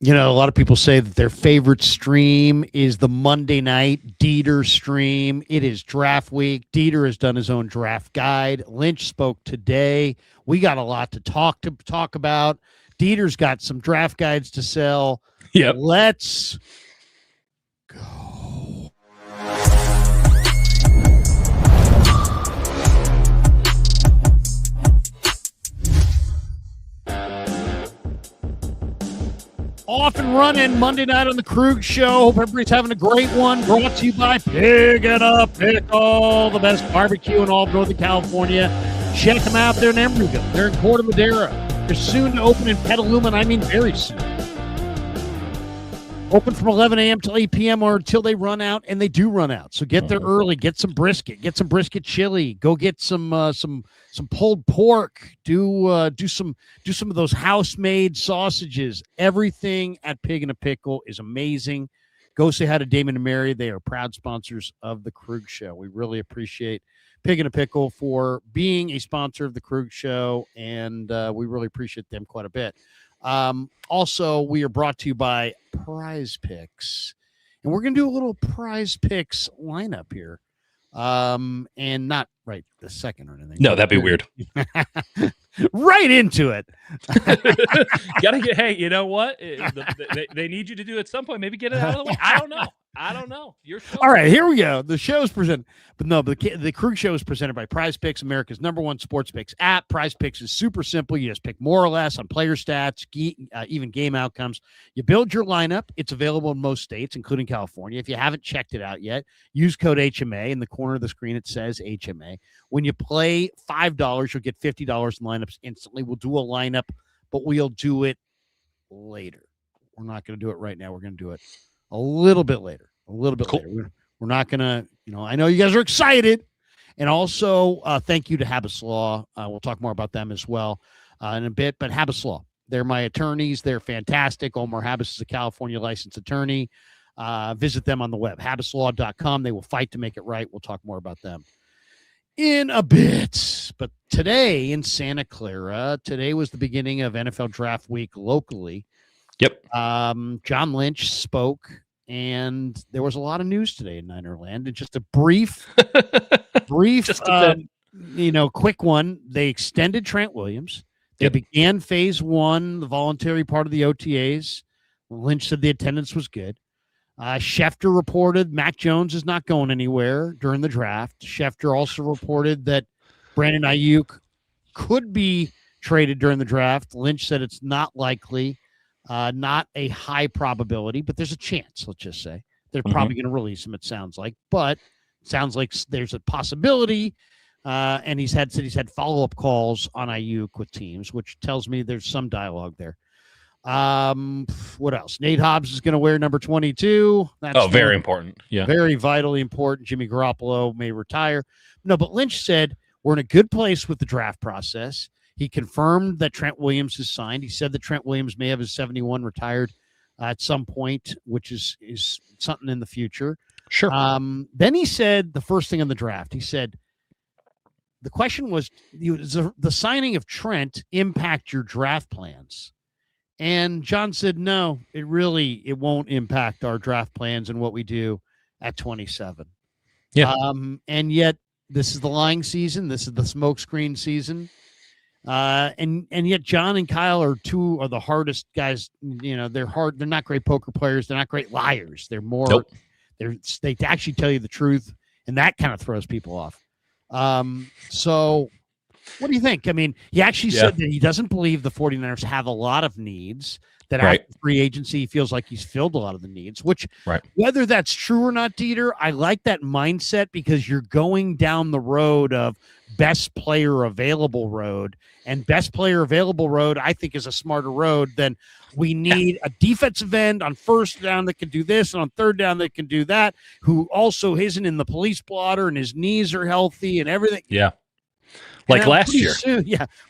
You know, a lot of people say that their favorite stream is the Monday night Dieter stream. It is draft week. Dieter has done his own draft guide. Lynch spoke today. We got a lot to talk about. Dieter's got some draft guides to sell. Yep. Let's go. Off and running Monday night on the Krug Show. Hope everybody's having a great one. Brought to you by Pig and a Pickle, the best barbecue in all of Northern California. Check them out. They're in Emeraldville. They're in Corte Madera. They're soon to open in Petaluma, and I mean very soon. Open from 11 a.m. till 8 p.m. or until they run out, and they do run out. So get there early. Get some brisket chili. Go get some pulled pork. Do some of those house-made sausages. Everything at Pig and a Pickle is amazing. Go say hi to Damon and Mary. They are proud sponsors of the Krug Show. We really appreciate Pig and a Pickle for being a sponsor of the Krug Show, and we really appreciate them quite a bit. Also, we are brought to you by Prize Picks, and we're going to do a little Prize Picks lineup here. And not right this second or anything. No, that'd be weird. Right into it. Gotta get, hey, you know what? They need you to do it at some point. Maybe get it out of the way. I don't know. You're all right, here we go. The show is presented, but the Krug Show is presented by Prize Picks, America's #1 sports picks app. Prize Picks is super simple. You just pick more or less on player stats, even game outcomes. You build your lineup. It's available in most states, including California. If you haven't checked it out yet, use code HMA. In the corner of the screen, it says HMA. When you play $5, you'll get $50 in lineups instantly. We'll do a lineup, but we'll do it later. We're not going to do it right now. We're going to do it a little bit later. Later. We're not going to, I know you guys are excited. And also, thank you to Habbas Law. We'll talk more about them as well in a bit. But Habbas Law, they're my attorneys. They're fantastic. Omar Habbas is a California licensed attorney. Visit them on the web, habbaslaw.com. They will fight to make it right. We'll talk more about them in a bit. But today in Santa Clara, today was the beginning of NFL draft week locally. Yep. John Lynch spoke, and there was a lot of news today in Ninerland. And just a brief, just quick one. They extended Trent Williams. They began phase 1, the voluntary part of the OTAs. Lynch said the attendance was good. Schefter reported Mac Jones is not going anywhere during the draft. Schefter also reported that Brandon Aiyuk could be traded during the draft. Lynch said it's not likely, not a high probability, but there's a chance, let's just say. They're probably going to release him, it sounds like. But it sounds like there's a possibility, and he's had follow-up calls on Aiyuk with teams, which tells me there's some dialogue there. What else? Nate Hobbs is going to wear number 22. That's very important. Yeah. Very vitally important. Jimmy Garoppolo may retire. No, but Lynch said we're in a good place with the draft process. He confirmed that Trent Williams is signed. He said that Trent Williams may have his 71 retired at some point, which is something in the future. Sure. Then he said the first thing on the draft, he said, the question was, does the signing of Trent impact your draft plans? And John said, no, it won't impact our draft plans and what we do at 27. Yeah. And yet this is the lying season. This is the smokescreen season. And yet John and Kyle are the hardest guys. They're hard. They're not great poker players. They're not great liars. They're more, they actually tell you the truth. And that kind of throws people off. So what do you think? I mean, he actually said that he doesn't believe the 49ers have a lot of needs, that after free agency, he feels like he's filled a lot of the needs, which whether that's true or not, Dieter, I like that mindset because you're going down the road of best player available road, and best player available road, I think, is a smarter road than we need a defensive end on first down that can do this and on third down that can do that, who also isn't in the police blotter and his knees are healthy and everything. Yeah. Like last year.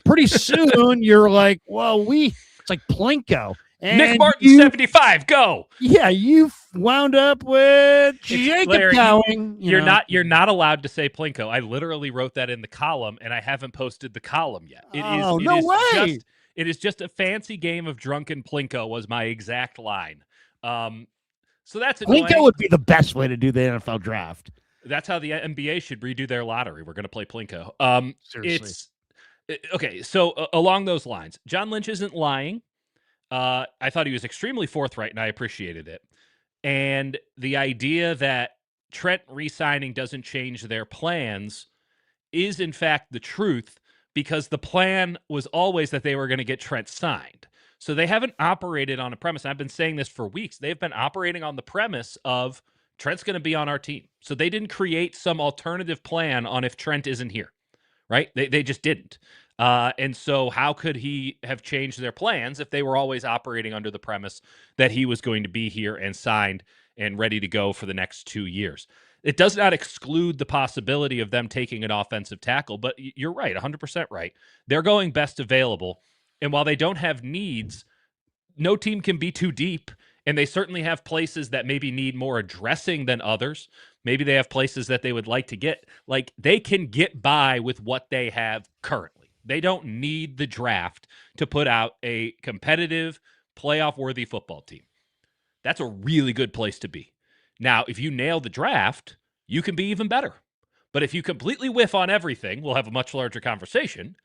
Pretty soon you're like, well, it's like Plinko. And Nick Martin, 75, go. Yeah, you wound up with Jacob Cowing. You're not allowed to say Plinko. I literally wrote that in the column, and I haven't posted the column yet. No way. It is just a fancy game of drunken plinko was my exact line. So that's annoying. Plinko would be the best way to do the NFL draft. That's how the NBA should redo their lottery. We're going to play plinko. Seriously. Okay. So along those lines, John Lynch isn't lying. I thought he was extremely forthright, and I appreciated it. And the idea that Trent re-signing doesn't change their plans is, in fact, the truth, because the plan was always that they were going to get Trent signed. So they haven't operated on a premise. I've been saying this for weeks. They've been operating on the premise of Trent's going to be on our team. So they didn't create some alternative plan on if Trent isn't here, right? They just didn't. And so how could he have changed their plans if they were always operating under the premise that he was going to be here and signed and ready to go for the next 2 years? It does not exclude the possibility of them taking an offensive tackle, but you're right, 100% right. They're going best available. And while they don't have needs, no team can be too deep. And they certainly have places that maybe need more addressing than others. Maybe they have places that they would like to get. Like, they can get by with what they have currently. They don't need the draft to put out a competitive, playoff-worthy football team. That's a really good place to be. Now, if you nail the draft, you can be even better. But if you completely whiff on everything, we'll have a much larger conversation,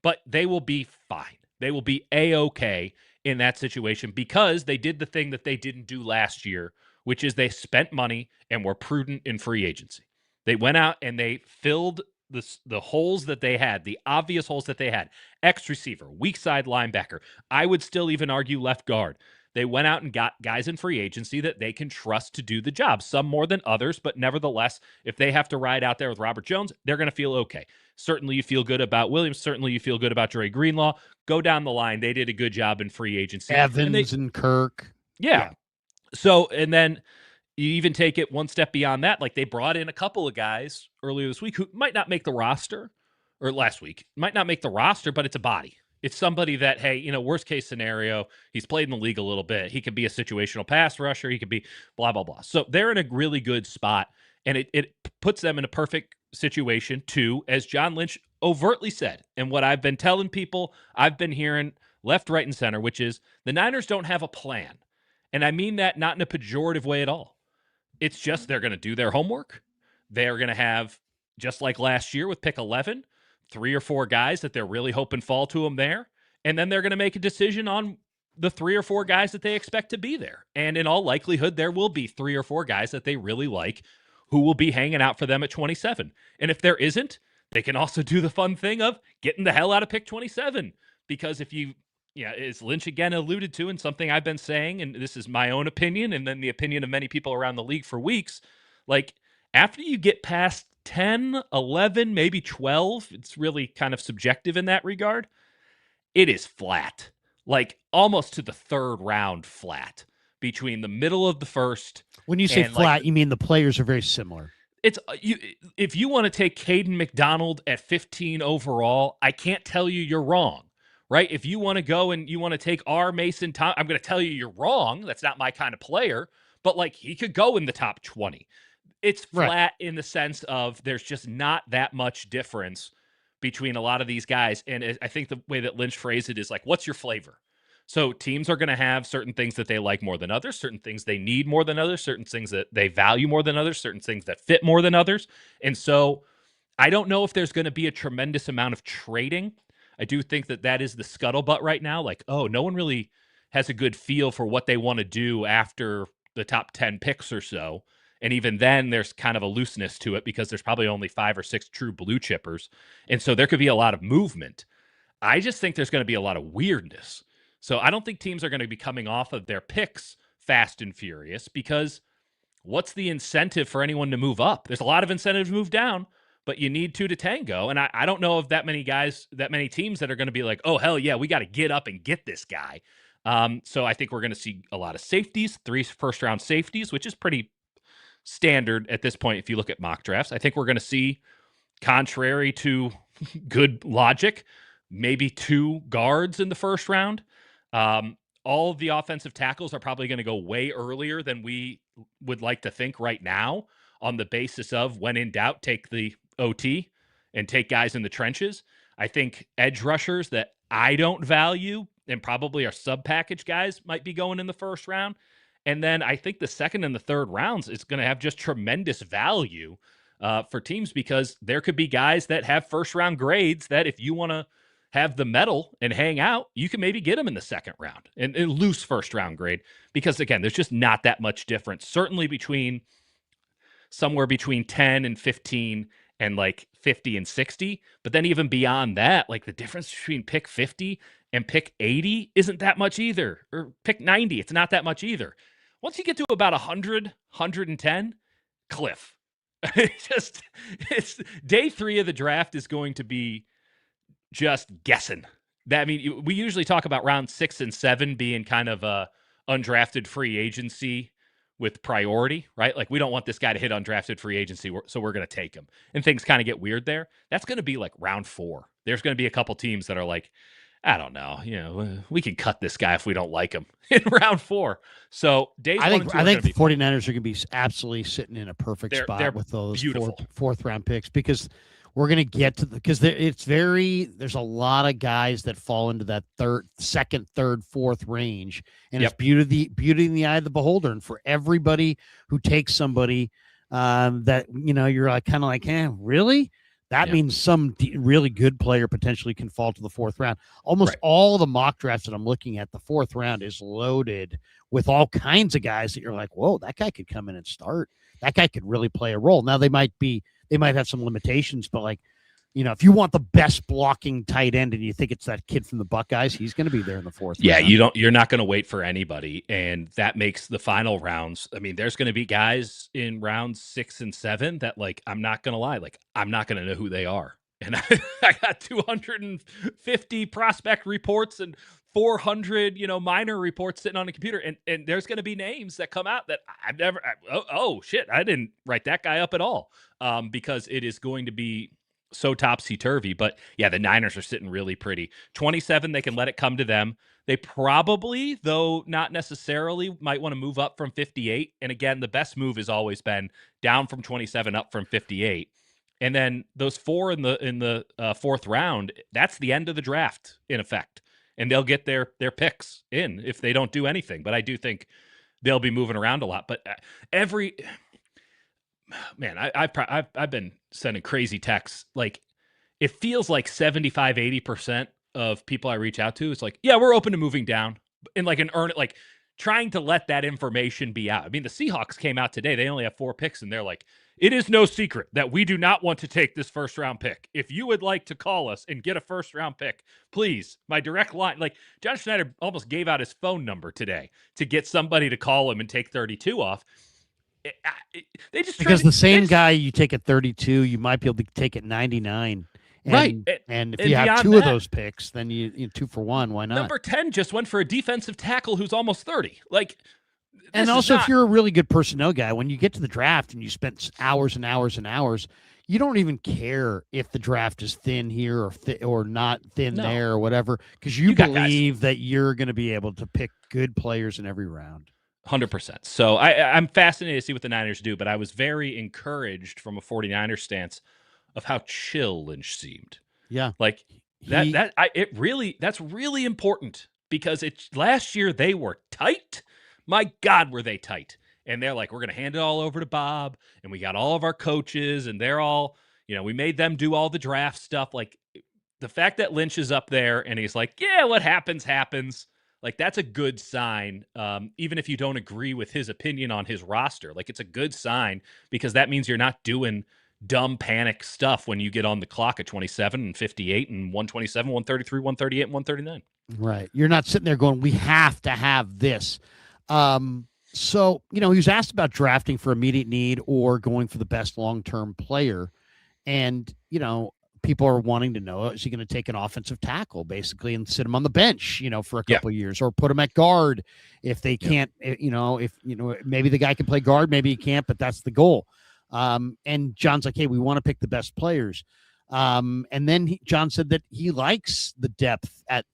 but they will be fine. They will be A-okay in that situation because they did the thing that they didn't do last year, which is they spent money and were prudent in free agency. They went out and they filled the holes that they had, the obvious holes that they had. X receiver, weak side linebacker. I would still even argue left guard. They went out and got guys in free agency that they can trust to do the job, some more than others, but nevertheless, if they have to ride out there with Robert Jones, they're going to feel okay. Certainly you feel good about Williams. Certainly you feel good about Dre Greenlaw. Go down the line. They did a good job in free agency. Evans and Kirk. Yeah. So, and then you even take it one step beyond that. Like, they brought in a couple of guys earlier this week who might not make the roster, or last week, might not make the roster, but it's a body. It's somebody that, hey, worst case scenario, he's played in the league a little bit. He could be a situational pass rusher. He could be blah, blah, blah. So they're in a really good spot, and it puts them in a perfect situation to, as John Lynch overtly said, and what I've been telling people, I've been hearing left, right, and center, which is the Niners don't have a plan. And I mean that not in a pejorative way at all. It's just they're going to do their homework. They're going to have, just like last year with pick 11, 3 or 4 guys that they're really hoping fall to them there. And then they're going to make a decision on the 3 or 4 guys that they expect to be there. And in all likelihood, there will be 3 or 4 guys that they really like who will be hanging out for them at 27. And if there isn't, they can also do the fun thing of getting the hell out of pick 27. Because if you, as Lynch again alluded to, and something I've been saying, and this is my own opinion, and then the opinion of many people around the league for weeks, like, after you get past 10, 11, maybe 12, it's really kind of subjective in that regard, it is flat. Like, almost to the 3rd round flat between the middle of the first. When you say flat, you mean the players are very similar. It's if you want to take Caden McDonald at 15 overall, I can't tell you you're wrong, right? If you want to go and you want to take R. Mason Tom, I'm going to tell you you're wrong. That's not my kind of player, but like, he could go in the top 20. It's flat in the sense of there's just not that much difference between a lot of these guys. And I think the way that Lynch phrased it is like, what's your flavor? So teams are going to have certain things that they like more than others, certain things they need more than others, certain things that they value more than others, certain things that fit more than others. And so I don't know if there's going to be a tremendous amount of trading. I do think that is the scuttlebutt right now. Like, oh, no one really has a good feel for what they want to do after the top 10 picks or so. And even then, there's kind of a looseness to it because there's probably only 5 or 6 true blue chippers. And so there could be a lot of movement. I just think there's going to be a lot of weirdness. So I don't think teams are going to be coming off of their picks fast and furious because what's the incentive for anyone to move up? There's a lot of incentive to move down, but you need 2 to tango. And I don't know of that many guys, that many teams that are going to be like, oh, hell yeah, we got to get up and get this guy. So I think we're going to see a lot of safeties, 3 first-round safeties, which is pretty standard at this point if you look at mock drafts. I think we're going to see, contrary to good logic, maybe 2 guards in the first round. All of the offensive tackles are probably going to go way earlier than we would like to think right now on the basis of, when in doubt, take the OT and take guys in the trenches. I think edge rushers that I don't value, and probably our sub-package guys might be going in the first round. And then I think the second and the third rounds is going to have just tremendous value for teams, because there could be guys that have first-round grades that if you want to have the metal and hang out, you can maybe get them in the second round and loose first-round grade. Because, again, there's just not that much difference, certainly somewhere between 10 and 15 and like 50 and 60. But then even beyond that, like the difference between pick 50 and pick 80 isn't that much either. Or pick 90, it's not that much either. Once you get to about 100, 110, cliff. It's day 3 of the draft is going to be just guessing. We usually talk about round 6 and 7 being kind of a undrafted free agency with priority, right? Like, we don't want this guy to hit undrafted free agency, so we're going to take him. And things kind of get weird there. That's going to be like round 4. There's going to be a couple teams that are like, I don't know, we can cut this guy if we don't like him in round 4. So days I 1 and 2 think are the 49ers are going to be absolutely sitting in a perfect spot with those fourth round picks, because we're going to get to there's a lot of guys that fall into that second, third, fourth range. And it's beauty in the eye of the beholder. And for everybody who takes somebody that, you're like, kind of like, really? That means some really good player potentially can fall to the fourth round. Almost all the mock drafts that I'm looking at, the fourth round is loaded with all kinds of guys that you're like, whoa, that guy could come in and start. That guy could really play a role. Now they might have some limitations, but like, if you want the best blocking tight end and you think it's that kid from the Buckeyes, he's going to be there in the fourth round. You're not going to wait for anybody. And that makes the final rounds. I mean, there's going to be guys in rounds 6 and 7 that, like, I'm not going to lie, like, I'm not going to know who they are. And I got 250 prospect reports and 400, minor reports sitting on a computer. And there's going to be names that come out that I've never, oh shit, I didn't write that guy up at all. Because it is going to be so topsy-turvy. But yeah, the Niners are sitting really pretty. 27, they can let it come to them. They probably, though not necessarily, might want to move up from 58. And again, the best move has always been down from 27 up from 58. And then those 4 in the fourth round, that's the end of the draft in effect. And they'll get their picks in if they don't do anything. But I do think they'll be moving around a lot. But I've been sending crazy texts. Like, it feels like 75, 80% of people I reach out to, it's like, yeah, we're open to moving down, and like trying to let that information be out. I mean, the Seahawks came out today. They only have 4 picks, and they're like, it is no secret that we do not want to take this first round pick. If you would like to call us and get a first round pick, please, my direct line. Like, John Schneider almost gave out his phone number today to get somebody to call him and take 32 off. They just because the same guy you take at 32, you might be able to take at 99. Right. And if you have 2 of those picks, then you 2 for 1. Why not? Number 10 just went for a defensive tackle who's almost 30. Like, and also, if you're a really good personnel guy, when you get to the draft and you spent hours and hours and hours, you don't even care if the draft is thin here or not thin there or whatever, because you believe that you're going to be able to pick good players in every round. 100%. So I'm fascinated to see what the Niners do, but I was very encouraged from a 49ers stance of how chill Lynch seemed. Yeah. Like that's really important, because last year they were tight. My God, were they tight. And they're like, we're going to hand it all over to Bob, and we got all of our coaches, and they're all, we made them do all the draft stuff. Like, the fact that Lynch is up there and he's like, yeah, what happens. Like, that's a good sign, even if you don't agree with his opinion on his roster. Like, it's a good sign, because that means you're not doing dumb panic stuff when you get on the clock at 27 and 58 and 127, 133, 138, and 139. Right. You're not sitting there going, we have to have this. So, he was asked about drafting for immediate need or going for the best long-term player. And, people are wanting to know, is he going to take an offensive tackle basically and sit him on the bench, for a couple of years, or put him at guard if they can't, maybe the guy can play guard, maybe he can't, but that's the goal. And John's like, hey, we want to pick the best players. And then John said that he likes the depth at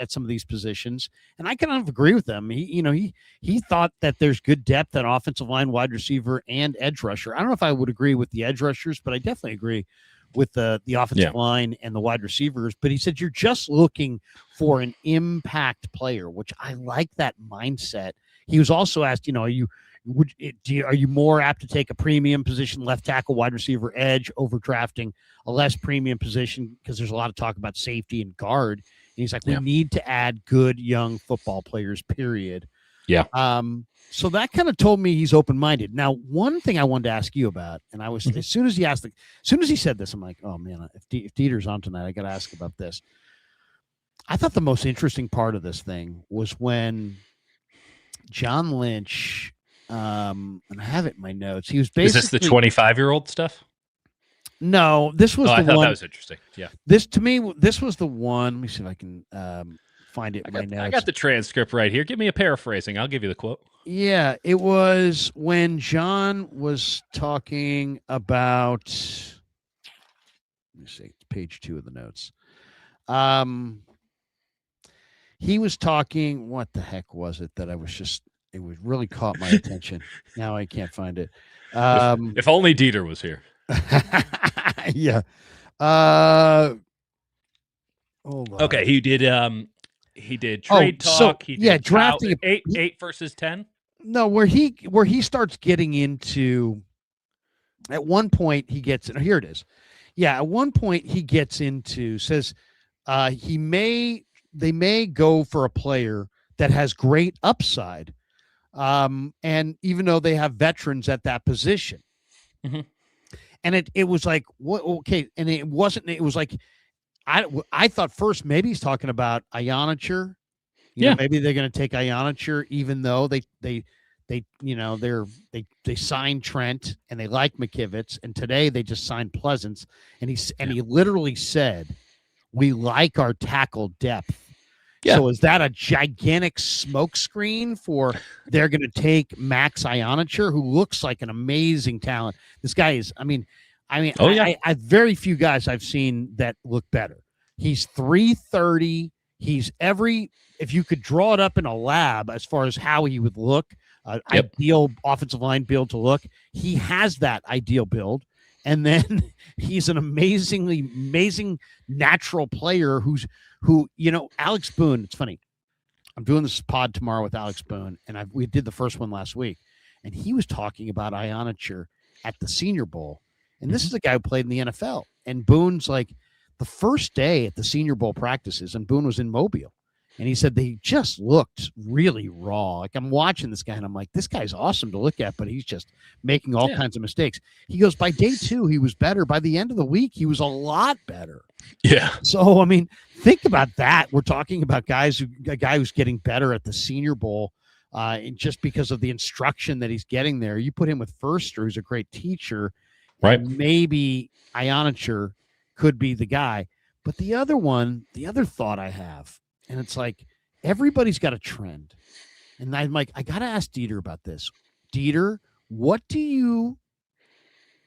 some of these positions. And I kind of agree with them. He thought that there's good depth at offensive line, wide receiver, and edge rusher. I don't know if I would agree with the edge rushers, but I definitely agree with the offensive line and the wide receivers. But he said you're just looking for an impact player, which I like that mindset. He was also asked, are you more apt to take a premium position, left tackle, wide receiver, edge, over drafting a less premium position? Because there's a lot of talk about safety and guard. And he's like, we need to add good young football players, period. Yeah. So that kind of told me he's open-minded. Now, one thing I wanted to ask you about, and I was as soon as he said this, I'm like, oh man, if Dieter's on tonight, I got to ask about this. I thought the most interesting part of this thing was when John Lynch, and I have it in my notes. He was basically. Is this the 25-year-old stuff? No, this was I the thought one. That was interesting. Yeah. This was the one. Let me see if I can find it in my notes. I got the transcript right here. Give me a paraphrasing. I'll give you the quote. Yeah, it was when John was talking about. Let me see, page 2 of the notes. He was talking. What the heck was it that I was just? It was really caught my attention. Now I can't find it. If only Dieter was here. Yeah. Hold on. Okay, he did trade talk. He did drafting 8 versus 10. No, where he starts getting into. At one point, he gets. Here it is. Yeah, at one point he gets into says they may go for a player that has great upside, and even though they have veterans at that position, and it was like what? Okay, and it wasn't. It was like I thought first maybe he's talking about Ionacher. Maybe they're going to take Ionacher, even though they signed Trent and they like McKivitz, and today they just signed Pleasance, and he literally said, "We like our tackle depth." Yeah. So is that a gigantic smokescreen for they're going to take Max Ionacher, who looks like an amazing talent? This guy is. I very few guys I've seen that look better. He's 330. He's if you could draw it up in a lab as far as how he would look, ideal offensive line build to look, he has that ideal build. And then he's an amazing natural player who, Alex Boone, it's funny. I'm doing this pod tomorrow with Alex Boone, and we did the first one last week, and he was talking about Ionacher at the Senior Bowl. And this is a guy who played in the NFL. And Boone's like the first day at the Senior Bowl practices, and Boone was in Mobile. And he said they just looked really raw. Like I'm watching this guy and I'm like, this guy's awesome to look at, but he's just making all kinds of mistakes. He goes, by day 2, he was better. By the end of the week, he was a lot better. Yeah. So, think about that. We're talking about a guy who's getting better at the Senior Bowl, and just because of the instruction that he's getting there. You put him with Furster, who's a great teacher, right? Maybe Ionacher could be the guy. But the other thought I have, and it's like everybody's got a trend. And I'm like, I got to ask Dieter about this. Dieter, what do you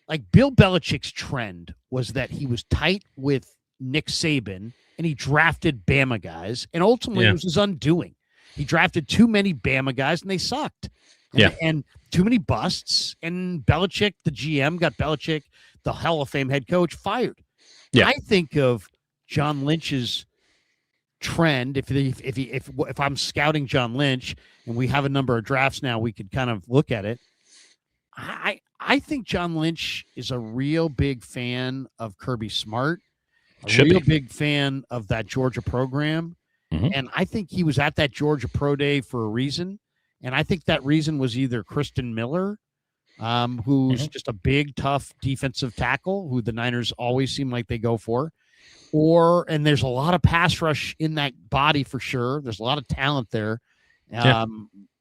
like? Bill Belichick's trend was that he was tight with Nick Saban and he drafted Bama guys. And ultimately it was his undoing. He drafted too many Bama guys and they sucked. And too many busts. And Belichick, the GM, got Belichick, the Hall of Fame head coach, fired. Yeah. I think of John Lynch's trend. If I'm scouting John Lynch and we have a number of drafts now, we could kind of look at it. I think John Lynch is a real big fan of Kirby Smart, big fan of that Georgia program. And I think he was at that Georgia Pro Day for a reason. And I think that reason was either Kristen Miller, who's just a big, tough defensive tackle who the Niners always seem like they go for. And there's a lot of pass rush in that body for sure. There's a lot of talent there.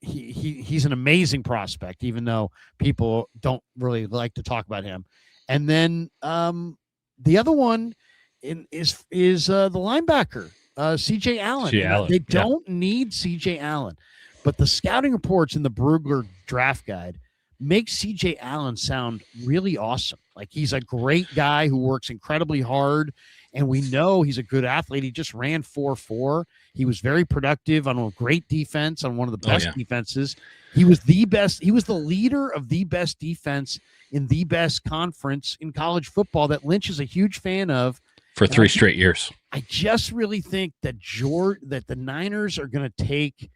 He's an amazing prospect, even though people don't really like to talk about him. And then the other one is the linebacker, C.J. Allen. They don't need C.J. Allen, but the scouting reports in the Brugler draft guide make C.J. Allen sound really awesome. Like he's a great guy who works incredibly hard. And we know he's a good athlete. He just ran 4.4. He was very productive on a great defense, on one of the best defenses. He was the best. He was the leader of the best defense in the best conference in college football that Lynch is a huge fan of. For And 3 straight years. I just really think that the Niners are going to take.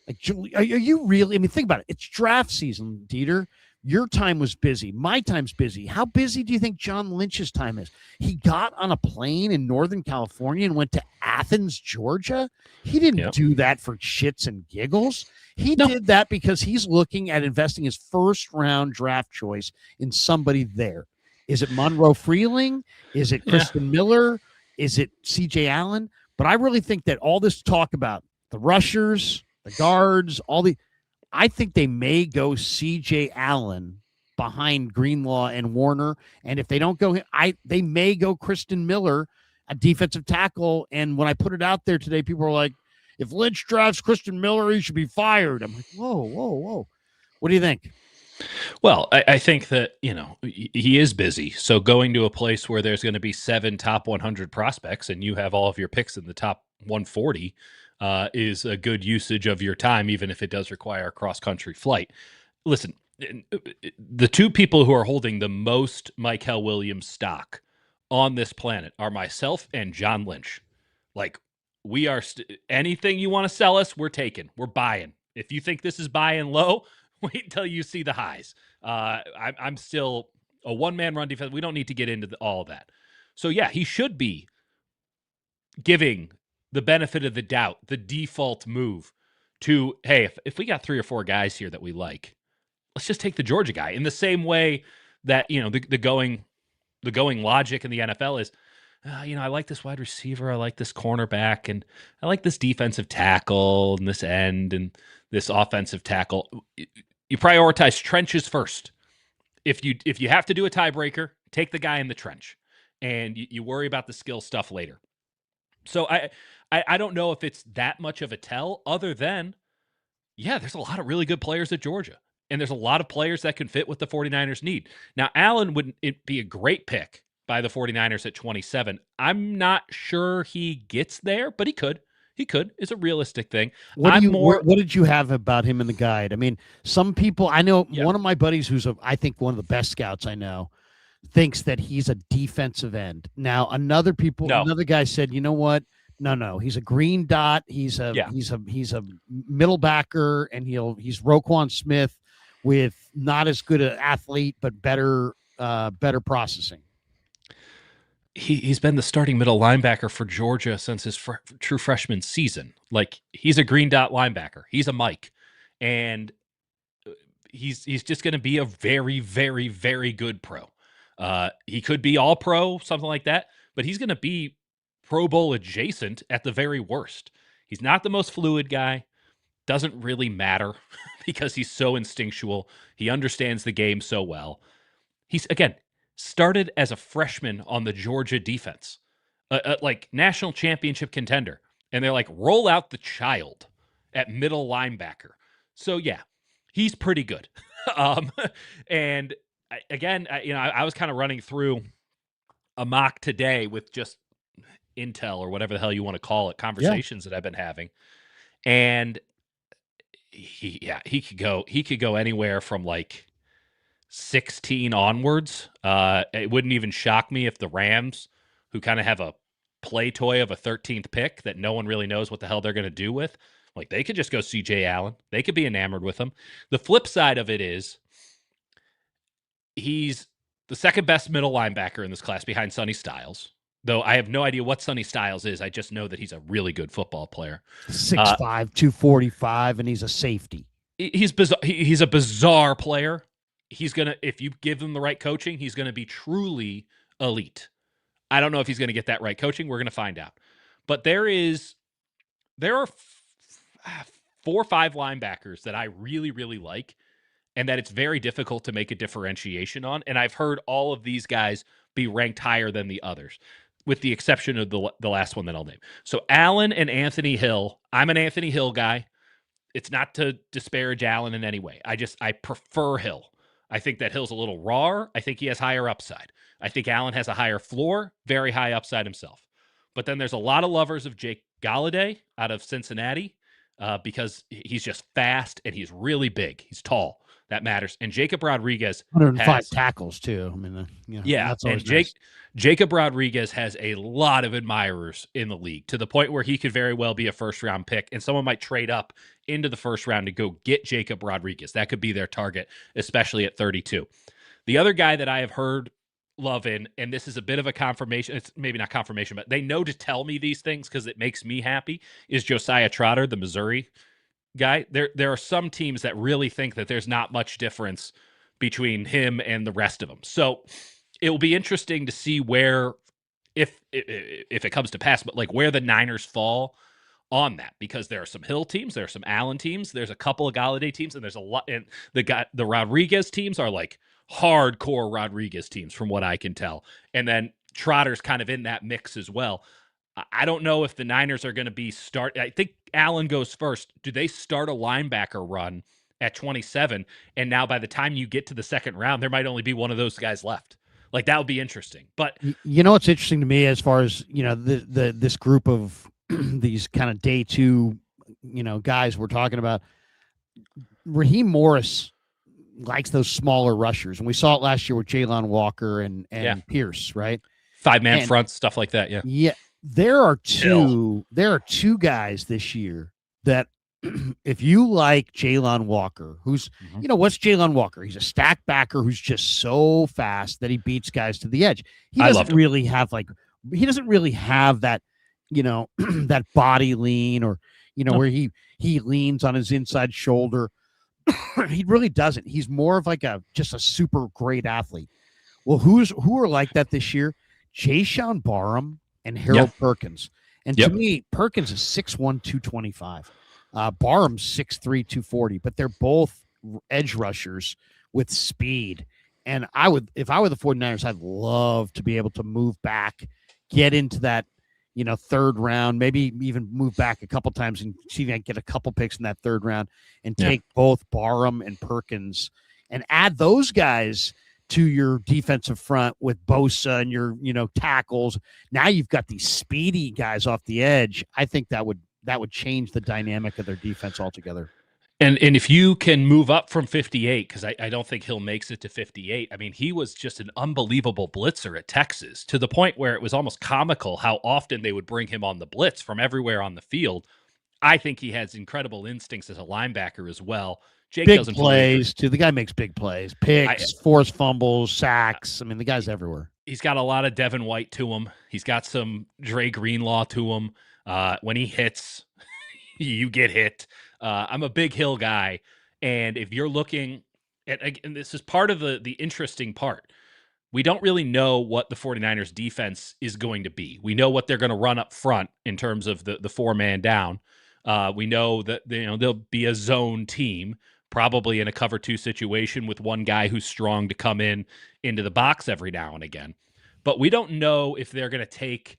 Like, are you really? I mean, think about it. It's draft season, Dieter. Your time was busy. My time's busy. How busy do you think John Lynch's time is? He got on a plane in Northern California and went to Athens, Georgia. He didn't do that for shits and giggles. He did that because he's looking at investing his first-round draft choice in somebody there. Is it Monroe Freeling? Is it Kristen Miller? Is it C.J. Allen? But I really think that all this talk about the rushers, the guards, I think they may go C.J. Allen behind Greenlaw and Warner. And if they don't go, they may go Kristen Miller, a defensive tackle. And when I put it out there today, people were like, if Lynch drafts Kristen Miller, he should be fired. I'm like, whoa. What do you think? Well, I think that, he is busy. So going to a place where there's going to be 7 top 100 prospects and you have all of your picks in the top 140 is a good usage of your time, even if it does require a cross-country flight. Listen, the 2 people who are holding the most Michael Williams stock on this planet are myself and John Lynch. Like, we are anything you want to sell us, we're taking. We're buying. If you think this is buying low, wait until you see the highs. I'm still a one-man run defense. We don't need to get into all of that. So, yeah, he should be giving the benefit of the doubt, the default move to, hey, if we got 3 or 4 guys here that we like, let's just take the Georgia guy. In the same way that, the going logic in the NFL is, I like this wide receiver, I like this cornerback, and I like this defensive tackle and this end and this offensive tackle. You prioritize trenches first. If you have to do a tiebreaker, take the guy in the trench, and you worry about the skill stuff later. So I don't know if it's that much of a tell, other than, there's a lot of really good players at Georgia, and there's a lot of players that can fit what the 49ers need. Now, Allen would be a great pick by the 49ers at 27. I'm not sure he gets there, but he could. He could. It's a realistic thing. What did you have about him in the guide? I mean, some people, I know one of my buddies who's I think one of the best scouts I know, thinks that he's a defensive end. Now, another guy said, you know what? No, he's a green dot. He's a middle backer, and he's Roquan Smith with not as good an athlete, but better processing. He's been the starting middle linebacker for Georgia since his true freshman season. Like, he's a green dot linebacker. He's a Mike, and he's just going to be a very, very, very good pro. He could be all pro, something like that, but he's going to be Pro Bowl adjacent at the very worst. He's not the most fluid guy. Doesn't really matter because he's so instinctual. He understands the game so well. He's, again, started as a freshman on the Georgia defense, like national championship contender. And they're like, roll out the child at middle linebacker. So, yeah, he's pretty good. And I was kind of running through a mock today with just intel or whatever the hell you want to call it, conversations that I've been having. And he could go anywhere from like 16 onwards. It wouldn't even shock me if the Rams, who kind of have a play toy of a 13th pick that no one really knows what the hell they're going to do with, like, they could just go C.J. Allen. They could be enamored with him. The flip side of it is he's the second best middle linebacker in this class behind Sonny Styles, though I have no idea what Sonny Styles is. I just know that he's a really good football player. 6'5", 245, and he's a safety. He's bizarre. He's a bizarre player. He's going to, if you give him the right coaching, he's going to be truly elite. I don't know if he's going to get that right coaching. We're going to find out. But there are 4 or 5 linebackers that I really, really like, and that it's very difficult to make a differentiation on. And I've heard all of these guys be ranked higher than the others, with the exception of the last one that I'll name. So Allen and Anthony Hill. I'm an Anthony Hill guy. It's not to disparage Allen in any way. I prefer Hill. I think that Hill's a little raw. I think he has higher upside. I think Allen has a higher floor, very high upside himself. But then there's a lot of lovers of Jake Galladay out of Cincinnati. because he's just fast and he's really big. He's tall. That matters. And Jacob Rodriguez 105 tackles too. I mean, that's always nice. Jacob Rodriguez has a lot of admirers in the league, to the point where he could very well be a first-round pick, and someone might trade up into the first round to go get Jacob Rodriguez. That could be their target, especially at 32. The other guy that I have heard love in, and this is a bit of a confirmation, it's maybe not confirmation, but they know to tell me these things because it makes me happy, is Josiah Trotter, the Missouri guy. There are some teams that really think that there's not much difference between him and the rest of them. So it will be interesting to see where, if it comes to pass, but like where the Niners fall on that, because there are some Hill teams, there are some Allen teams, there's a couple of Galladay teams, and there's a lot, and the Rodriguez teams are like hardcore Rodriguez teams from what I can tell. And then Trotter's kind of in that mix as well. I don't know if the Niners are going to be I think Allen goes first. Do they start a linebacker run at 27? And now by the time you get to the second round, there might only be one of those guys left. Like, that would be interesting. But what's interesting to me, as far as, this group of these kind of day two, guys we're talking about, Raheem Morris likes those smaller rushers. And we saw it last year with Jalen Walker and Pierce, right? 5-man fronts, stuff like that. Yeah. Yeah. There are two guys this year that, if you like Jalen Walker, who's, what's Jalen Walker? He's a stack backer who's just so fast that he beats guys to the edge. He doesn't really have that, that body lean, or, where he leans on his inside shoulder. He really doesn't. He's more of like just a super great athlete. Well, who are like that this year? Jayshon Barham and Harold Perkins. And to me, Perkins is 6'1", 225. Barham's 6'3", 240, but they're both edge rushers with speed. And if I were the 49ers, I'd love to be able to move back, get into that, third round, maybe even move back a couple times and see if I can get a couple picks in that third round and take both Barham and Perkins and add those guys to your defensive front with Bosa and your, tackles. Now you've got these speedy guys off the edge. I think that would change the dynamic of their defense altogether. And if you can move up from 58, because I don't think Hill makes it to 58. I mean, he was just an unbelievable blitzer at Texas, to the point where it was almost comical how often they would bring him on the blitz from everywhere on the field. I think he has incredible instincts as a linebacker as well. Jake big plays too. The guy makes big plays, picks, forced fumbles, sacks. I mean, the guy's everywhere. He's got a lot of Devin White to him. He's got some Dre Greenlaw to him. When he hits, you get hit. I'm a big Hill guy, and if you're looking at, and this is part of the interesting part, we don't really know what the 49ers defense is going to be. We know what they're going to run up front in terms of the four-man down. We know that they'll be a zone team, probably in a cover two situation with one guy who's strong to come into the box every now and again. But we don't know if they're going to take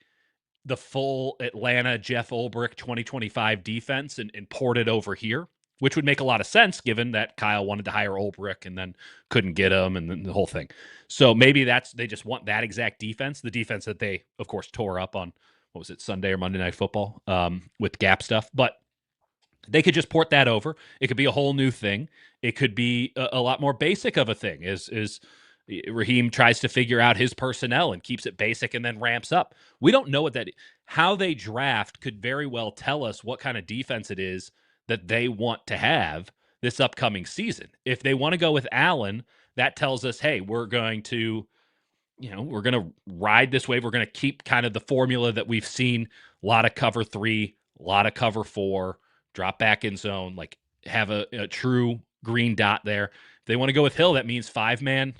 the full Atlanta Jeff Ulbrich 2025 defense and port it over here, which would make a lot of sense given that Kyle wanted to hire Ulbrich and then couldn't get him and then the whole thing. So maybe they just want that exact defense, the defense that they, of course, tore up on, what was it, Sunday or Monday Night Football with gap stuff. But they could just port that over. It could be a whole new thing. It could be a lot more basic of a thing. Is Raheem tries to figure out his personnel and keeps it basic and then ramps up. We don't know how they draft could very well tell us what kind of defense it is that they want to have this upcoming season. If they want to go with Allen, that tells us, hey, we're going to ride this wave. We're going to keep kind of the formula that we've seen. A lot of cover 3, a lot of cover 4, drop back in zone, like have a true green dot there. If they want to go with Hill, that means five-man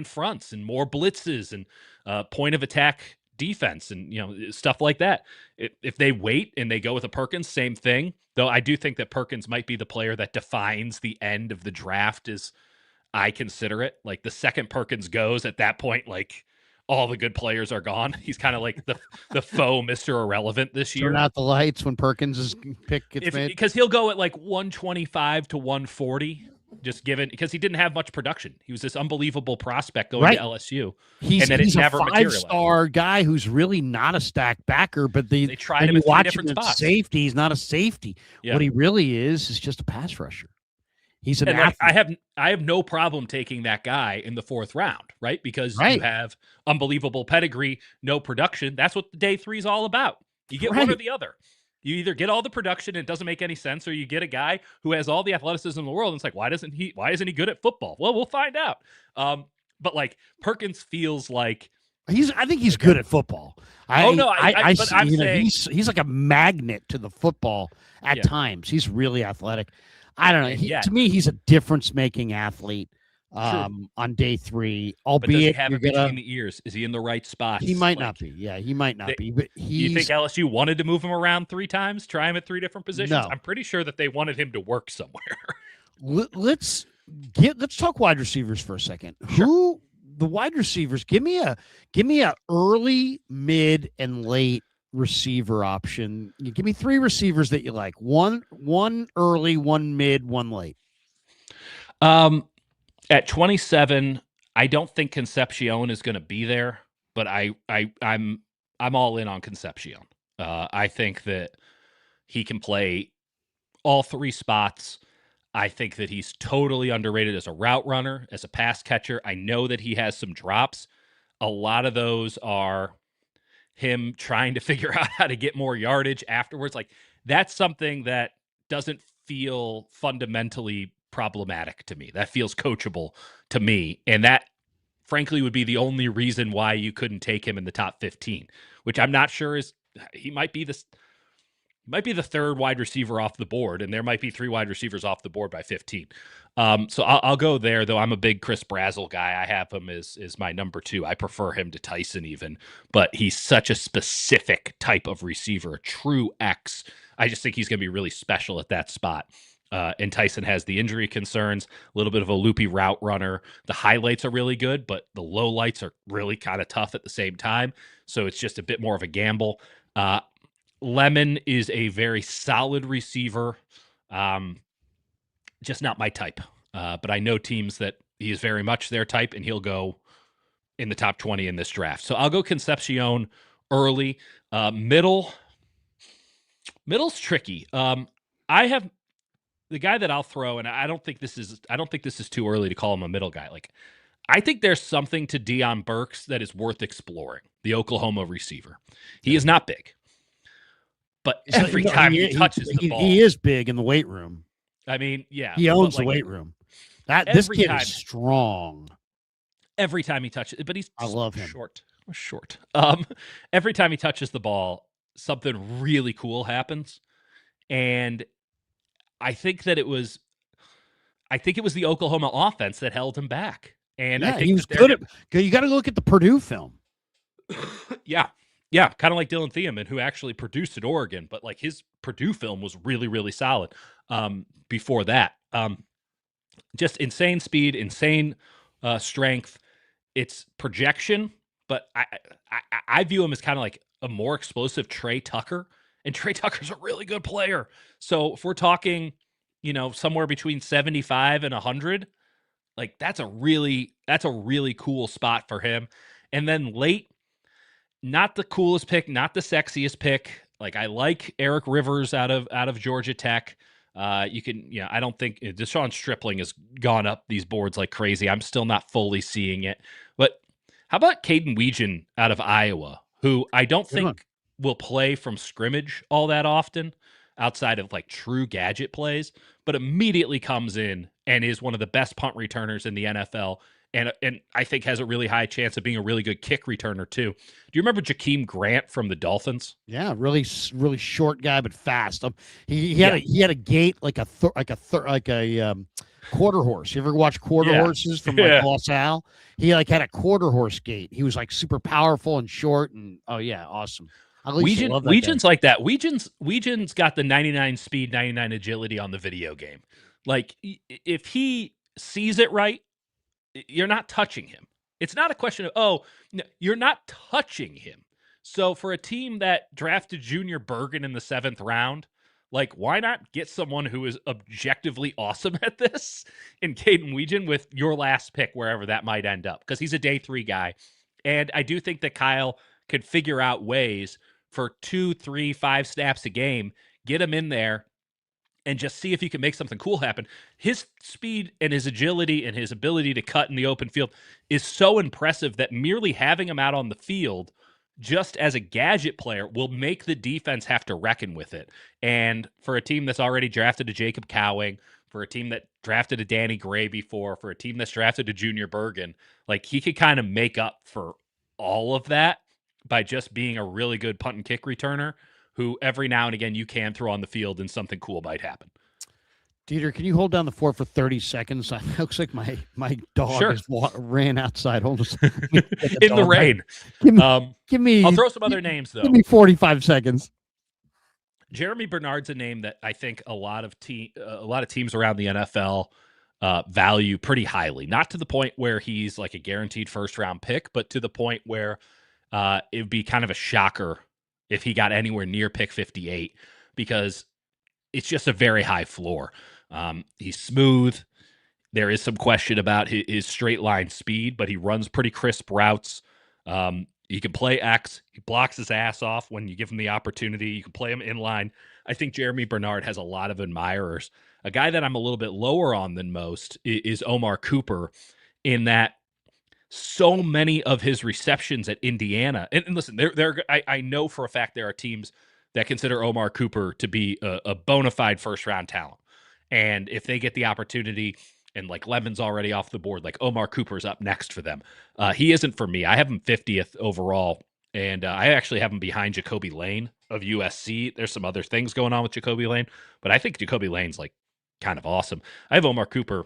fronts and more blitzes and point of attack defense and stuff like that. If they wait and they go with a Perkins, same thing. Though I do think that Perkins might be the player that defines the end of the draft, as I consider it. Like, the second Perkins goes, at that point, like, all the good players are gone. He's kind of like the faux Mr. Irrelevant this year. Turn out the lights when Perkins' pick gets made. Because he'll go at like 125 to 140. just given because he didn't have much production. He was this unbelievable prospect going to LSU. He's it never a five-star guy who's really not a stack backer, but they tried him at three different spots. Safety, he's not a safety. Yeah. What he really is just a pass rusher. He's an athlete. I have no problem taking that guy in the 4th round, right? Because you have unbelievable pedigree, no production. That's what the day 3 is all about. You get one or the other. You either get all the production and it doesn't make any sense, or you get a guy who has all the athleticism in the world. And it's like, why isn't he good at football? Well, we'll find out. But like Perkins feels like I think he's good at football. I'm saying he's like a magnet to the football at times. He's really athletic. I don't know. To me, he's a difference-making athlete. On day 3, albeit but does he have it between the ears? Is he in the right spot? He might not be. Yeah, he might not be. But you think LSU wanted to move him around 3 times, try him at 3 different positions? No. I'm pretty sure that they wanted him to work somewhere. Let's talk wide receivers for a second. Sure. The wide receivers? Give me a early, mid, and late receiver option. You give me 3 receivers that you like. One early, one mid, one late. At 27, I don't think Concepcion is going to be there, but I'm all in on Concepcion. I think that he can play all 3 spots. I think that he's totally underrated as a route runner, as a pass catcher. I know that he has some drops. A lot of those are him trying to figure out how to get more yardage afterwards. Like, that's something that doesn't feel fundamentally problematic to me. That feels coachable to me. And that, frankly, would be the only reason why you couldn't take him in the top 15, which I'm not sure is he might be the 3rd wide receiver off the board, and there might be 3 wide receivers off the board by 15. So I'll go there, though. I'm a big Chris Brazzell guy. I have him as my number 2. I prefer him to Tyson even, but he's such a specific type of receiver, a true X. I just think he's going to be really special at that spot. And Tyson has the injury concerns, a little bit of a loopy route runner. The highlights are really good, but the lowlights are really kind of tough at the same time. So it's just a bit more of a gamble. Lemon is a very solid receiver, just not my type. But I know teams that he is very much their type, and he'll go in the top 20 in this draft. So I'll go Concepcion early. Middle's tricky. I have the guy that I'll throw, and I don't think this is too early to call him a middle guy. Like, I think there's something to Deion Burks that is worth exploring. The Oklahoma receiver. He is not big, but every time he touches the ball, he is big in the weight room. I mean, yeah, he owns the weight room. This kid is strong. Every time he touches, but I love him. Short. Every time he touches the ball, something really cool happens, and I think it was the Oklahoma offense that held him back. And I think he was good you got to look at the Purdue film. Yeah, kind of like Dylan Thiemann, who actually produced at Oregon, but like his Purdue film was really, really solid. Before that, just insane speed, insane strength. It's projection, but I view him as kind of like a more explosive Trey Tucker, and Trey Tucker's a really good player. So if we're talking, somewhere between 75 and 100, like that's a really cool spot for him. And then late, not the coolest pick, not the sexiest pick. Like, I like Eric Rivers out of Georgia Tech. I don't think Deshaun Stripling has gone up these boards like crazy. I'm still not fully seeing it. But how about Caden Weegan out of Iowa, who I don't think will play from scrimmage all that often outside of like true gadget plays, but immediately comes in and is one of the best punt returners in the NFL. And I think has a really high chance of being a really good kick returner too. Do you remember Jakeem Grant from the Dolphins? Yeah, really short guy but fast. He had a gait like a quarter horse. You ever watch quarter horses from like Los Al? He like had a quarter horse gait. He was like super powerful and short and awesome. Weegan's like that. Weegan's got the 99 speed, 99 agility on the video game. Like, if he sees it right, you're not touching him. It's not a question of, you're not touching him. So for a team that drafted Junior Bergen in the 7th round, Like, why not get someone who is objectively awesome at this in Caden Weegan with your last pick, wherever that might end up? Because he's a day 3 guy. And I do think that Kyle could figure out ways for 2, 3, 5 snaps a game, get him in there, and just see if he can make something cool happen. His speed and his agility and his ability to cut in the open field is so impressive that merely having him out on the field just as a gadget player will make the defense have to reckon with it. And for a team that's already drafted a Jacob Cowing, for a team that drafted a Danny Gray before, for a team that's drafted a Junior Bergen, like he could kind of make up for all of that by just being a really good punt and kick returner who every now and again you can throw on the field and something cool might happen. Dieter, can you hold down the fort for 30 seconds? It looks like my dog has ran outside. Hold on. In the rain. Give me. I'll throw some other names, though. Give me 45 seconds. Jeremy Bernard's a name that I think a lot of teams around the NFL value pretty highly. Not to the point where he's like a guaranteed first-round pick, but to the point where it would be kind of a shocker if he got anywhere near pick 58, because it's just a very high floor. He's smooth. There is some question about his straight line speed, but he runs pretty crisp routes. He can play X. He blocks his ass off when you give him the opportunity. You can play him in line. I think Jeremy Bernard has a lot of admirers. A guy that I'm a little bit lower on than most is Omar Cooper, in that so many of his receptions at Indiana. And listen, I know for a fact there are teams that consider Omar Cooper to be a bona fide first-round talent. And if they get the opportunity, and like Lemon's already off the board, like Omar Cooper's up next for them. He isn't for me. I have him 50th overall, and I actually have him behind Jacoby Lane of USC. There's some other things going on with Jacoby Lane, but I think Jacoby Lane's like kind of awesome. I have Omar Cooper.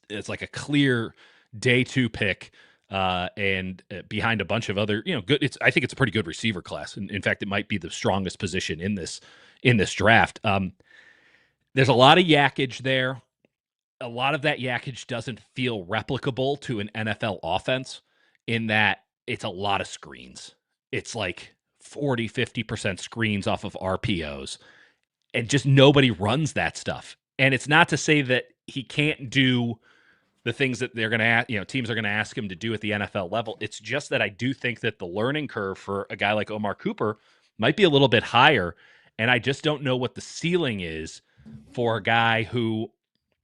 It's like a clear day 2 pick, and behind a bunch of other, good. I think it's a pretty good receiver class. In fact, it might be the strongest position in this draft. There's a lot of yakage there. A lot of that yakage doesn't feel replicable to an NFL offense, in that it's a lot of screens. It's like 40, 50% screens off of RPOs, and just nobody runs that stuff. And it's not to say that he can't do the things that they're going to, teams are going to ask him to do at the NFL level. It's just that I do think that the learning curve for a guy like Omar Cooper might be a little bit higher. And I just don't know what the ceiling is for a guy who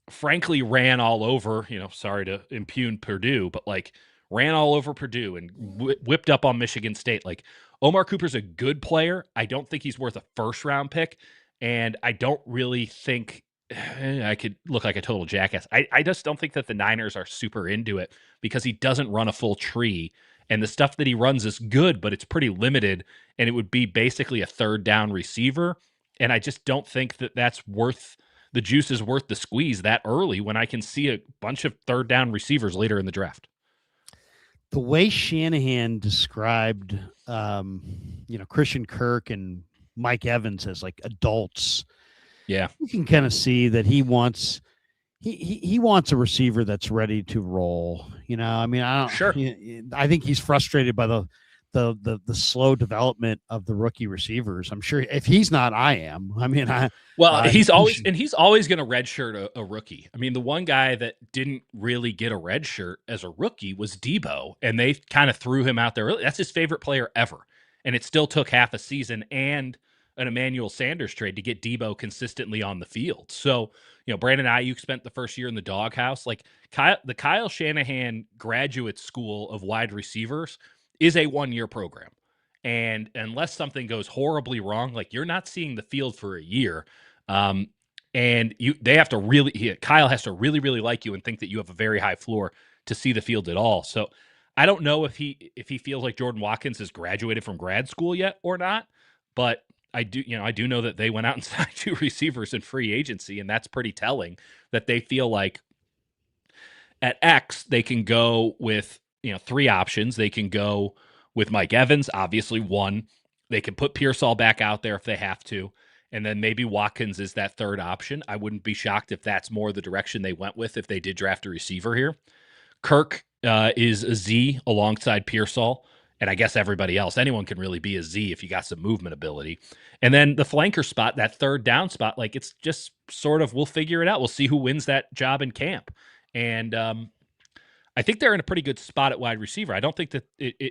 frankly ran all over, sorry to impugn Purdue, but like ran all over Purdue and whipped up on Michigan State. Like, Omar Cooper's a good player. I don't think he's worth a first-round pick. And I don't really think I could look like a total jackass. I just don't think that the Niners are super into it, because he doesn't run a full tree, and the stuff that he runs is good, but it's pretty limited, and it would be basically a third down receiver. And I just don't think that that's worth the juice is worth the squeeze that early, when I can see a bunch of third down receivers later in the draft. The way Shanahan described, Christian Kirk and Mike Evans as like adults, yeah, you can kind of see that he wants a receiver that's ready to roll. I think he's frustrated by the slow development of the rookie receivers. I'm sure if he's not, I am. He's always going to redshirt a rookie. I mean, the one guy that didn't really get a red shirt as a rookie was Debo, and they kind of threw him out there early. That's his favorite player ever, and it still took half a season and an Emmanuel Sanders trade to get Debo consistently on the field. So, Brandon Aiyuk spent the first year in the doghouse. Like, the Kyle Shanahan graduate school of wide receivers is a 1-year program. And unless something goes horribly wrong, like, you're not seeing the field for a year. And they have to Kyle has to really, really like you and think that you have a very high floor to see the field at all. So I don't know if he feels like Jordan Watkins has graduated from grad school yet or not, but I do know that they went out and signed 2 receivers in free agency, and that's pretty telling that they feel like at X they can go with 3 options. They can go with Mike Evans, obviously 1. They can put Pearsall back out there if they have to, and then maybe Watkins is that third option. I wouldn't be shocked if that's more the direction they went with if they did draft a receiver here. Kirk is a Z alongside Pearsall, And I guess everybody else, anyone can really be a Z if you got some movement ability. And then the flanker spot, that third down spot, like it's just sort of, we'll figure it out. We'll see who wins that job in camp. And I think they're in a pretty good spot at wide receiver. I don't think that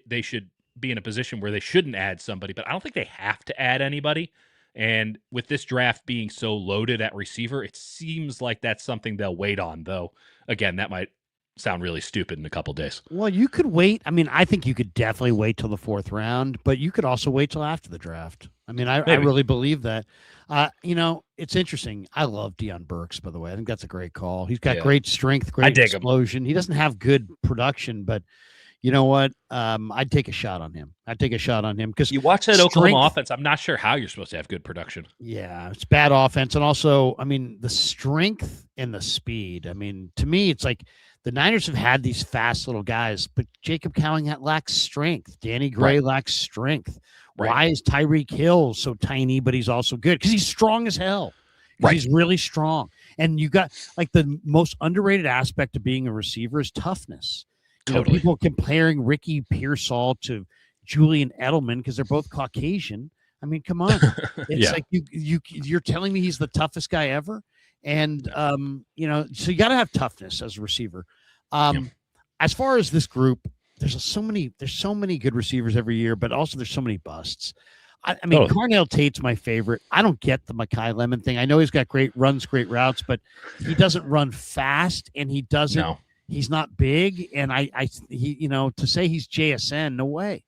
they should be in a position where they shouldn't add somebody, but I don't think they have to add anybody. And with this draft being so loaded at receiver, it seems like that's something they'll wait on, though. Again, that might sound really stupid in a couple days. Well, you could wait. I mean, I think you could definitely wait till the 4th round, but you could also wait till after the draft. I mean, I really believe that. It's interesting. I love Deion Burks, by the way. I think that's a great call. He's got great strength, great explosion. He doesn't have good production, but you know what? I'd take a shot on him. Because you watch that Oklahoma offense. I'm not sure how you're supposed to have good production. Yeah, it's bad offense. And also, I mean, the strength and the speed. I mean, to me, it's like the Niners have had these fast little guys, but Jacob Cowing lacks strength. Danny Gray lacks strength. Right. Why is Tyreek Hill so tiny, but he's also good? Because he's strong as hell. Right. He's really strong. And you got like the most underrated aspect of being a receiver is toughness. Totally. People comparing Ricky Pearsall to Julian Edelman because they're both Caucasian. I mean, come on. It's like you're telling me he's the toughest guy ever. And, so you got to have toughness as a receiver. As far as this group, there's so many good receivers every year, but also there's so many busts. I mean, Carnell Tate's my favorite. I don't get the Mekhi Lemon thing. I know he's got great routes, but he doesn't run fast and he doesn't. No. He's not big, and to say he's JSN, no way.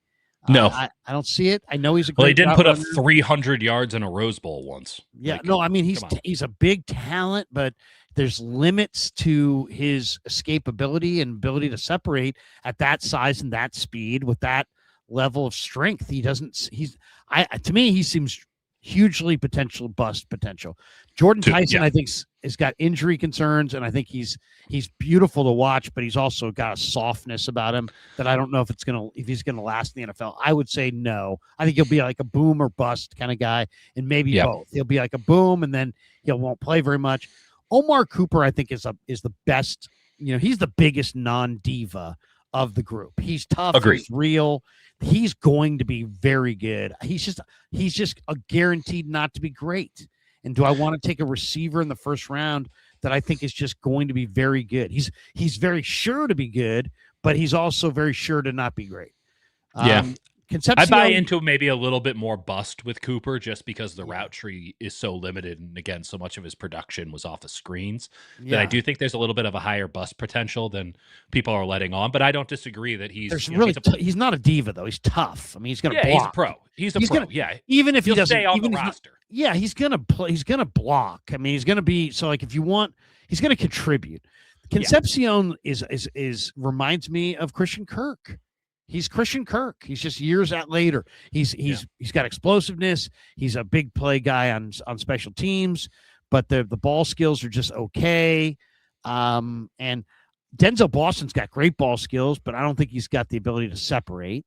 No, I don't see it. I know he's a great. Well, he didn't put up 300 yards in a Rose Bowl once. Yeah, no, I mean he's a big talent, but there's limits to his escapability and ability to separate at that size and that speed with that level of strength. To me, he seems hugely bust potential. Jordan Tyson, I think, has got injury concerns, and I think he's beautiful to watch, but he's also got a softness about him that I don't know if he's gonna last in the NFL. I would say no. I think he'll be like a boom or bust kind of guy, and maybe both. He'll be like a boom, and then he won't play very much. Omar Cooper, I think, is the best. He's the biggest non-diva of the group. He's tough. Agreed. He's real. He's going to be very good. He's just a guaranteed not to be great. And do I want to take a receiver in the first round that I think is just going to be very good? He's very sure to be good, but he's also very sure to not be great. I buy into maybe a little bit more bust with Cooper just because the route tree is so limited. And again, so much of his production was off the screens that I do think there's a little bit of a higher bust potential than people are letting on. But I don't disagree that he's not a diva, though. He's tough. I mean, he's going to block. He's a pro. He's a pro. Even if he doesn't stay on the roster. He's going to play. He's going to block. I mean, he's going to be so like if you want, he's going to contribute. Concepcion is reminds me of Christian Kirk. He's Christian Kirk. He's just years out later. He's got explosiveness. He's a big play guy on special teams, but the ball skills are just okay. And Denzel Boston's got great ball skills, but I don't think he's got the ability to separate.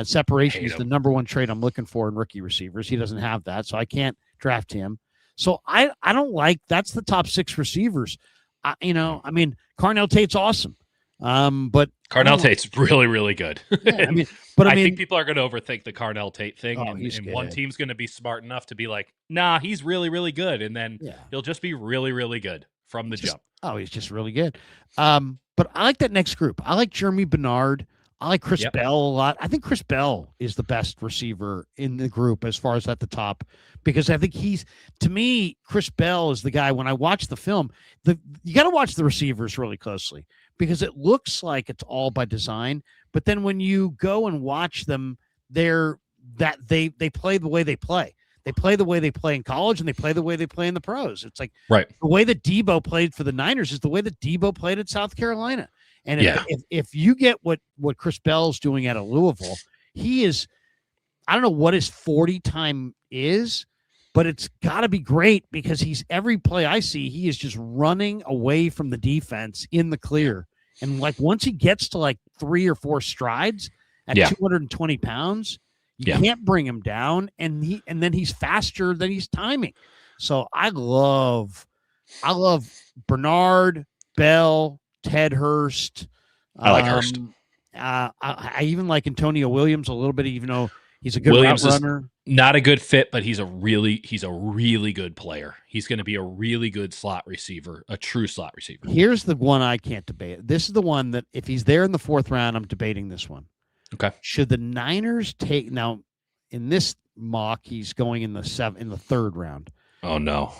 Separation is the number one trait I'm looking for in rookie receivers. He doesn't have that, so I can't draft him. So I don't like. That's the top 6 receivers. I mean, Carnell Tate's awesome. But Carnell Tate's really, really good. Yeah, I think people are going to overthink the Carnell Tate thing, and one team's going to be smart enough to be like, nah, he's really, really good, and then he'll just be really, really good from the jump. Oh, he's just really good. But I like that next group. I like Jeremy Bernard. I like Chris Bell a lot. I think Chris Bell is the best receiver in the group as far as at the top, because I think to me, Chris Bell is the guy. When I watch the film, you got to watch the receivers really closely, because it looks like it's all by design. But then when you go and watch them, they play the way they play. They play the way they play in college, and they play the way they play in the pros. It's like the way that Debo played for the Niners is the way that Debo played at South Carolina. And if you get what Chris Bell's doing out of Louisville, he is, I don't know what his 40 time is, but it's got to be great, because every play I see, he is just running away from the defense in the clear. And like once he gets to like 3 or 4 strides at 220 pounds, you can't bring him down. And then he's faster than he's timing. So I love Bernard, Bell, Ted Hurst. I like Hurst. I even like Antonio Williams a little bit, even though he's a good Williams route is runner. not a good fit, but he's a really good player. He's going to be a really good slot receiver, a true slot receiver. Here's the one I can't debate. This is the one that if he's there in the 4th round, I'm debating this one. Okay. Should the Niners take now in this mock, he's going in the 3rd round. Oh no.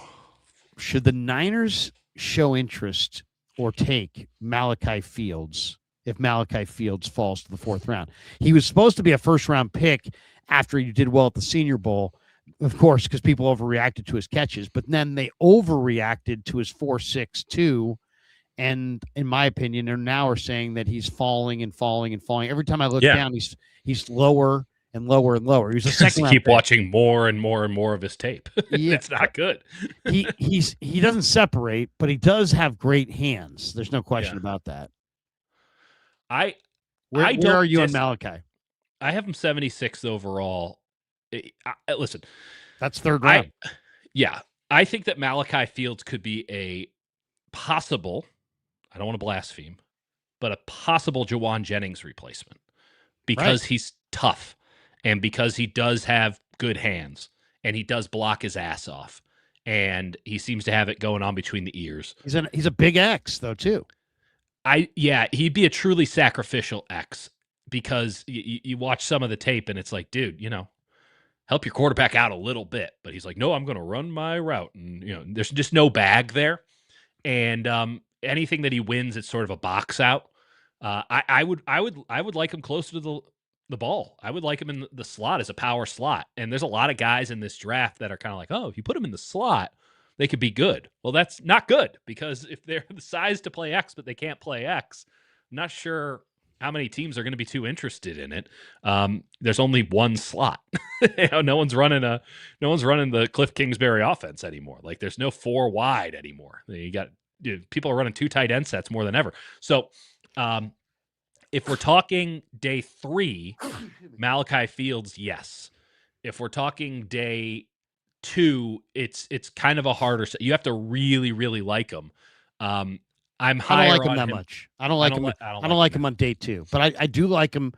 Should the Niners show interest or take Malachi Fields if Malachi Fields falls to the 4th round? He was supposed to be a 1st-round pick after he did well at the Senior Bowl, of course, because people overreacted to his catches, but then they overreacted to his 4.62, and in my opinion, they now are saying that he's falling and falling and falling. Every time I look down, he's lower and lower and lower. He's a second round keep pick. Watching more and more and more of his tape. Yeah. It's not good. he doesn't separate, but he does have great hands. There's no question about that. Where are you on Malachi? I have him 76th overall. Listen, that's 3rd round. I think that Malachi Fields could be a possible, I don't want to blaspheme, but a possible Jawan Jennings replacement because he's tough and because he does have good hands and he does block his ass off and he seems to have it going on between the ears. He's a big X though too. He'd be a truly sacrificial X because you watch some of the tape and it's like, dude, help your quarterback out a little bit. But he's like, no, I'm going to run my route. And, there's just no bag there. And anything that he wins, it's sort of a box out. I would like him closer to the ball. I would like him in the slot as a power slot. And there's a lot of guys in this draft that are kind of like, oh, if you put him in the slot, they could be good. Well, that's not good because if they're the size to play X, but they can't play X, I'm not sure how many teams are going to be too interested in it. There's only one slot. No one's running the Cliff Kingsbury offense anymore. Like there's no 4 wide anymore. People are running 2 tight end sets more than ever. So if we're talking day 3, Malachi Fields, yes. If we're talking day 2, it's kind of a harder set. You have to really, really like him. I'm higher. I don't like him on that him. much. I don't like him on day 2, but I do like him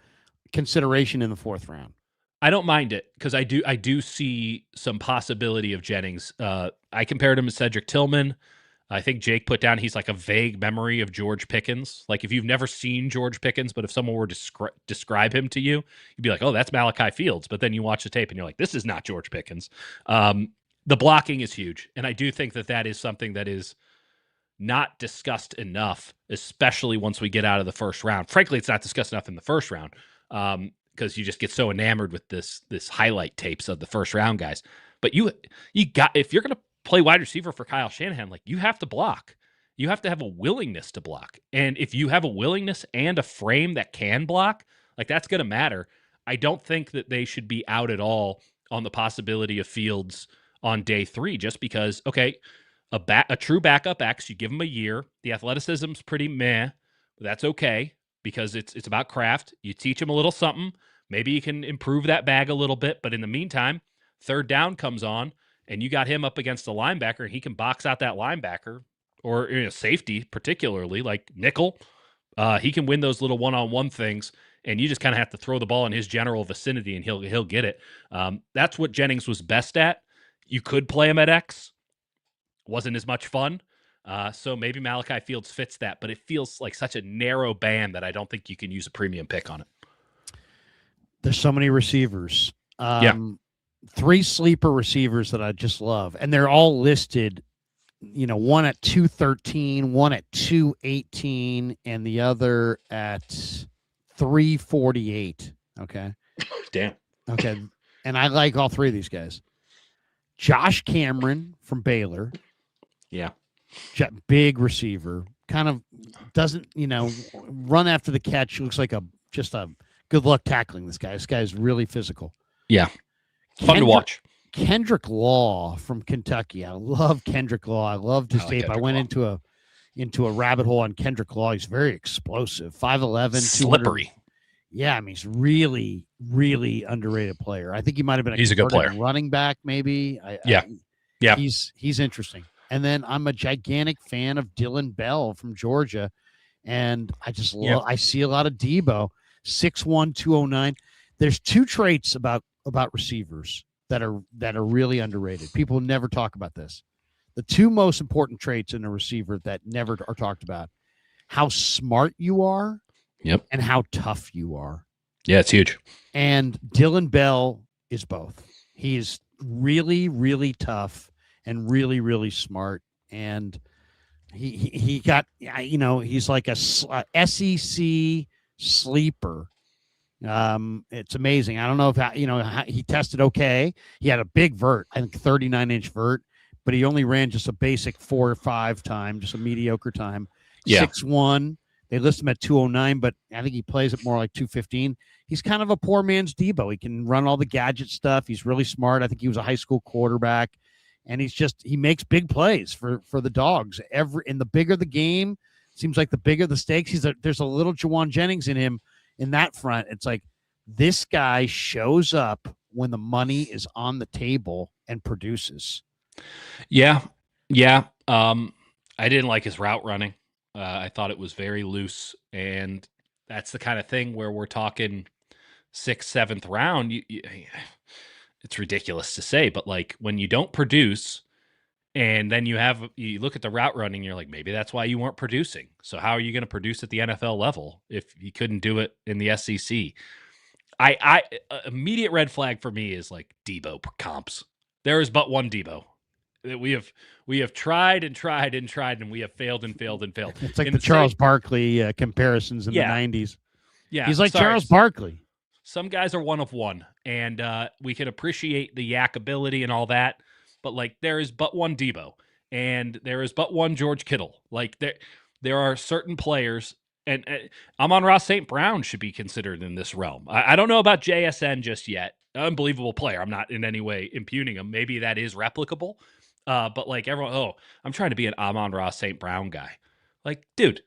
consideration in the 4th round. I don't mind it because I do see some possibility of Jennings. I compared him to Cedric Tillman. I think Jake put down he's like a vague memory of George Pickens. Like if you've never seen George Pickens, but if someone were to describe him to you, you'd be like, oh, that's Malachi Fields. But then you watch the tape and you're like, this is not George Pickens. The blocking is huge. And I do think that is something that is not discussed enough, especially once we get out of the 1st round. Frankly, it's not discussed enough in the 1st round because you just get so enamored with this highlight tapes of the 1st round guys. But you got, if you're going to play wide receiver for Kyle Shanahan, like you have to block. You have to have a willingness to block. And if you have a willingness and a frame that can block, like that's going to matter. I don't think that they should be out at all on the possibility of Fields on day 3 just because, okay, a true backup X, you give him a year. The athleticism's pretty meh. But that's okay because it's about craft. You teach him a little something. Maybe you can improve that bag a little bit. But in the meantime, 3rd down comes on and you got him up against a linebacker and he can box out that linebacker or safety, particularly like nickel. He can win those little one-on-one things and you just kind of have to throw the ball in his general vicinity and he'll get it. That's what Jennings was best at. You could play him at X. Wasn't as much fun. So maybe Malachi Fields fits that, but it feels like such a narrow band that I don't think you can use a premium pick on it. There's so many receivers. 3 sleeper receivers that I just love. And they're all listed, one at 213, one at 218, and the other at 348. Okay. Damn. Okay. And I like all 3 of these guys. Josh Cameron from Baylor. Yeah. Big receiver. Kind of doesn't, run after the catch. Looks like just a good luck tackling this guy. This guy is really physical. Yeah. Fun to watch. Kendrick Law from Kentucky. I love Kendrick Law. I loved his tape. I went into a rabbit hole on Kendrick Law. He's very explosive. 5'11", slippery. Yeah, I mean, he's really, really underrated player. I think he might have been he's a good player. Running back, maybe. Yeah. He's interesting. And then I'm a gigantic fan of Dylan Bell from Georgia, and I just I see a lot of Debo. 6'1", 209. There's two traits about receivers that are really underrated. People never talk about this. The two most important traits in a receiver that never are talked about: how smart you are, Yep, and how tough you are. yeah, it's huge. And Dylan Bell is both. He is really, really tough and really, really smart. And he got, he's like a SEC sleeper. It's amazing. I don't know if he tested okay. He had a big vert, I think 39-inch vert, but he only ran just a basic 4 or 5 time, just a mediocre time. Yeah. 6'1". They list him at 209, but I think he plays at more like 215. He's kind of a poor man's Debo. He can run all the gadget stuff. He's really smart. I think he was a high school quarterback, and he makes big plays for the Dogs. And the bigger the game, seems like the bigger the stakes. There's a little Jawan Jennings in him in that front. It's like this guy shows up when the money is on the table and produces. Yeah. I didn't like his route running. I thought it was very loose, and that's the kind of thing where we're talking 6th, 7th round. It's ridiculous to say, but like when you don't produce, and then you look at the route running, you're like, maybe that's why you weren't producing. So how are you going to produce at the NFL level if you couldn't do it in the SEC? Immediate red flag for me is like Debo comps. There is but one Debo. We have tried and tried and tried, and we have failed and failed and failed. It's like the Charles Barkley comparisons in the 90s. Yeah, he's like Charles Barkley. Some guys are one of one, and we can appreciate the yak ability and all that, but like there is but one Debo, and there is but one George Kittle. Like there are certain players, and Amon-Ra St. Brown should be considered in this realm. I don't know about JSN just yet. Unbelievable player. I'm not in any way impugning him. Maybe that is replicable. But like everyone, I'm trying to be an Amon-Ra St. Brown guy. Like, dude,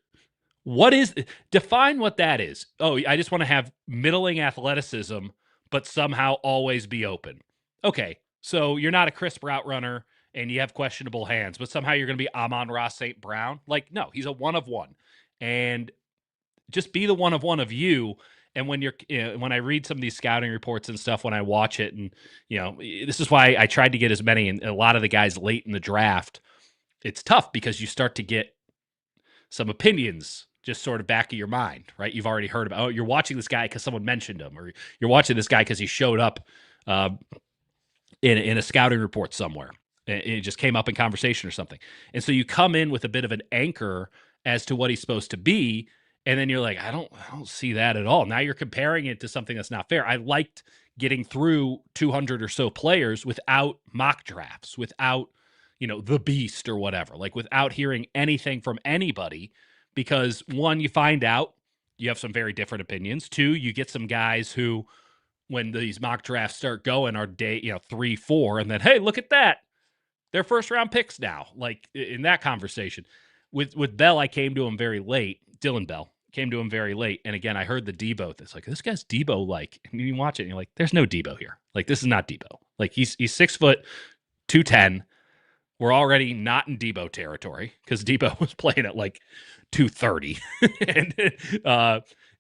define what that is. Oh, I just want to have middling athleticism, but somehow always be open. Okay, so you're not a crisp route runner and you have questionable hands, but somehow you're going to be Amon-Ra St. Brown. Like, no, he's a one of one, and just be the one of you. And when when I read some of these scouting reports and stuff, when I watch it, and this is why I tried to get as many, and a lot of the guys late in the draft, it's tough because you start to get some opinions just sort of back of your mind, right? You've already heard about, you're watching this guy because someone mentioned him, or you're watching this guy because he showed up in a scouting report somewhere. It just came up in conversation or something. And so you come in with a bit of an anchor as to what he's supposed to be, and then you're like, I don't see that at all. Now you're comparing it to something that's not fair. I liked getting through 200 or so players without mock drafts, without, the beast or whatever, like without hearing anything from anybody, because one, you find out you have some very different opinions. Two, you get some guys who, when these mock drafts start going, are day, 3, 4, and then, hey, look at that. They're first round picks now. Like in that conversation with Bell, I came to him very late. Dylan Bell came to him very late. And again, I heard the Debo. It's like, this guy's Debo like, and you watch it and you're like, there's no Debo here. Like, this is not Debo. Like he's 6 foot 210. We're already not in Debo territory because Debo was playing at like 230 and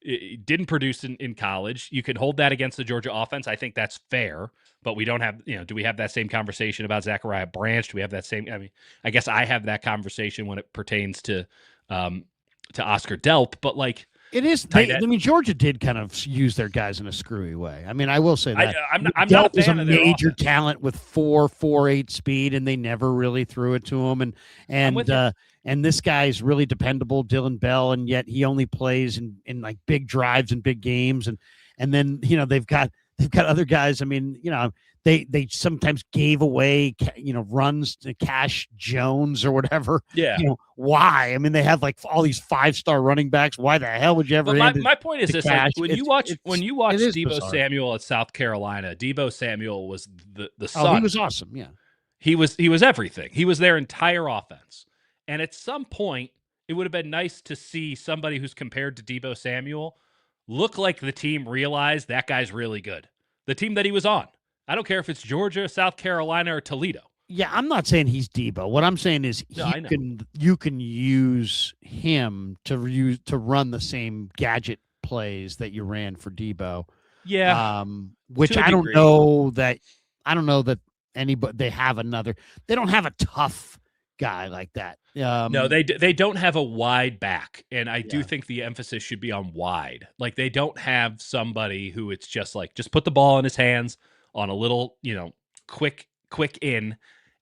it didn't produce in college. You can hold that against the Georgia offense. I think that's fair, but we don't have, do we have that same conversation about Zachariah Branch? Do we have that same, I guess I have that conversation when it pertains to Oscar Delp, but like it is. Georgia did kind of use their guys in a screwy way. I will say that I'm Delp not a fan is a of their major offense. talent with 4.48 speed, and they never really threw it to him. And this guy's really dependable, Dylan Bell, and yet he only plays in like big drives and big games, and then they've got other guys. They sometimes gave away, runs to Cash Jones or whatever. Yeah. Why? They have like all these 5-star running backs. Why the hell would you ever? But my point is this: like, when you watch Deebo bizarre. Samuel at South Carolina, Deebo Samuel was the son. Oh, he was awesome. Yeah, he was everything. He was their entire offense. And at some point, it would have been nice to see somebody who's compared to Deebo Samuel look like the team realized that guy's really good. The team that he was on. I don't care if it's Georgia, South Carolina, or Toledo. Yeah, I'm not saying he's Debo. What I'm saying is you can use him to run the same gadget plays that you ran for Debo. Yeah. Which I don't know that anybody they don't have a tough guy like that. No, they don't have a wide back, and I do think the emphasis should be on wide. Like they don't have somebody who it's just like just put the ball in his hands on a little, quick in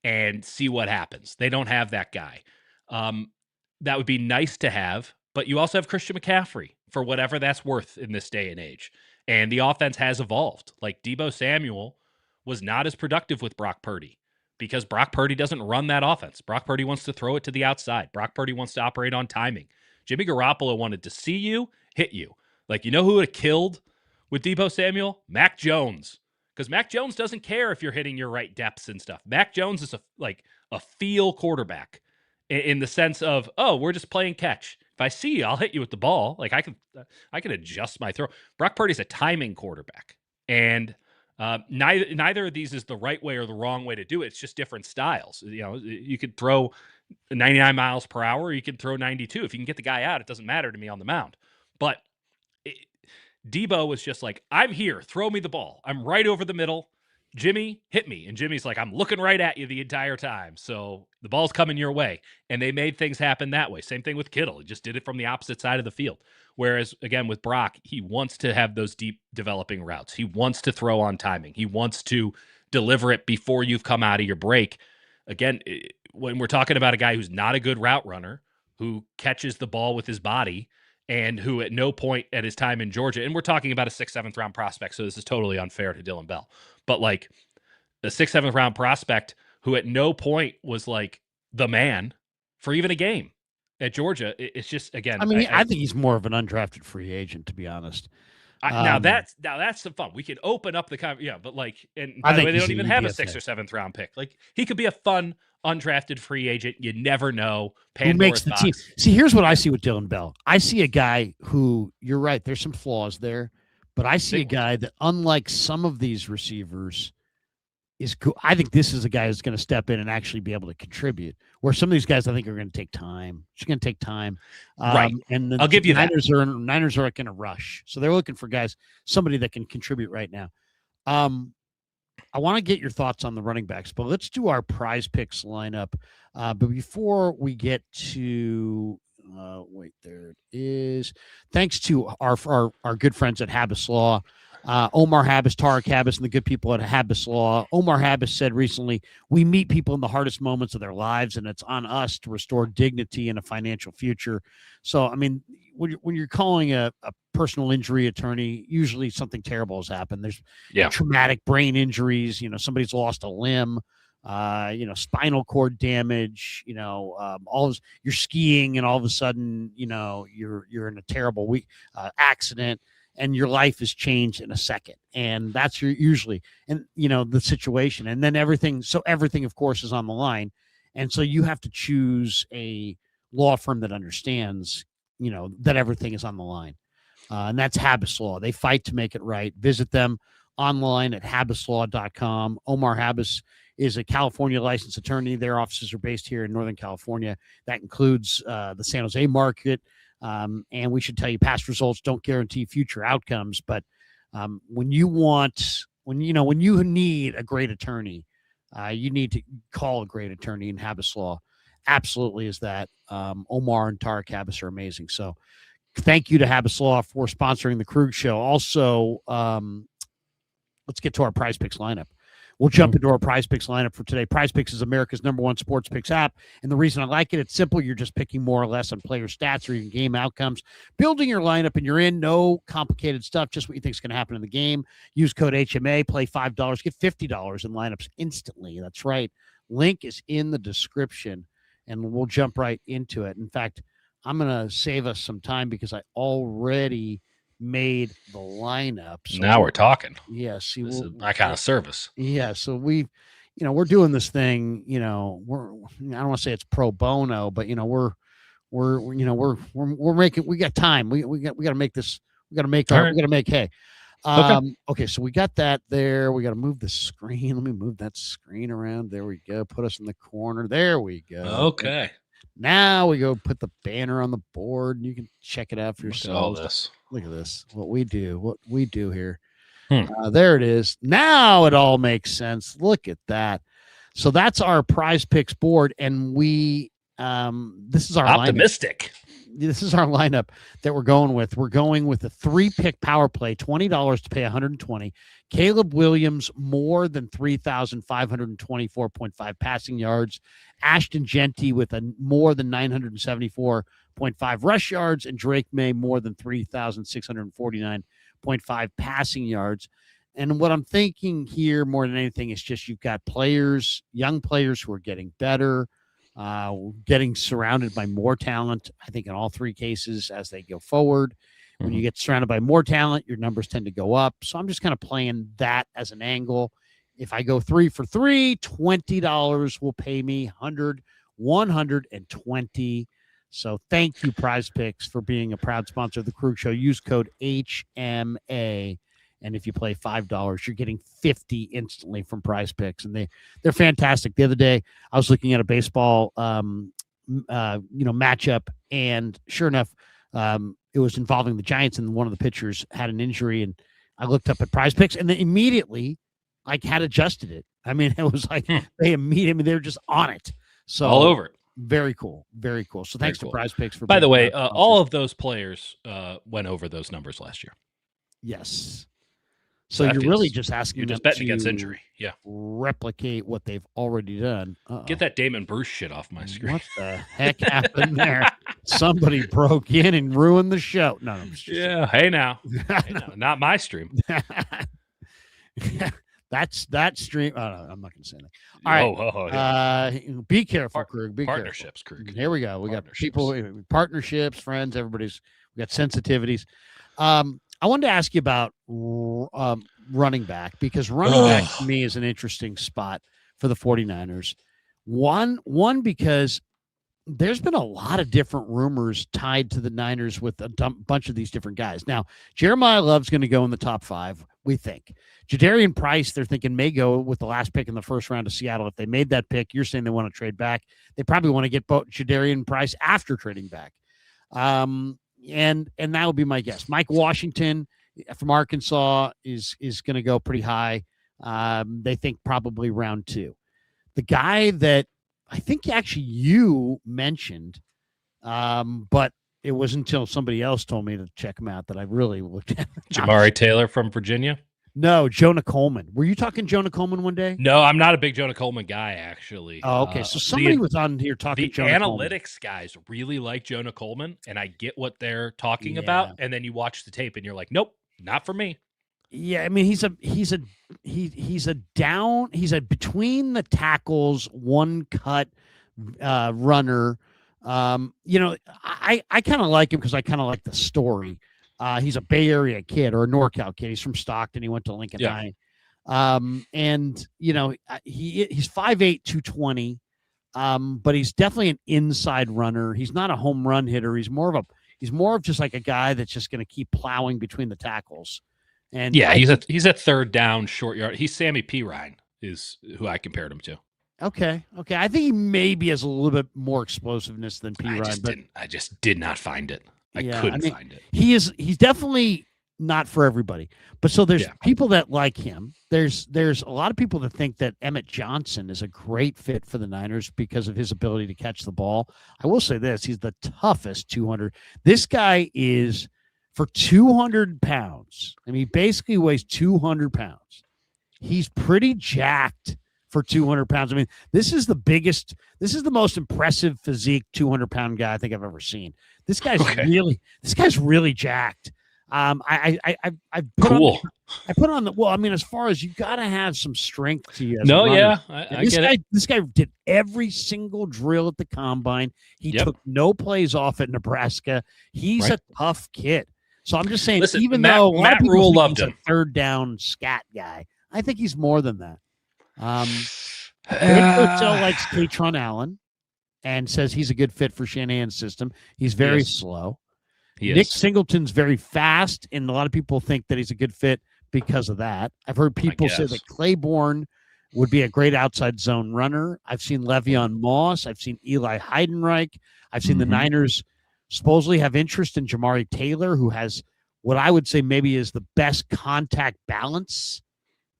and see what happens. They don't have that guy. That would be nice to have, but you also have Christian McCaffrey for whatever that's worth in this day and age. And the offense has evolved. Like Deebo Samuel was not as productive with Brock Purdy because Brock Purdy doesn't run that offense. Brock Purdy wants to throw it to the outside. Brock Purdy wants to operate on timing. Jimmy Garoppolo wanted to see you, hit you. Like, you know who would have killed with Deebo Samuel? Mac Jones. Because Mac Jones doesn't care if you're hitting your right depths and stuff. Mac Jones is a feel quarterback in the sense of, oh, we're just playing catch. If I see you, I'll hit you with the ball. Like I can adjust my throw. Brock Purdy's a timing quarterback, and neither of these is the right way or the wrong way to do it. It's just different styles. You could throw 99 miles per hour, or you could throw 92. If you can get the guy out, it doesn't matter to me on the mound. But Debo was just like, I'm here, throw me the ball. I'm right over the middle. Jimmy, hit me. And Jimmy's like, I'm looking right at you the entire time. So the ball's coming your way. And they made things happen that way. Same thing with Kittle. He just did it from the opposite side of the field. Whereas, again, with Brock, he wants to have those deep developing routes. He wants to throw on timing. He wants to deliver it before you've come out of your break. Again, when we're talking about a guy who's not a good route runner, who catches the ball with his body, and who at no point at his time in Georgia, and we're talking about a 6th, 7th round prospect, so this is totally unfair to Dylan Bell, but like a 6th, 7th round prospect who at no point was like the man for even a game at Georgia. It's just, again, I mean, I think he's more of an undrafted free agent, to be honest. Now that's some fun. We could open up the but like, and by the way, they don't even have a 6th or 7th round pick. Like, he could be a fun undrafted free agent. You never know. Who makes the team? See, here's what I see with Dylan Bell. I see a guy who, you're right, there's some flaws there, but I see a guy that, unlike some of these receivers, is cool. I think this is a guy who's going to step in and actually be able to contribute. Where some of these guys, I think, are going to take time. It's going to take time, right? And I'll give you Niners that. Niners are going to rush, so they're looking for guys, somebody that can contribute right now. I want to get your thoughts on the running backs, but let's do our prize picks lineup. But before we get to, there it is. Thanks to our good friends at Habbas Law. Omar Habbas, Tarek Habbas, and the good people at Habbas Law. Omar Habbas said recently, we meet people in the hardest moments of their lives, and it's on us to restore dignity and a financial future. So, I mean, when you're calling a personal injury attorney, usually something terrible has happened. There's traumatic brain injuries. Somebody's lost a limb, spinal cord damage, all this, you're skiing and all of a sudden, you're in a terrible accident. And your life is changed in a second. And that's usually, the situation. And then everything, of course, is on the line. And so you have to choose a law firm that understands, that everything is on the line. And that's Habbas Law. They fight to make it right. Visit them online at habbaslaw.com. Omar Habbas is a California licensed attorney. Their offices are based here in Northern California. That includes the San Jose market. And we should tell you, past results don't guarantee future outcomes. But when you need a great attorney, you need to call a great attorney, and Habbas Law absolutely is that. Omar and Tarek Habbas are amazing. So thank you to Habbas Law for sponsoring the Krug Show. Also, let's get to our Prize Picks lineup. We'll jump into our Prize Picks lineup for today. Prize Picks is America's #1 sports picks app. And the reason I like it, it's simple. You're just picking more or less on player stats or even game outcomes, building your lineup, and you're in. No complicated stuff, just what you think is going to happen in the game. Use code HMA, play $5, get $50 in lineups instantly. That's right. Link is in the description, and we'll jump right into it. In fact, I'm going to save us some time because I already made the lineup. So now we're talking. Yeah. See, this is my kind of service. Yeah. So we're doing this thing, I don't want to say it's pro bono, but we're making, we got time. We got to make this, we got to make hay. Okay. So we got that there. We got to move the screen. Let me move that screen around. There we go. Put us in the corner. There we go. Okay. Now we go put the banner on the board, and you can check it out for Look at all yourselves. this. Look at this. What we do here. Hmm. There it is. Now it all makes sense. Look at that. So that's our Prize Picks board, and this is our optimistic. This is our lineup that we're going with. We're going with a 3-pick power play, $20 to pay $120. Caleb Williams, more than 3,524.5 passing yards. Ashton Genty with a more than 974.5 rush yards, and Drake May more than 3,649.5 passing yards. And what I'm thinking here more than anything is just you've got players, young players who are getting better, getting surrounded by more talent, I think in all three cases as they go forward. When you get surrounded by more talent, your numbers tend to go up. So I'm just kind of playing that as an angle. If I go 3 for 3, $20 will pay me $120. So thank you, Prize Picks, for being a proud sponsor of the Krug Show. Use code HMA. And if you play $5, you're getting $50 instantly from Prize Picks, and they're fantastic. The other day, I was looking at a baseball, matchup, and sure enough, it was involving the Giants, and one of the pitchers had an injury, and I looked up at Prize Picks, and they immediately had adjusted it. I mean, it was like they were just on it. So all over it. Very cool, very cool. So thanks to Prize Picks for. By the way, all of those players went over those numbers last year. Yes. So you're really just asking you're them just betting to against injury. Yeah. Replicate what they've already done. Get that Damon Bruce shit off my screen. What the heck happened there? Somebody broke in and ruined the show. No, yeah. Hey now. Not my stream. That's that stream. I'm not going to say that. All right. Be careful, Krug. Be partnerships, careful. Krug. Here we go. We got people, partnerships, friends. We got sensitivities. I wanted to ask you about running back, because running back to me is an interesting spot for the 49ers. One, because there's been a lot of different rumors tied to the Niners with a bunch of these different guys. Now, Jeremiah Love's going to go in the top 5, we think. Jadarian Price, they're thinking, may go with the last pick in the first round of Seattle. If they made that pick, you're saying they want to trade back. They probably want to get both Jadarian Price after trading back. And that would be my guess. Mike Washington from Arkansas is going to go pretty high. They think probably round 2. The guy that I think actually you mentioned, but it was until somebody else told me to check him out that I really looked at. Jamari Taylor from Virginia? No, Jonah Coleman. Were you talking Jonah Coleman one day? No, I'm not a big Jonah Coleman guy, actually. Oh, okay. So somebody was on here talking Jonah Coleman. The analytics guys really like Jonah Coleman, and I get what they're talking about. And then you watch the tape, and you're like, nope, not for me. Yeah, I mean, he's a between the tackles, one cut runner. I kind of like him because I kind of like the story. He's a Bay Area kid or a NorCal kid. He's from Stockton. He went to Lincoln High. And he's 5'8", 220. But he's definitely an inside runner. He's not a home run hitter. He's more of just like a guy that's just going to keep plowing between the tackles. And he's a third down short yard. He's Sammy P. Ryan is who I compared him to. Okay. I think he maybe has a little bit more explosiveness than P. Ryan. I just did not find it. I couldn't find it. He's definitely not for everybody. But so there's people that like him. There's a lot of people that think that Emmett Johnson is a great fit for the Niners because of his ability to catch the ball. I will say this, he's the toughest 200. This guy is, for 200 pounds, I mean, he basically weighs 200 pounds. He's pretty jacked for 200 pounds. I mean, this is the most impressive physique 200-pound guy I think I've ever seen. This guy's really jacked. I put on the, well, I mean, as far as you got to have some strength to you. This guy did every single drill at the combine. He took no plays off at Nebraska. He's a tough kid. So I'm just saying, though a lot of people think he's a third down scat guy, I think he's more than that. Coach likes Katron Allen and says he's a good fit for Shanahan's system. He's very slow. Nick Singleton's very fast, and a lot of people think that he's a good fit because of that. I've heard people say that Claiborne would be a great outside zone runner. I've seen Le'Veon Moss. I've seen Eli Heidenreich. I've seen the Niners supposedly have interest in Jamari Taylor, who has what I would say maybe is the best contact balance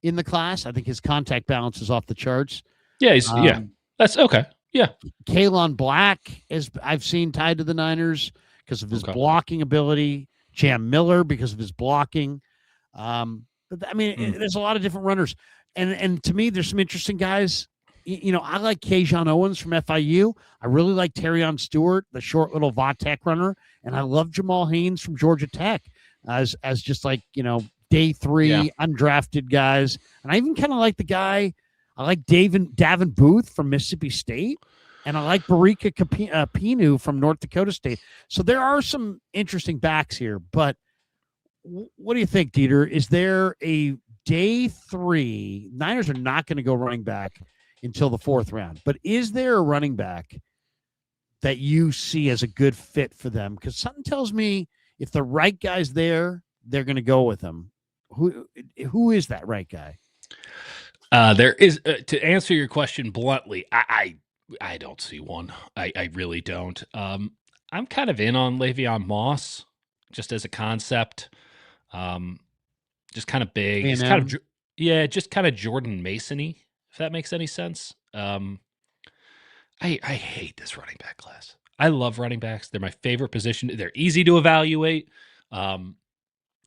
in the class. I think his contact balance is off the charts. Yeah, that's okay. Yeah. Kalen Black is I've seen tied to the Niners because of his blocking ability. Jam Miller because of his blocking. There's a lot of different runners. And to me, there's some interesting guys. I like Kajon Owens from FIU. I really like Terrion Stewart, the short little Vatek runner. And I love Jamal Haynes from Georgia Tech as just like, day 3 undrafted guys. And I even kind of like the guy. I like Davin Booth from Mississippi State. And I like Barika Pinu from North Dakota State. So there are some interesting backs here. But what do you think, Dieter? Is there a day 3? Niners are not going to go running back until the 4th round. But is there a running back that you see as a good fit for them? Because something tells me if the right guy's there, they're going to go with him. Who is that right guy? There is, to answer your question bluntly, I don't see one. I really don't. I'm kind of in on Le'Veon Moss just as a concept. Just kind of big. It's kind of, just kind of Jordan Mason-y, if that makes any sense. I hate this running back class. I love running backs. They're my favorite position. They're easy to evaluate. The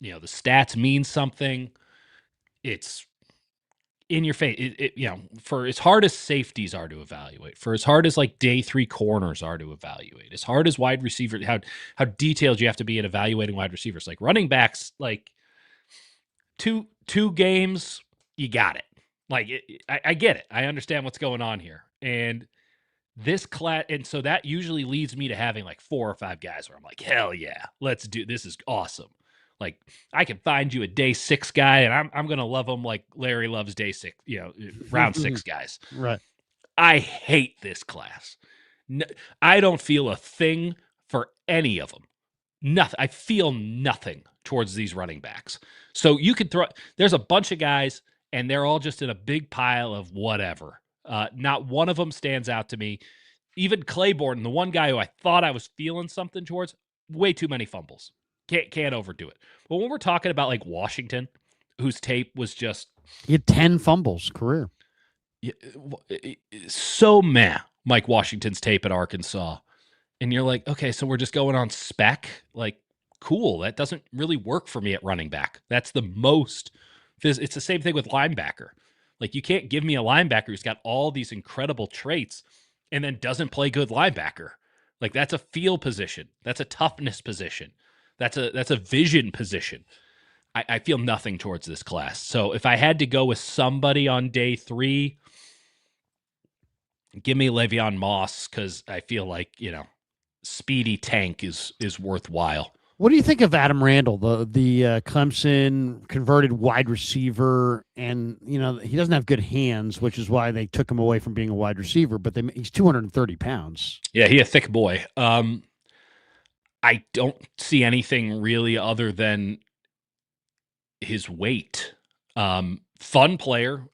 stats mean something. It's in your face. For as hard as safeties are to evaluate, for as hard as like day 3 corners are to evaluate, as hard as wide receiver, how detailed you have to be in evaluating wide receivers, like running backs, like two games, you got it. Like I get it. I understand what's going on here. And this class, and so that usually leads me to having like 4 or 5 guys where I'm like, hell yeah, let's do this. Is awesome. Like I can find you a day 6 guy, and I'm gonna love him like Larry loves day 6, round 6 guys. Right. I hate this class. I don't feel a thing for any of them. Nothing. I feel nothing towards these running backs. So you could there's a bunch of guys, and they're all just in a big pile of whatever. Not one of them stands out to me. Even Claiborne, the one guy who I thought I was feeling something towards, way too many fumbles. Can't overdo it. But when we're talking about like Washington, whose tape was just... He had 10 fumbles career. So meh, Mike Washington's tape at Arkansas. And you're like, okay, so we're just going on spec? Like, cool. That doesn't really work for me at running back. That's the most... It's the same thing with linebacker. Like, you can't give me a linebacker who's got all these incredible traits and then doesn't play good linebacker. Like, that's a feel position. That's a toughness position. That's a vision position. I feel nothing towards this class. So if I had to go with somebody on day 3, give me Le'Veon Moss, because I feel like, speedy tank is worthwhile. What do you think of Adam Randall, the Clemson converted wide receiver? And, he doesn't have good hands, which is why they took him away from being a wide receiver, but he's 230 pounds. Yeah, he's a thick boy. I don't see anything really other than his weight. Fun player.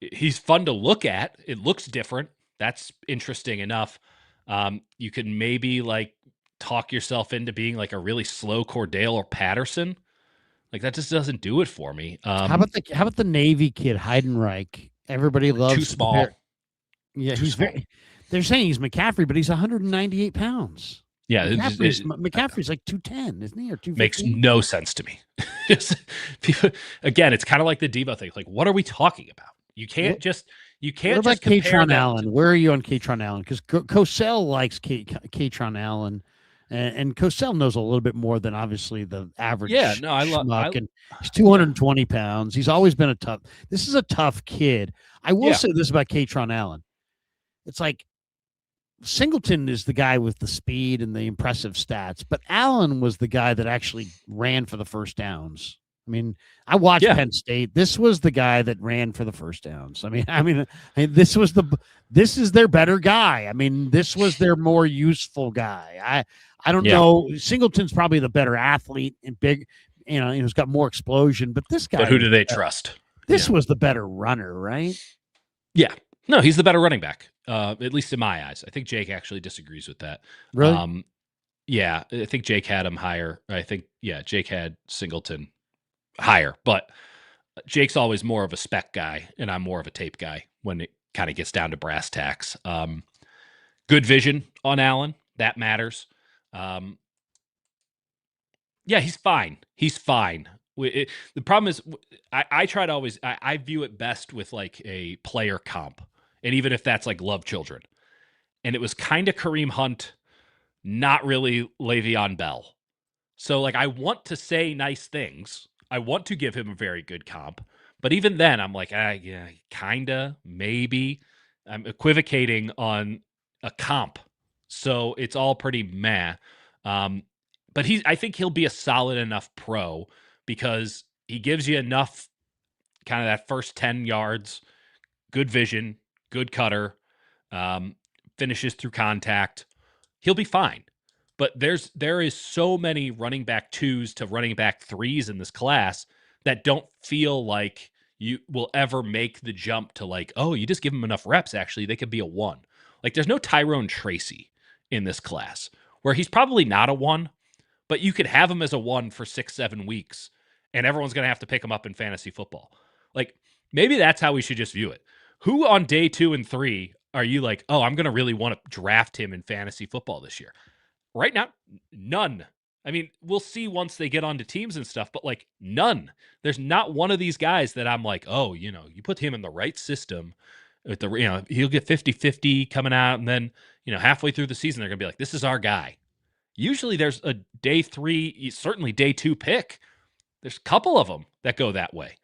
He's fun to look at. It looks different. That's interesting enough. You can maybe like talk yourself into being like a really slow Cordell or Patterson. Like that just doesn't do it for me. How about the Navy kid Heidenreich? Everybody loves too small. Yeah, he's very. They're saying he's McCaffrey, but he's 198 pounds. Yeah, McCaffrey's like 210, isn't he? Or 215? Makes no sense to me. Again, it's kind of like the Devo thing. Like, what are we talking about? You can't just What about Katron Allen? Where are you on Katron Allen? Because Cosell likes Katron Allen, and Cosell knows a little bit more than obviously the average. Yeah, no, I love. He's 220 pounds. He's always been This is a tough kid. I will say this about Katron Allen. It's like Singleton is the guy with the speed and the impressive stats, but Allen was the guy that actually ran for the first downs. I mean, I watched Penn State. This was the guy that ran for the first downs. I mean, this is their better guy. I mean, this was their more useful guy. I don't know. Singleton's probably the better athlete and big, he's got more explosion, but this guy. But who do they trust? This was the better runner, right? Yeah. No, he's the better running back, at least in my eyes. I think Jake actually disagrees with that. Really? Yeah, I think Jake had him higher. I think, Jake had Singleton higher, but Jake's always more of a spec guy, and I'm more of a tape guy when it kind of gets down to brass tacks. Good vision on Allen. That matters. Yeah, he's fine. He's fine. The problem is I try to always, I view it best with like a player comp. And even if that's like love children. And it was kind of Kareem Hunt, not really Le'Veon Bell. So like, I want to say nice things. I want to give him a very good comp. But even then, I'm like, yeah, kind of, maybe. I'm equivocating on a comp. So it's all pretty meh. But I think he'll be a solid enough pro because he gives you enough kind of that first 10 yards, good vision, good cutter, finishes through contact. He'll be fine. But there is so many running back 2s to running back 3s in this class that don't feel like you will ever make the jump to like, oh, you just give them enough reps, actually, they could be a 1. Like there's no Tyrone Tracy in this class where he's probably not a 1, but you could have him as a 1 for 6-7 weeks and everyone's going to have to pick him up in fantasy football. Like maybe that's how we should just view it. Who on day 2 and 3 are you like, oh, I'm going to really want to draft him in fantasy football this year? Right now, none. I mean, we'll see once they get onto teams and stuff, but like none. There's not one of these guys that I'm like, oh, you put him in the right system with he'll get 50-50 coming out. And then, halfway through the season, they're going to be like, this is our guy. Usually there's a day 3, certainly day 2 pick. There's a couple of them that go that way.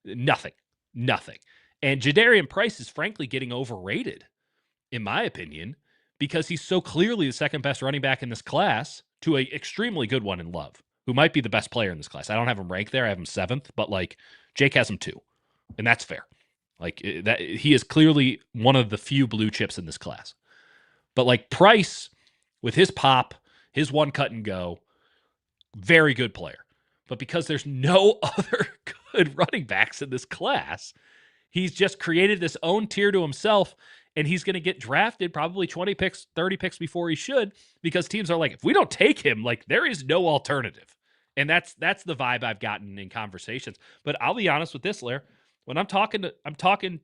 Nothing. And Jadarian Price is frankly getting overrated, in my opinion, because he's so clearly the second best running back in this class to an extremely good one in Love, who might be the best player in this class. I don't have him ranked there. I have him 7th, but like Jake has him 2, and that's fair. Like that, he is clearly one of the few blue chips in this class. But like Price, with his pop, his one cut and go, very good player. But because there's no other good running backs in this class, he's just created this own tier to himself. And he's going to get drafted probably 20 picks, 30 picks before he should, because teams are like, if we don't take him, like there is no alternative. And that's the vibe I've gotten in conversations. But I'll be honest with this, Lair. When I'm talking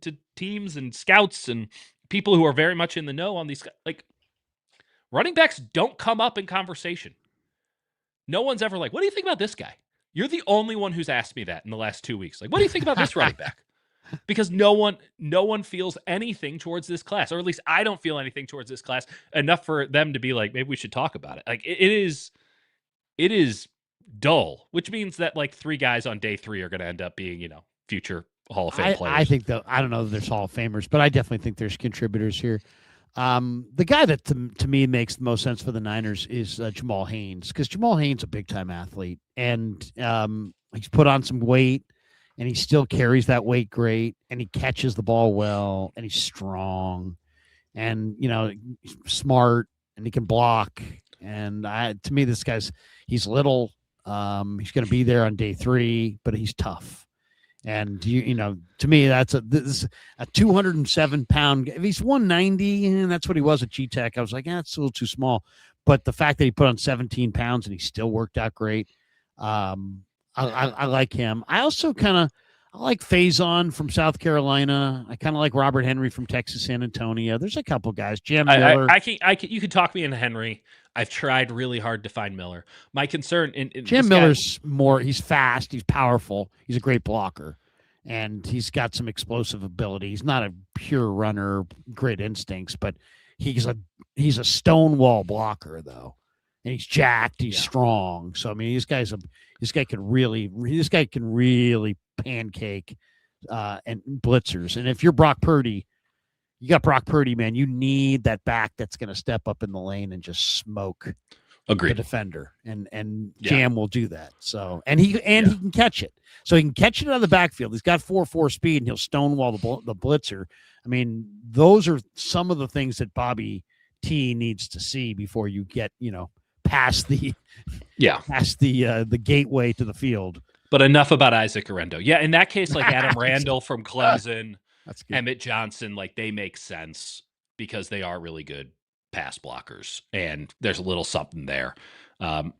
to teams and scouts and people who are very much in the know on these, like running backs don't come up in conversation. No one's ever like, what do you think about this guy? You're the only one who's asked me that in the last 2 weeks. Like, what do you think about this running back? Because no one feels anything towards this class, or at least I don't feel anything towards this class enough for them to be like, maybe we should talk about it. Like it is dull, which means that like 3 guys on day 3 are going to end up being, future Hall of Fame players. I think I don't know that there's Hall of Famers, but I definitely think there's contributors here. The guy that to me makes the most sense for the Niners is Jamal Haynes, because Jamal Haynes is a big time athlete, and he's put on some weight. And he still carries that weight great, and he catches the ball well, and he's strong, and smart, and he can block. And to me, this he's little. He's going to be there on day 3, but he's tough. And to me, that's a 207 pound. If he's 190, and that's what he was at G-Tech, I was like, it's a little too small. But the fact that he put on 17 pounds and he still worked out great. I like him. I also I like Faison from South Carolina. I kind of like Robert Henry from Texas San Antonio. There's a couple guys. Jam Miller. You could talk me into Henry. I've tried really hard to find Miller. My concern in Jam Miller's more. He's fast. He's powerful. He's a great blocker, and he's got some explosive ability. He's not a pure runner, great instincts, but he's a stonewall blocker though. And he's jacked. He's strong. So I mean, this guy can really pancake and blitzers. And if you're Brock Purdy, you got Brock Purdy, man. You need that back that's going to step up in the lane and just smoke the defender. And Jam will do that. So he can catch it. So he can catch it out of the backfield. He's got 4.4 speed, and he'll stonewall the blitzer. I mean, those are some of the things that Bobby T needs to see before you get past the gateway to the field. But enough about Isaac Orendo. Yeah, in that case, like Adam Randall from Clemson, That's good. Emmett Johnson, like they make sense because they are really good pass blockers, and there's a little something there.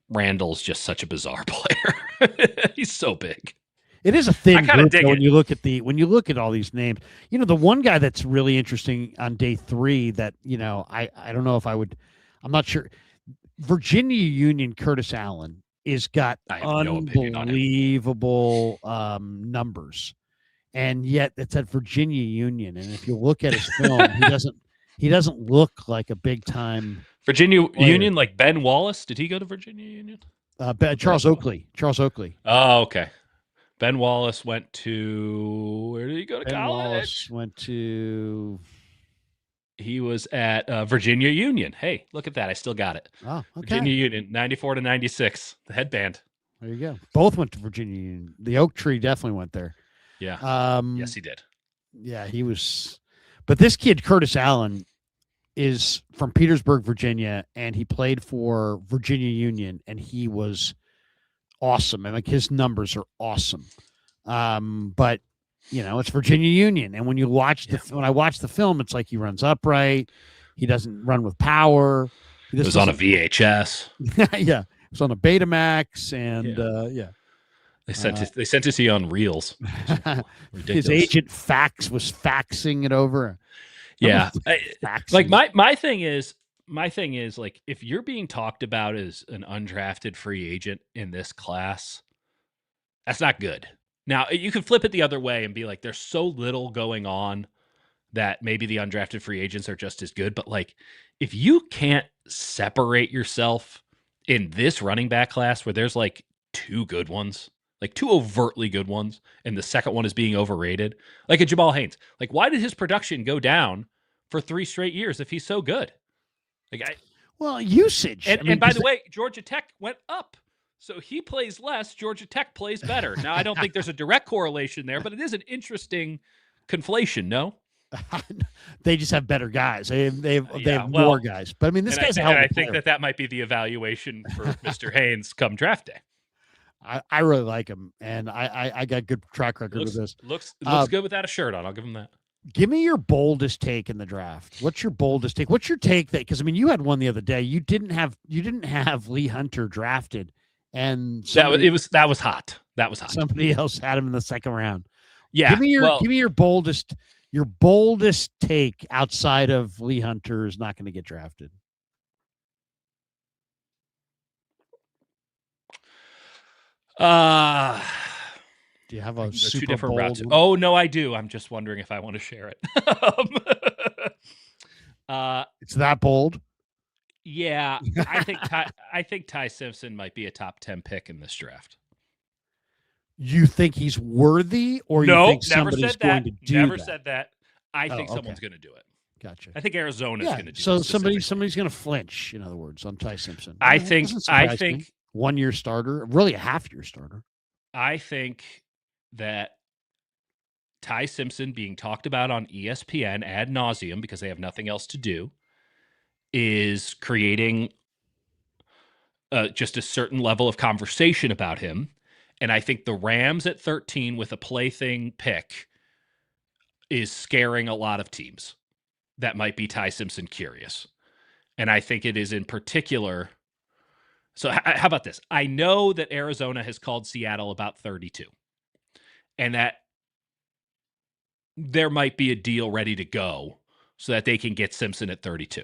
Randall's just such a bizarre player. He's so big. It is a thin kinda group dig though, it. when you look at all these names. The one guy that's really interesting on day 3 that I don't know if I would. I'm not sure. Virginia Union Curtis Allen is got I have no opinion on him. unbelievable numbers, and yet it's at Virginia Union. And if you look at his film, he doesn't look like a big time Virginia player. Union, like Ben Wallace. Did he go to Virginia Union? Charles Oakley. Oh, okay. Ben Wallace went to, where did he go to Ben college? Wallace went to. He was at Virginia Union. Hey, look at that. I still got it. Oh, okay. Virginia Union, 94 to 96. The headband. There you go. Both went to Virginia Union. The Oak Tree definitely went there. Yeah. Yes, he did. Yeah, he was. But this kid, Curtis Allen, is from Petersburg, Virginia, and he played for Virginia Union, and he was awesome. And like his numbers are awesome. But it's Virginia Union, and when you watch when I watch the film, it's like he runs upright. He doesn't run with power. It was on a VHS. Yeah, it was on a Betamax, and They sent it to you on reels. His agent was faxing it over. Yeah, like my thing is like if you're being talked about as an undrafted free agent in this class, that's not good. Now you can flip it the other way and be like, there's so little going on that maybe the undrafted free agents are just as good. But like, if you can't separate yourself in this running back class where there's like 2 good ones, like 2 overtly good ones, and the second one is being overrated, like a Jamal Haynes. Like, why did his production go down for 3 straight years if he's so good? Usage. And by the way, Georgia Tech went up. So he plays less, Georgia Tech plays better. Now, I don't think there's a direct correlation there, but it is an interesting conflation, no? They just have better guys. They have more guys. But I mean, this guy's a hell of a player. I think that might be the evaluation for Mr. Haynes come draft day. I really like him, and I got good track record with this. Looks good without a shirt on. I'll give him that. Give me your boldest take in the draft. What's your boldest take? What's your take that? Because I mean, you had one the other day. You didn't have Lee Hunter drafted, and that was hot. That was hot. Somebody else had him in the second round. Yeah. Give me your boldest take outside of Lee Hunter is not going to get drafted. Do you have a super 2 different bold routes? one? Oh no, I do. I'm just wondering if I want to share it. It's that bold. Yeah, I think Ty Simpson might be a top 10 pick in this draft. You think he's worthy, or you think somebody's going to do Never that? said that. I think someone's going to do it. Gotcha. I think Arizona's going to do it. So somebody's going to flinch. In other words, on Ty Simpson. I think 1-year starter, really a half-year starter. I think that Ty Simpson being talked about on ESPN ad nauseum because they have nothing else to do is creating just a certain level of conversation about him. And I think the Rams at 13 with a plaything pick is scaring a lot of teams that might be Ty Simpson curious. And I think it is in particular. So how about this? I know that Arizona has called Seattle about 32 and that there might be a deal ready to go so that they can get Simpson at 32.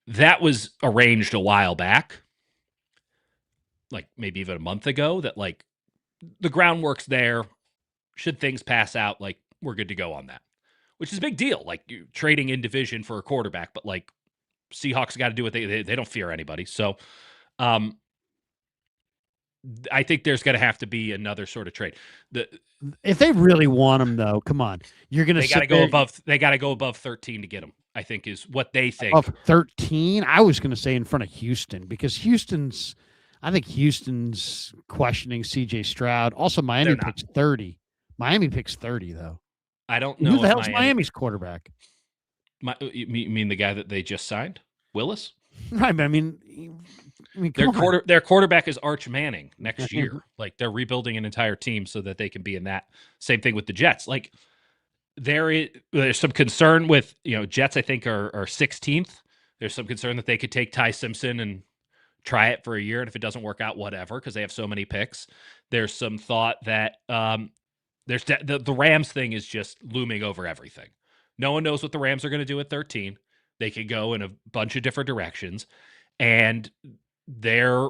That was arranged a while back, like maybe even a month ago, that like the groundwork's there. Should things pass out, like we're good to go on that, which is a big deal. Like you're trading in division for a quarterback, but like Seahawks got to do what they don't fear anybody. So I think there's going to have to be another sort of trade. If they really want him, though, come on, you're going to. They got to go above. They got to go above 13 to get him. I think is what they think. Of 13, I was going to say in front of Houston because I think Houston's questioning C.J. Stroud. Also, Miami picks 30. Miami picks 30 though. I don't know. Who the hell's Miami's quarterback? You mean the guy that they just signed, Willis? Right, but I mean, Their come on. their quarterback is Arch Manning next year. Like they're rebuilding an entire team so that they can be in that. Same thing with the Jets. Like there's some concern with Jets. I think are 16th. There's some concern that they could take Ty Simpson and try it for a year, and if it doesn't work out, whatever, because they have so many picks. There's some thought that there's the Rams thing is just looming over everything. No one knows what the Rams are going to do at 13. They could go in a bunch of different directions, and their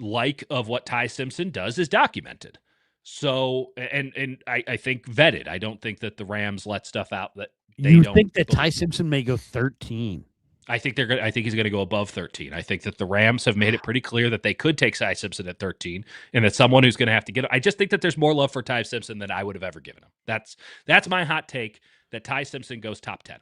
like of what Ty Simpson does is documented. So, and I think vetted. I don't think that the Rams let stuff out that they You don't think that Ty Simpson may go 13? I think he's going to go above 13. I think that the Rams have made it pretty clear that they could take Ty Simpson at 13, and that someone who's going to have to get him. I just think that there's more love for Ty Simpson than I would have ever given him. That's my hot take. That Ty Simpson goes top 10.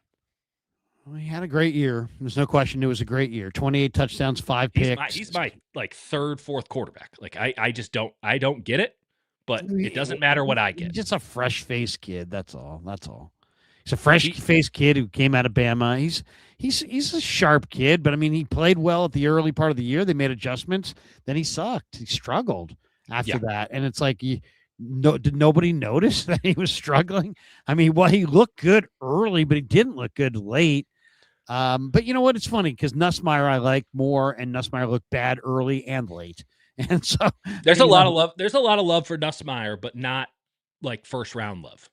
Well, he had a great year. There's no question. It was a great year. 28 touchdowns, 5 picks. He's my like third, fourth quarterback. Like I just don't get it, but it doesn't matter what I get. He's just a fresh faced kid. That's all. He's a fresh faced kid who came out of Bama. He's a sharp kid, but I mean, he played well at the early part of the year. They made adjustments. Then he sucked. He struggled after that, and it's like did nobody notice that he was struggling? I mean, he looked good early, but he didn't look good late. But you know what? It's funny because Nussmeier I like more, and Nussmeier looked bad early and late, and so there's a lot of love. There's a lot of love for Nussmeier, but not like first round love.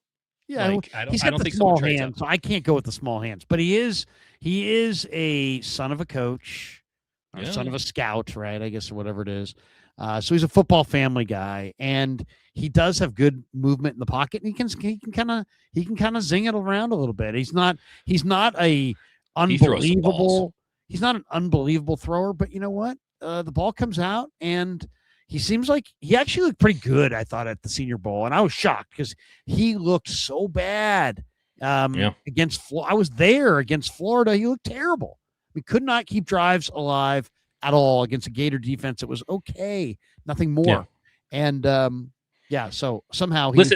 Yeah, like, he's got the small hands, so I can't go with the small hands. But he is a son of a coach, or son of a scout, right? I guess, or whatever it is. So he's a football family guy, and he does have good movement in the pocket, and he can kind of zing it around a little bit. He's not a unbelievable. He's not an unbelievable thrower, but you know what? The ball comes out, and he seems like he actually looked pretty good, I thought, at the Senior Bowl, and I was shocked because he looked so bad against Florida. I was there against Florida. He looked terrible. We could not keep drives alive at all against a Gator defense. It was okay, nothing more. And so somehow whoever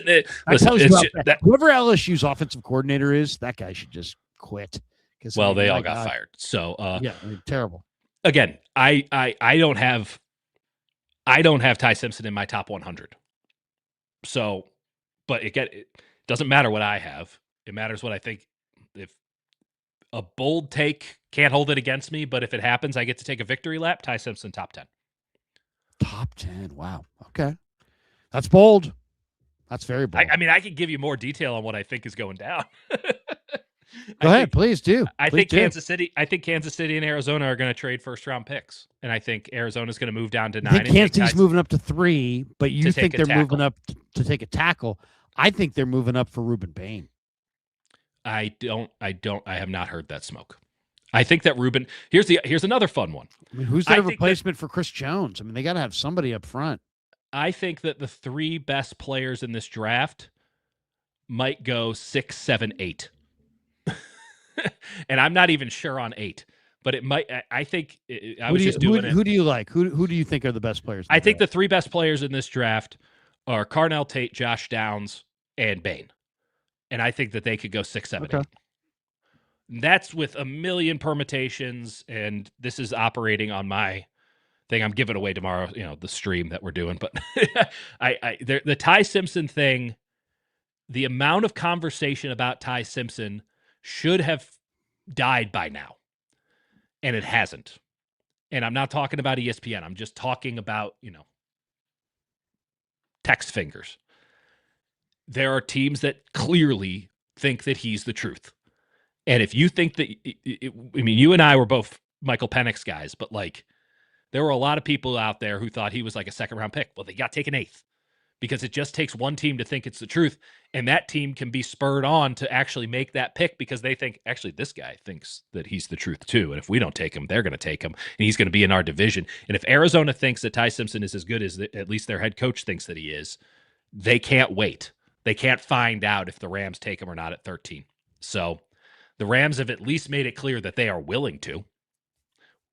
LSU's offensive coordinator is, that guy should just quit. Well, they all got fired. So terrible. Again, I don't have Ty Simpson in my top 100. So, but it doesn't matter what I have. It matters what I think. If a bold take can't hold it against me, but if it happens, I get to take a victory lap. Ty Simpson, top 10. Top 10. Wow. Okay. That's bold. That's very bold. I mean, I could give you more detail on what I think is going down. Go ahead, please do. I think Kansas City and Arizona are going to trade first round picks, and I think Arizona's going to move down to 9. I think Kansas City's moving up to 3, but you think they're moving up to take a tackle. I think they're moving up for Ruben Bain. I have not heard that smoke. I think that Ruben. Here's another fun one. I mean, who's their replacement for Chris Jones? I mean, they got to have somebody up front. I think that the 3 best players in this draft might go 6, 7, 8. And I'm not even sure on 8, but it might. I think I was just doing it. Who do you like? Who do you think are the best players? I think the 3 best players in this draft are Carnell Tate, Josh Downs, and Bain. And I think that they could go 6, 7, 8. That's with a million permutations, and this is operating on my thing I'm giving away tomorrow, the stream that we're doing. But the Ty Simpson thing, the amount of conversation about Ty Simpson should have died by now, and it hasn't. And I'm not talking about ESPN. I'm just talking about, text fingers. There are teams that clearly think that he's the truth. And if you think that, you and I were both Michael Penix guys, but there were a lot of people out there who thought he was like a second-round pick. Well, they got taken 8th because it just takes one team to think it's the truth, and that team can be spurred on to actually make that pick because they think, actually, this guy thinks that he's the truth too, and if we don't take him, they're going to take him, and he's going to be in our division. And if Arizona thinks that Ty Simpson is as good as at least their head coach thinks that he is, they can't wait. They can't find out if the Rams take him or not at 13. So the Rams have at least made it clear that they are willing to,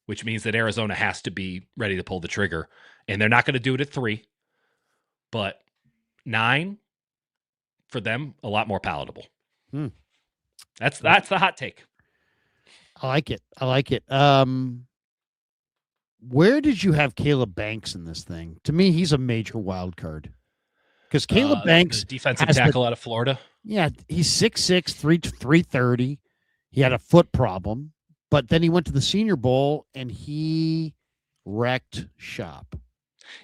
which means that Arizona has to be ready to pull the trigger. And they're not going to do it at 3, but 9 for them, a lot more palatable. That's the hot take. I like it. Where did you have Caleb Banks in this thing? To me, he's a major wild card because Caleb Banks, the defensive has tackle out of Florida. he's 6'6", 330. He had a foot problem, but then he went to the Senior Bowl and he wrecked shop.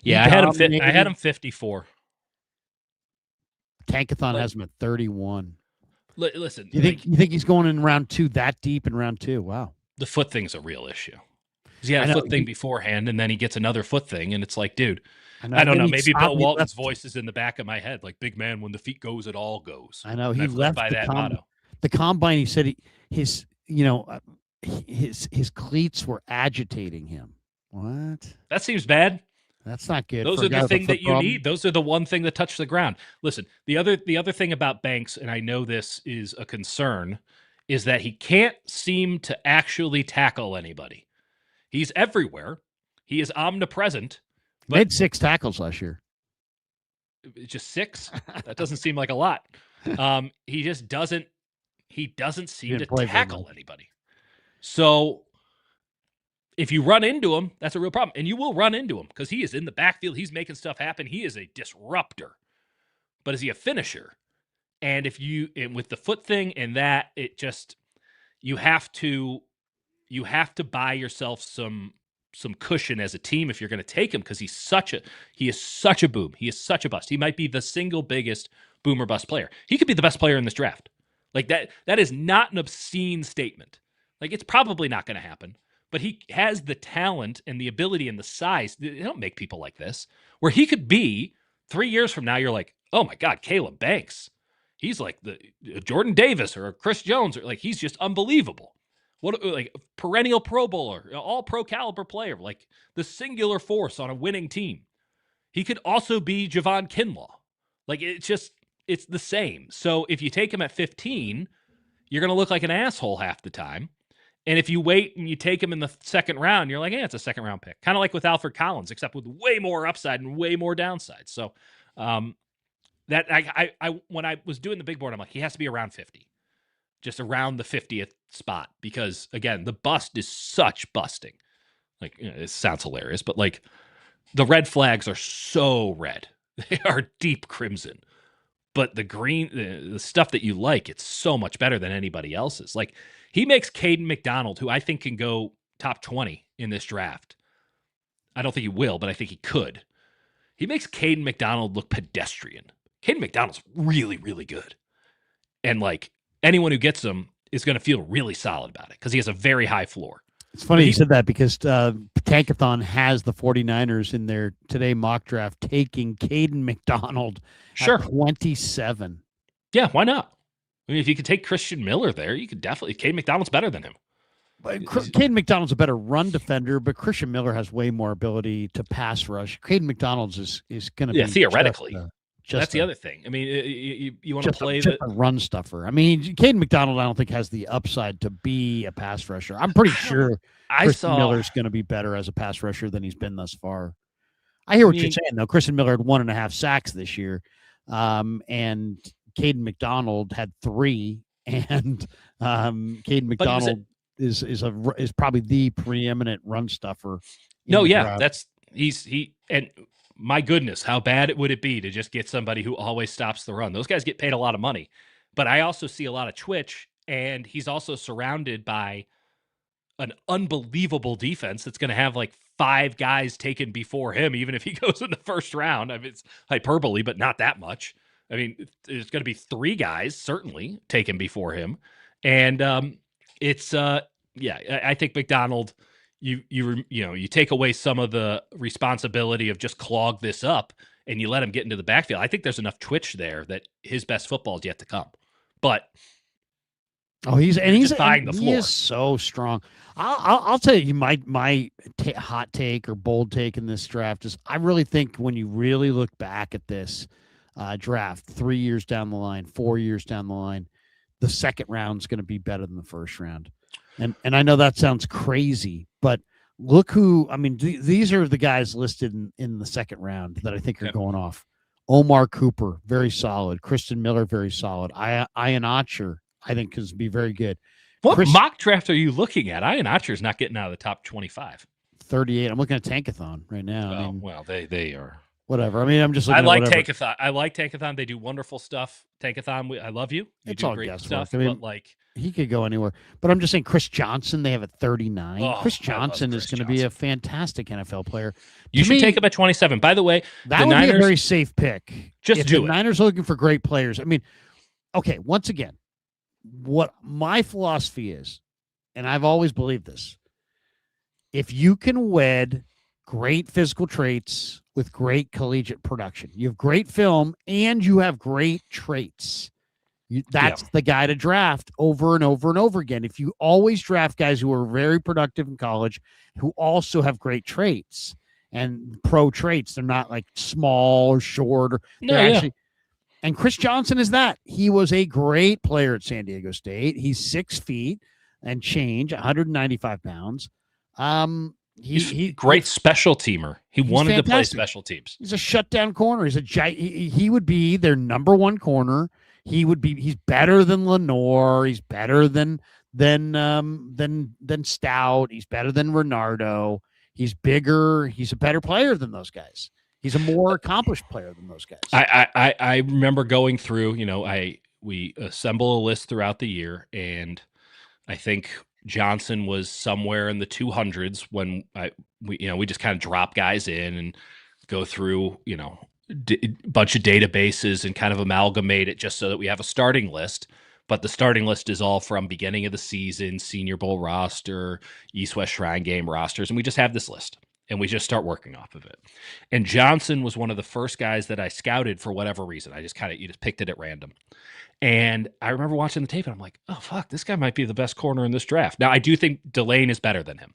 Yeah, I had him 54. Tankathon has him at 31. Listen, you think he's going in round 2 that deep in round 2? Wow. The foot thing's a real issue. He had a foot thing beforehand, and then he gets another foot thing, and it's like, dude, I don't know. Maybe Bill Walton's voice is in the back of my head, like, big man, when the feet goes, it all goes. I know. He left by that motto. The combine, he said his cleats were agitating him. What? That seems bad. That's not good. Those are the thing that you need. Those are the one thing that touch the ground. Listen, the other thing about Banks, and I know this is a concern, is that he can't seem to actually tackle anybody. He's everywhere. He is omnipresent. He made 6 tackles last year. Just 6? That doesn't seem like a lot. He just doesn't. He doesn't seem to tackle anybody. So if you run into him, that's a real problem. And you will run into him because he is in the backfield. He's making stuff happen. He is a disruptor. But is he a finisher? And with the foot thing and that, it just, you have to buy yourself some cushion as a team if you're going to take him, because he is such a boom. He is such a bust. He might be the single biggest boom or bust player. He could be the best player in this draft. Like that is not an obscene statement. Like, it's probably not going to happen, but he has the talent and the ability and the size. They don't make people like this, where he could be 3 years from now. You're like, oh my God, Caleb Banks. He's like the Jordan Davis or Chris Jones, or like, he's just unbelievable. What, like, perennial Pro Bowler, all pro caliber player, like the singular force on a winning team. He could also be Javon Kinlaw. Like, it's the same. So if you take him at 15, you're going to look like an asshole half the time. And if you wait and you take him in the second round, you're like, it's a second round pick. Kind of like with Alfred Collins, except with way more upside and way more downside. So that I when I was doing the big board, I'm like, he has to be around 50, just around the 50th spot, because again, the bust is such busting. Like, it sounds hilarious, but like, the red flags are so red. They are deep crimson. But the green, the stuff that you like, it's so much better than anybody else's. Like, he makes Caden McDonald, who I think can go top 20 in this draft. I don't think he will, but I think he could. He makes Caden McDonald look pedestrian. Caden McDonald's really, really good. And like, anyone who gets him is going to feel really solid about it because he has a very high floor. It's funny you said that, because Tankathon has the 49ers in their today mock draft taking Caden McDonald at 27. Yeah, why not? I mean, if you could take Christian Miller there, you could definitely. Caden McDonald's better than him. Caden McDonald's a better run defender, but Christian Miller has way more ability to pass rush. Caden McDonald's is going to be theoretically. That's the other thing. I mean, you want to play the run stuffer. I mean, Caden McDonald, I don't think has the upside to be a pass rusher. I'm pretty sure Christian Miller's going to be better as a pass rusher than he's been thus far. I hear what you're saying, though. Christian Miller had 1.5 sacks this year, and Caden McDonald had 3, and Caden McDonald is probably the preeminent run stuffer. And my goodness, how bad would it be to just get somebody who always stops the run? Those guys get paid a lot of money, but I also see a lot of twitch, and he's also surrounded by an unbelievable defense that's going to have like 5 guys taken before him, even if he goes in the first round. I mean, it's hyperbole, but not that much. I mean, there's going to be 3 guys certainly taken before him, and I think McDonald. You take away some of the responsibility of just clog this up and you let him get into the backfield. I think there's enough twitch there that his best football is yet to come. But he's defying the floor. He is so strong. I'll tell you my hot take or bold take in this draft is I really think when you really look back at this draft 3 years down the line, 4 years down the line, the second round is going to be better than the first round. And I know that sounds crazy, but look who, I mean, these are the guys listed in the second round that I think are going off. Omar Cooper, very solid. Kristen Miller, very solid. Ian Archer, I think, can be very good. What mock draft are you looking at? Ian Archer's not getting out of the top 25. 38. I'm looking at Tankathon right now. Oh, well, they are. Whatever. I mean, I'm just looking I like at whatever. Tankathon. I like Tankathon. They do wonderful stuff. Tankathon, I love you. You It's do all great guesswork. stuff. I mean, but like, he could go anywhere. But I'm just saying Chris Johnson, they have at 39. Oh, Chris Johnson is going to be a fantastic NFL player. You should take him at 27. By the way, that the would Niners, be a very safe pick. Just do the it. Niners are looking for great players. I mean, okay, once again, what my philosophy is, and I've always believed this, if you can wed great physical traits with great collegiate production, you have great film and you have great traits. That's the guy to draft over and over and over again. If you always draft guys who are very productive in college, who also have great traits and pro traits, they're not like small or short. Or actually. And Chris Johnson is that. He was a great player at San Diego State. He's 6 feet and change, 195 pounds. He's a great special teamer. He wanted to play special teams. He's a shutdown corner. He would be their number one corner. He's better than Lenore. He's better than Stout. He's better than Renardo. He's bigger. He's a better player than those guys. He's a more accomplished player than those guys. I remember going through, we assemble a list throughout the year, and I think Johnson was somewhere in the 200s when we just kind of drop guys in and go through, bunch of databases and kind of amalgamate it just so that we have a starting list. But the starting list is all from beginning of the season, Senior Bowl roster, East-West Shrine Game rosters, and we just have this list. And we just start working off of it. And Johnson was one of the first guys that I scouted for whatever reason. I just you just picked it at random. And I remember watching the tape and I'm like, oh, fuck, this guy might be the best corner in this draft. Now, I do think Delane is better than him.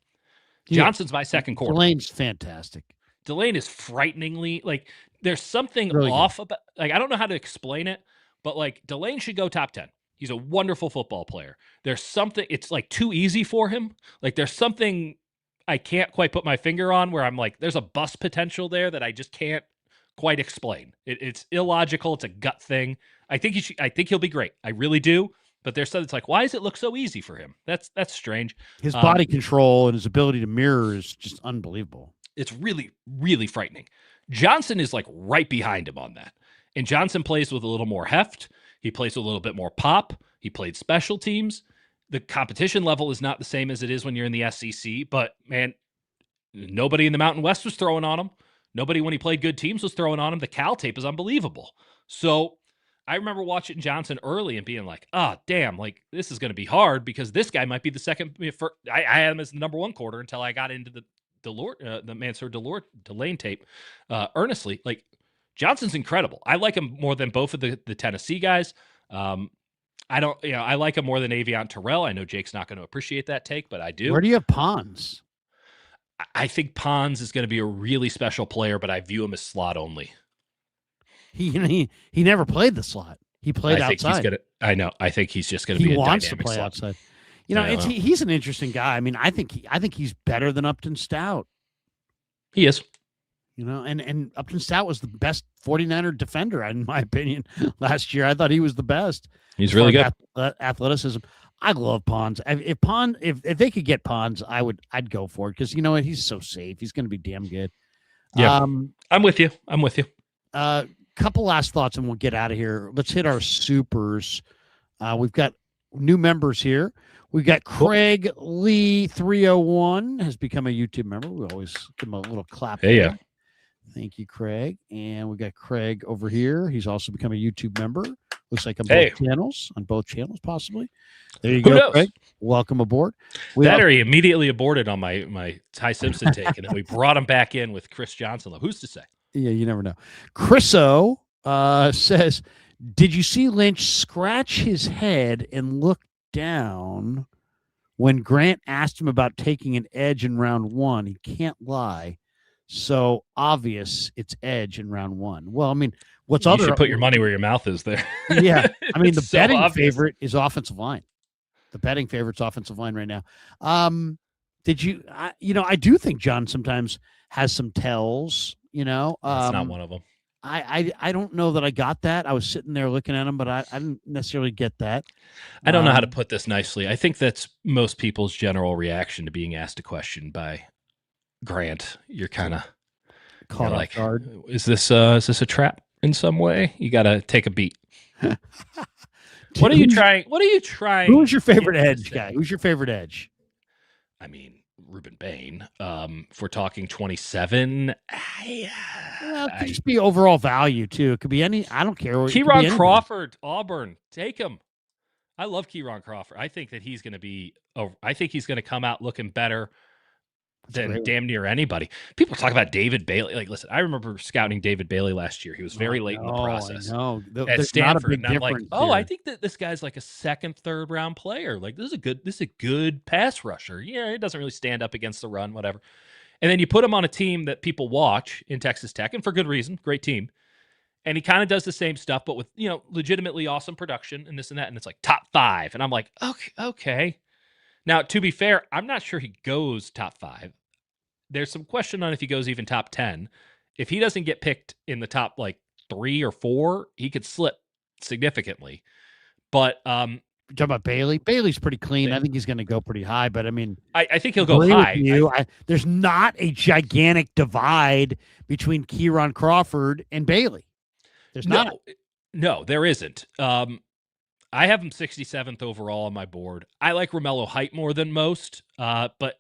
Johnson's my second corner. Delane's fantastic. Delane is frighteningly, there's something really off about, I don't know how to explain it, but Delane should go top 10. He's a wonderful football player. There's something, it's too easy for him. There's something I can't quite put my finger on where I'm there's a bust potential there that I just can't quite explain. It's illogical. It's a gut thing. I think he'll be great. I really do. But there's something that's why does it look so easy for him? That's strange. His body control and his ability to mirror is just unbelievable. It's really, really frightening. Johnson is right behind him on that. And Johnson plays with a little more heft. He plays with a little bit more pop. He played special teams. The competition level is not the same as it is when you're in the SEC, but man, nobody in the Mountain West was throwing on him. Nobody when he played good teams was throwing on him. The Cal tape is unbelievable. So I remember watching Johnson early and being damn, this is going to be hard because this guy might be the second. I had him as the number one quarter until I got into the Mansour Delane tape earnestly. Johnson's incredible. I like him more than both of the Tennessee guys. I like him more than Avion Terrell. I know Jake's not going to appreciate that take, but I do. Where do you have Pons? I think Pons is going to be a really special player, but I view him as slot only. He never played the slot. He played outside. I think he's just going to be a dynamic slot. He wants to play outside. He's an interesting guy. I mean, I think he's better than Upton Stout. He is. And Upton Stout was the best 49er defender, in my opinion, last year. I thought he was the best. He's really good. Athleticism. I love Pons. If they could get Pons, I'd go for it because you know what? He's so safe. He's going to be damn good. Yeah, I'm with you. Couple last thoughts and we'll get out of here. Let's hit our supers. We've got new members here. We've got Craig Lee 301 has become a YouTube member. We always give him a little clap. Hey, yeah. Thank you, Craig. And we got Craig over here. He's also become a YouTube member. Looks like on both channels, possibly. There you go, Craig. Welcome aboard. Or he immediately aborted on my Ty Simpson take, and then we brought him back in with Chris Johnson. Who's to say? Yeah, you never know. Chriso says, did you see Lynch scratch his head and look down when Grant asked him about taking an edge in round 1? He can't lie. So obvious it's edge in round 1. Well, I mean, you should put your money where your mouth is there. Yeah. I mean, the so betting obvious. favorite is offensive line. The betting favorite's offensive line right now. I do think John sometimes has some tells, That's not one of them. I don't know that I got that. I was sitting there looking at him, but I didn't necessarily get that. I don't know how to put this nicely. I think that's most people's general reaction to being asked a question by Grant. You're kind of Caught off guard. Is this a trap in some way? You got to take a beat. What are you trying? Who's your favorite edge guy? Who's your favorite edge? I mean, Ruben Bain. If we're talking 27, it could just be overall value too. It could be any. I don't care. Kieran Crawford, Auburn, take him. I love Kieran Crawford. I think that he's going to be. I think he's going to come out looking better than damn near anybody. People talk about David Bailey. Like, listen, I remember scouting David Bailey last year. He was very late in the process at Stanford. And I'm like, I think that this guy's like a second, third round player. Like, this is a good pass rusher. Yeah, it doesn't really stand up against the run, whatever. And then you put him on a team that people watch in Texas Tech, and for good reason, great team. And he kind of does the same stuff, but with, legitimately awesome production and this and that. And it's like top 5. And I'm like, okay. Now, to be fair, I'm not sure he goes top 5. There's some question on if he goes even top 10. If he doesn't get picked in the top 3 or 4, he could slip significantly. But you're talking about Bailey. Bailey's pretty clean. I think he's going to go pretty high. But I mean, I think he'll go high. There's not a gigantic divide between Kieran Crawford and Bailey. There's not. No, there isn't. I have him 67th overall on my board. I like Romello Height more than most, but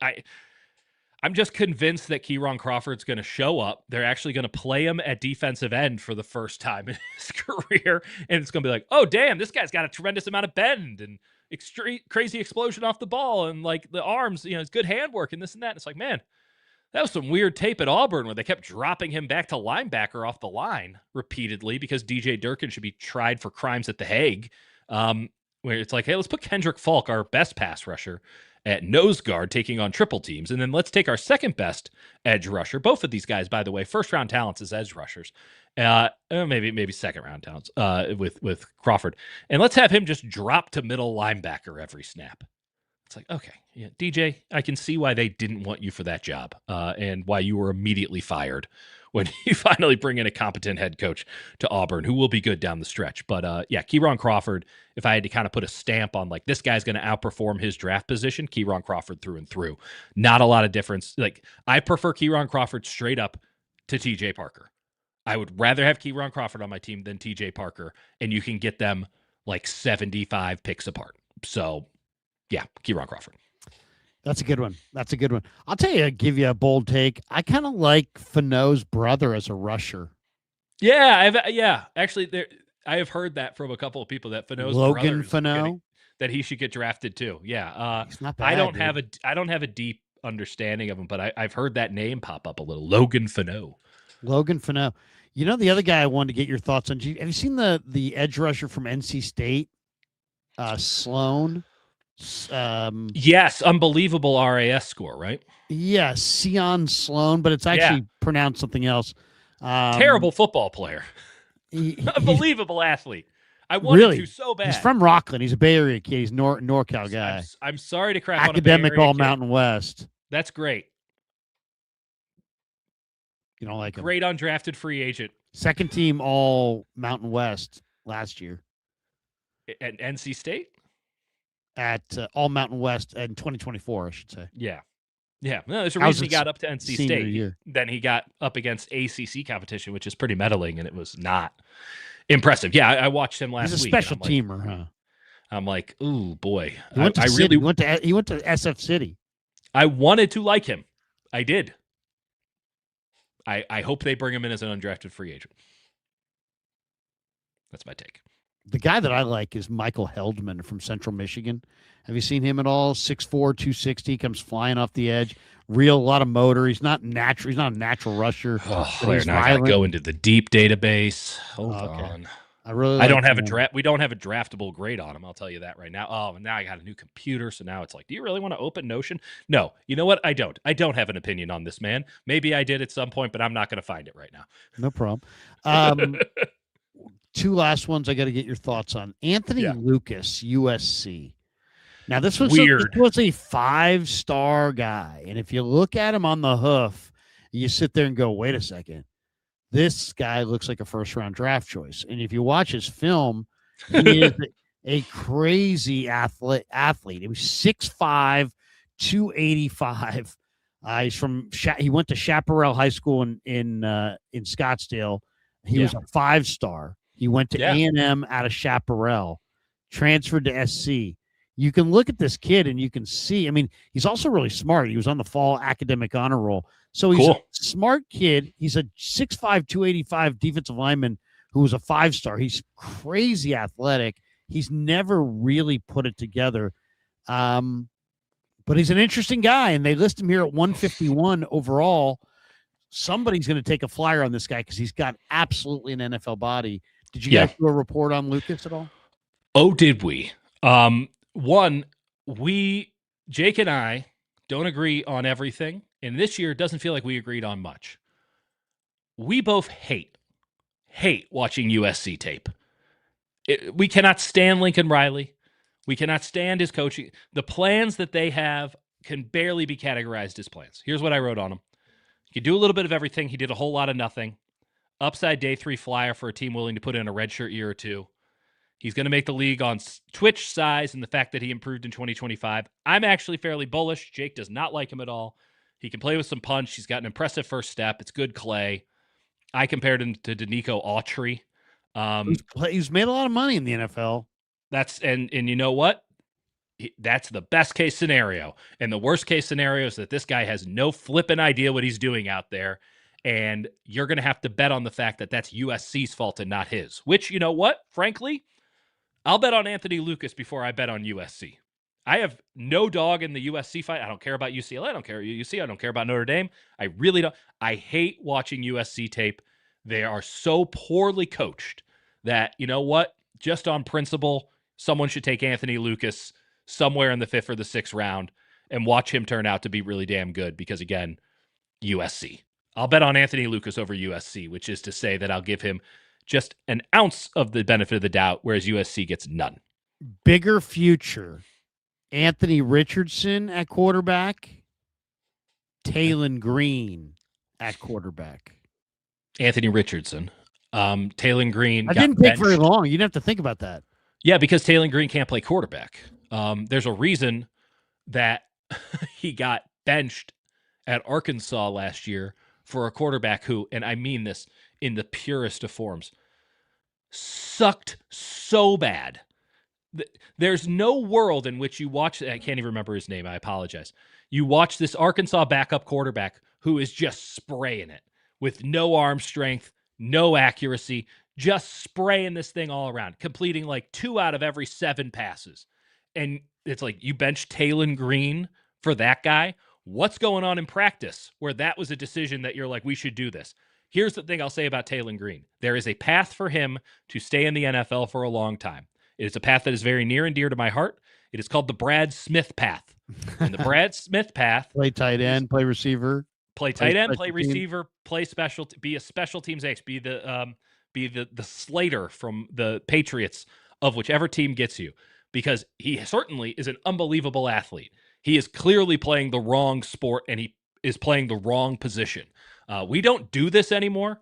I'm just convinced that Kieran Crawford's going to show up. They're actually going to play him at defensive end for the first time in his career. And it's going to be like, oh, damn, this guy's got a tremendous amount of bend and crazy explosion off the ball. And the arms, it's good handwork and this and that. And it's like, man, that was some weird tape at Auburn where they kept dropping him back to linebacker off the line repeatedly because DJ Durkin should be tried for crimes at The Hague. Where it's like, hey, let's put Kendrick Falk, our best pass rusher, at nose guard taking on triple teams. And then let's take our second best edge rusher. Both of these guys, by the way, first round talents as edge rushers. Maybe second round talents with Crawford. And let's have him just drop to middle linebacker every snap. It's like, okay, yeah, DJ, I can see why they didn't want you for that job and why you were immediately fired when you finally bring in a competent head coach to Auburn who will be good down the stretch. But Kieran Crawford, if I had to kind of put a stamp on this guy's going to outperform his draft position, Kieran Crawford through and through. Not a lot of difference. I prefer Kieran Crawford straight up to TJ Parker. I would rather have Kieran Crawford on my team than TJ Parker, and you can get them 75 picks apart. So, yeah, Kieran Crawford. That's a good one. I'll tell you, give you a bold take. I kind of like Fano's brother as a rusher. Yeah, actually, I have heard that from a couple of people that Fano's Logan Fano, that he should get drafted too. Yeah, he's not bad, I don't have a deep understanding of him, but I've heard that name pop up a little. Logan Fano. The other guy I wanted to get your thoughts on. Have you seen the edge rusher from NC State, Sloan? Yes, unbelievable RAS score, right? Yes, Sion Sloan, but it's actually pronounced something else. Terrible football player. Unbelievable athlete. I wanted to so bad. He's from Rockland. He's a Bay Area kid. He's NorCal guy. I'm sorry to crap academic on a Bay Area all kid. Mountain West. That's great. You don't like him. Great undrafted free agent. Second team all Mountain West last year. At NC State? At all Mountain West in 2024, I should say. Yeah. No, there's a reason he got up to NC State. Year. Then he got up against ACC competition, which is pretty meddling, and it was not impressive. Yeah, I watched him last week. He's a special teamer, huh? I'm like, ooh, boy. He went to SF City. I wanted to like him. I did. I hope they bring him in as an undrafted free agent. That's my take. The guy that I like is Michael Heldman from Central Michigan. Have you seen him at all? 6'4", 260, comes flying off the edge. A lot of motor. He's not natural. He's not a natural rusher. We're not going to go into the deep database. Hold on. I don't have a draft. We don't have a draftable grade on him. I'll tell you that right now. Oh, and now I got a new computer, so now it's like, do you really want to open Notion? No. You know what? I don't. I don't have an opinion on this man. Maybe I did at some point, but I'm not going to find it right now. No problem. Two last ones I got to get your thoughts on. Anthony Lucas, USC. Now, this was weird. This was a 5-star guy, and if you look at him on the hoof, you sit there and go, wait a second. this guy looks like a first-round draft choice. And if you watch his film, he is a crazy athlete. He was 6'5", 285. He went to Chaparral High School in Scottsdale. He was a 5-star. He went to A&M out of Chaparral, transferred to SC. You can look at this kid and you can see, I mean, he's also really smart. He was on the fall academic honor roll. So he's a smart kid. He's a 6'5", 285 defensive lineman who was a 5-star. He's crazy athletic. He's never really put it together. But he's an interesting guy, and they list him here at 151 overall. Somebody's going to take a flyer on this guy because he's got absolutely an NFL body. Did you guys do a report on Lucas at all? Oh, did we? One, Jake and I don't agree on everything, and this year it doesn't feel like we agreed on much. We both hate watching USC tape. We cannot stand Lincoln Riley. We cannot stand his coaching. The plans that they have can barely be categorized as plans. Here's what I wrote on him. He could do a little bit of everything. He did a whole lot of nothing. Upside day 3 flyer for a team willing to put in a redshirt year or two. He's going to make the league on Twitch size and the fact that he improved in 2025. I'm actually fairly bullish. Jake does not like him at all. He can play with some punch. He's got an impressive first step. It's good clay. I compared him to Danico Autry. He's made a lot of money in the NFL. And you know what? That's the best case scenario. And the worst case scenario is that this guy has no flipping idea what he's doing out there. And you're going to have to bet on the fact that that's USC's fault and not his. Which, you know what? Frankly, I'll bet on Anthony Lucas before I bet on USC. I have no dog in the USC fight. I don't care about UCLA. I don't care about UC. I don't care about Notre Dame. I really don't. I hate watching USC tape. They are so poorly coached that, you know what? Just on principle, someone should take Anthony Lucas somewhere in the 5th or the 6th round and watch him turn out to be really damn good because, again, USC. I'll bet on Anthony Lucas over USC, which is to say that I'll give him just an ounce of the benefit of the doubt, whereas USC gets none. Bigger future. Anthony Richardson at quarterback. Taylon Green at quarterback. Anthony Richardson. Taylon Green. I didn't take very long. You didn't have to think about that. Yeah, because Taylon Green can't play quarterback. There's a reason that he got benched at Arkansas last year for a quarterback who, and I mean this in the purest of forms, sucked so bad. There's no world in which you watch, I can't even remember his name, I apologize. You watch this Arkansas backup quarterback who is just spraying it with no arm strength, no accuracy, just spraying this thing all around, completing like 2 out of every 7 passes. And it's like, you bench Taylon Green for that guy? What's going on in practice where that was a decision that you're like, we should do this? Here's the thing I'll say about Taylon Green. There is a path for him to stay in the NFL for a long time. It is a path that is very near and dear to my heart. It is called the Brad Smith path. And the Brad Smith path. Play tight end, play receiver. Play tight end, play receiver, play special, be a special teams ace, be the Slater from the Patriots of whichever team gets you, because he certainly is an unbelievable athlete. He is clearly playing the wrong sport and he is playing the wrong position. We don't do this anymore,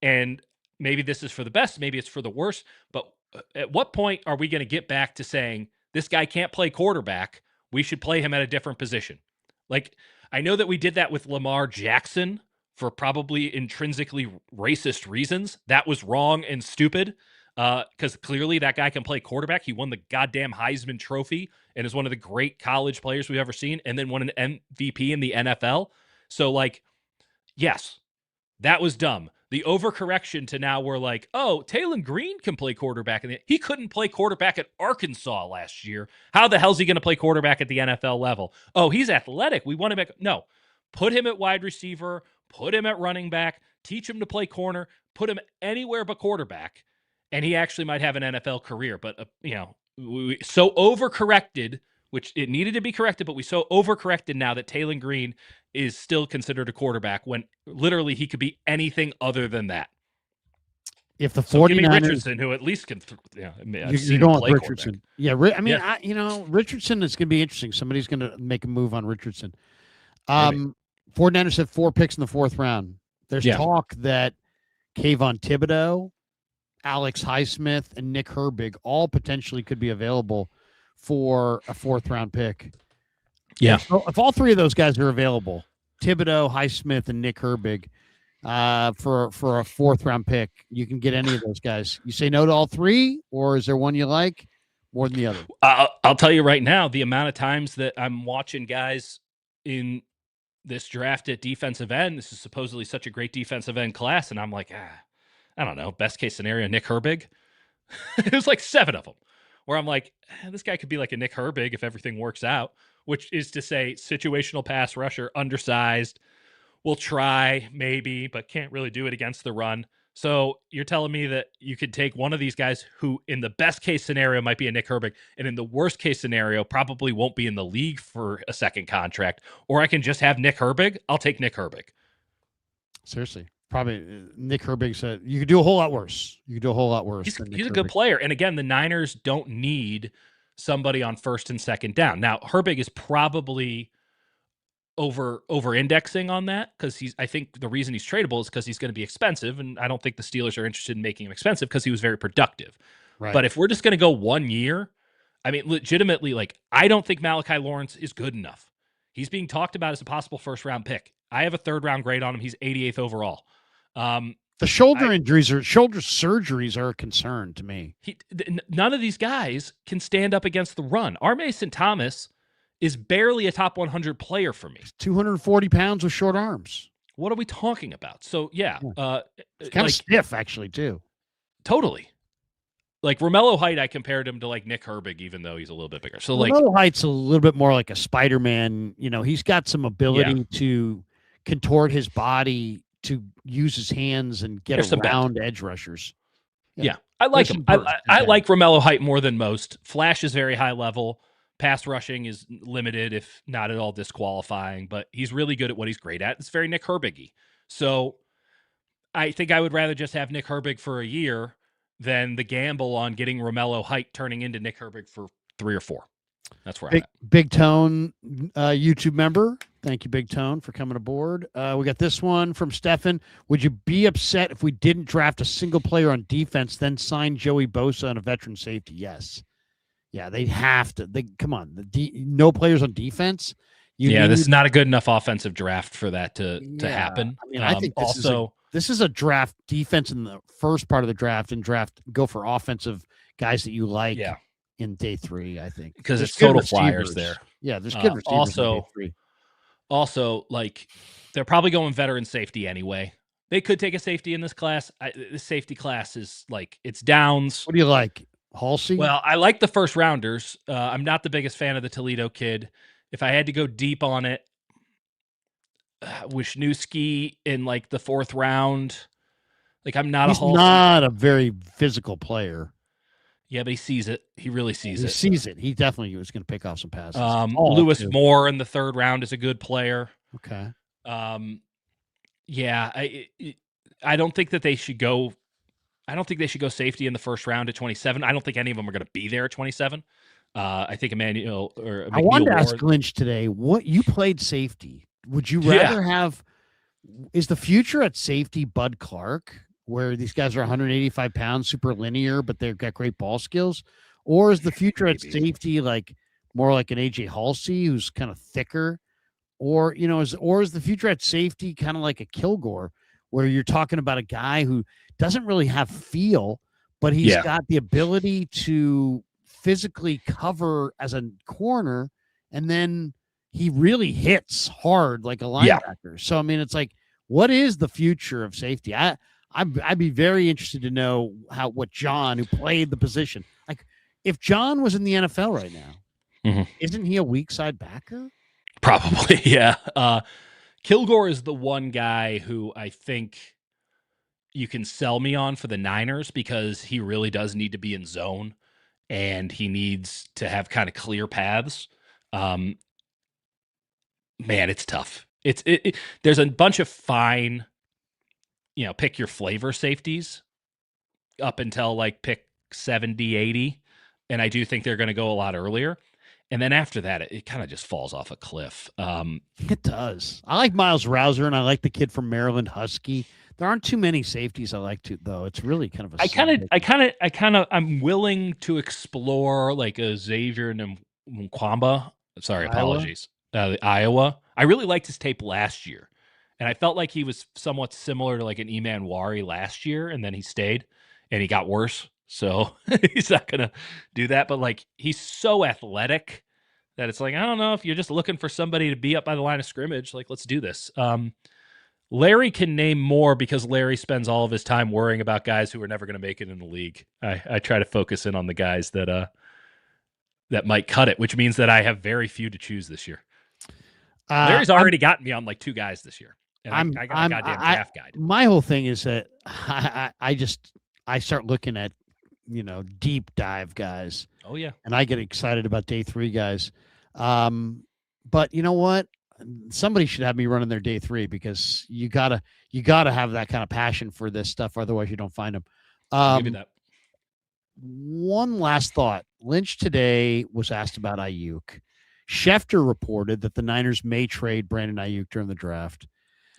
and maybe this is for the best, maybe it's for the worst, but at what point are we going to get back to saying this guy can't play quarterback, we should play him at a different position? Like, I know that we did that with Lamar Jackson for probably intrinsically racist reasons. That was wrong and stupid because clearly that guy can play quarterback. He won the goddamn Heisman Trophy and is one of the great college players we've ever seen, and then won an MVP in the NFL. So, like, yes, that was dumb. The overcorrection to now we're like, oh, Taylon Green can play quarterback. And he couldn't play quarterback at Arkansas last year. How the hell's he going to play quarterback at the NFL level? Oh, he's athletic. We want him back. No, put him at wide receiver, put him at running back, teach him to play corner, put him anywhere but quarterback, and he actually might have an NFL career. But, we so overcorrected, which it needed to be corrected, but we so overcorrected now that Taylon Green is still considered a quarterback when literally he could be anything other than that. If the 49ers, give me Richardson, who at least can, you're going with Richardson. Yeah, I mean, Richardson is going to be interesting. Somebody's going to make a move on Richardson. 49ers have 4 picks in the 4th round. There's talk that Kayvon Thibodeau, Alex Highsmith, and Nick Herbig all potentially could be available for a 4th-round pick. Yeah. If all 3 of those guys are available, Thibodeau, Highsmith, and Nick Herbig, for a 4th-round pick, you can get any of those guys. You say no to all 3, or is there one you like more than the other? I'll tell you right now, the amount of times that I'm watching guys in this draft at defensive end, this is supposedly such a great defensive end class, and I'm like, I don't know, best case scenario, Nick Herbig. It was like 7 of them where I'm like, this guy could be like a Nick Herbig if everything works out, which is to say situational pass rusher, undersized, will try maybe, but can't really do it against the run. So you're telling me that you could take one of these guys who in the best case scenario might be a Nick Herbig, and in the worst case scenario probably won't be in the league for a second contract, or I can just have Nick Herbig. I'll take Nick Herbig. Seriously. Probably Nick Herbig said you could do a whole lot worse. He's a good player. And again, the Niners don't need somebody on 1st and 2nd down. Now, Herbig is probably over indexing on that because I think the reason he's tradable is because he's going to be expensive. And I don't think the Steelers are interested in making him expensive because he was very productive. Right. But if we're just going to go 1 year, I mean, legitimately, like, I don't think Malachi Lawrence is good enough. He's being talked about as a possible 1st-round pick. I have a 3rd-round grade on him. He's 88th overall. The shoulder surgeries are a concern to me. None of these guys can stand up against the run. R. Mason Thomas is barely a top 100 player for me. 240 pounds with short arms. What are we talking about? So, yeah. It's kind of stiff, actually, too. Totally. Like, Romello Height, I compared him to, like, Nick Herbig, even though he's a little bit bigger. So, Romello Height's a little bit more like a Spider-Man. You know, he's got some ability to contort his body to use his hands and get around edge rushers. Yeah. I like him. I like Romello Height more than most. Flash is very high level. Pass rushing is limited, if not at all disqualifying, but he's really good at what he's great at. It's very Nick Herbig-y. So I think I would rather just have Nick Herbig for a year than the gamble on getting Romello Height turning into Nick Herbig for 3 or 4. That's where I'm at. Big Tone, YouTube member. Thank you, Big Tone, for coming aboard. We got this one from Stefan. Would you be upset if we didn't draft a single player on defense, then sign Joey Bosa on a veteran safety? Yes. Yeah, they have to. Come on. No players on defense. This is not a good enough offensive draft for that to happen. I mean, I think this is a draft defense in the first part of the draft, and go for offensive guys that you like. Yeah. In day 3, I think, because it's total flyers there. Yeah, there's good receivers in day 3. Also, like, they're probably going veteran safety anyway. They could take a safety in this class. The safety class is like, it's downs. What do you like, Halsey? Well, I like the 1st-rounders. I'm not the biggest fan of the Toledo kid. If I had to go deep on it, Wisniewski in like the 4th round. Like, I'm not He's not a very physical player. Yeah, but he sees it. He really sees it. He sees it. He definitely was going to pick off some passes. Lewis Moore in the 3rd round is a good player. Okay. Yeah, I don't think that they should go. I don't think they should go safety in the 1st round at 27. I don't think any of them are going to be there at 27. I think Emmanuel or I wanted to ask Lynch today. What you played safety? Would you rather have? Is the future at safety Bud Clark, where these guys are 185 pounds, super linear, but they've got great ball skills? Or is the future at safety like more like an AJ Halsey, who's kind of thicker? Or, is the future at safety kind of like a Kilgore, where you're talking about a guy who doesn't really have feel, but he's got the ability to physically cover as a corner, and then he really hits hard like a linebacker. So, I mean, it's like, what is the future of safety? I'd be very interested to know what John, who played the position, like if John was in the NFL right now, isn't he a weak side backer? Probably, yeah. Kilgore is the one guy who I think you can sell me on for the Niners because he really does need to be in zone and he needs to have kind of clear paths. Man, it's tough. There's a bunch of fine, pick your flavor safeties up until like pick 70, 80. And I do think they're going to go a lot earlier. And then after that, it kind of just falls off a cliff. It does. I like Miles Rouser, and I like the kid from Maryland, Husky. There aren't too many safeties I like to though. It's really kind of a. I'm willing to explore like a Xavier Nkwamba. Sorry, Iowa? apologies. Iowa. I really liked his tape last year, and I felt like he was somewhat similar to like an Eman Wari last year, and then he stayed, and he got worse. So he's not gonna do that. But like he's so athletic that it's like I don't know if you're just looking for somebody to be up by the line of scrimmage. Like let's do this. Larry can name more because Larry spends all of his time worrying about guys who are never going to make it in the league. I try to focus in on the guys that might cut it, which means that I have very few to choose this year. Larry's already gotten me on like 2 guys this year, and I got a goddamn draft guide. My whole thing is that I start looking at deep dive guys. Oh yeah, and I get excited about day 3 guys. But you know what? Somebody should have me running their day 3 because you gotta have that kind of passion for this stuff. Otherwise you don't find them. I'll give you that. One last thought. Lynch today was asked about Aiyuk. Schefter reported that the Niners may trade Brandon Aiyuk during the draft.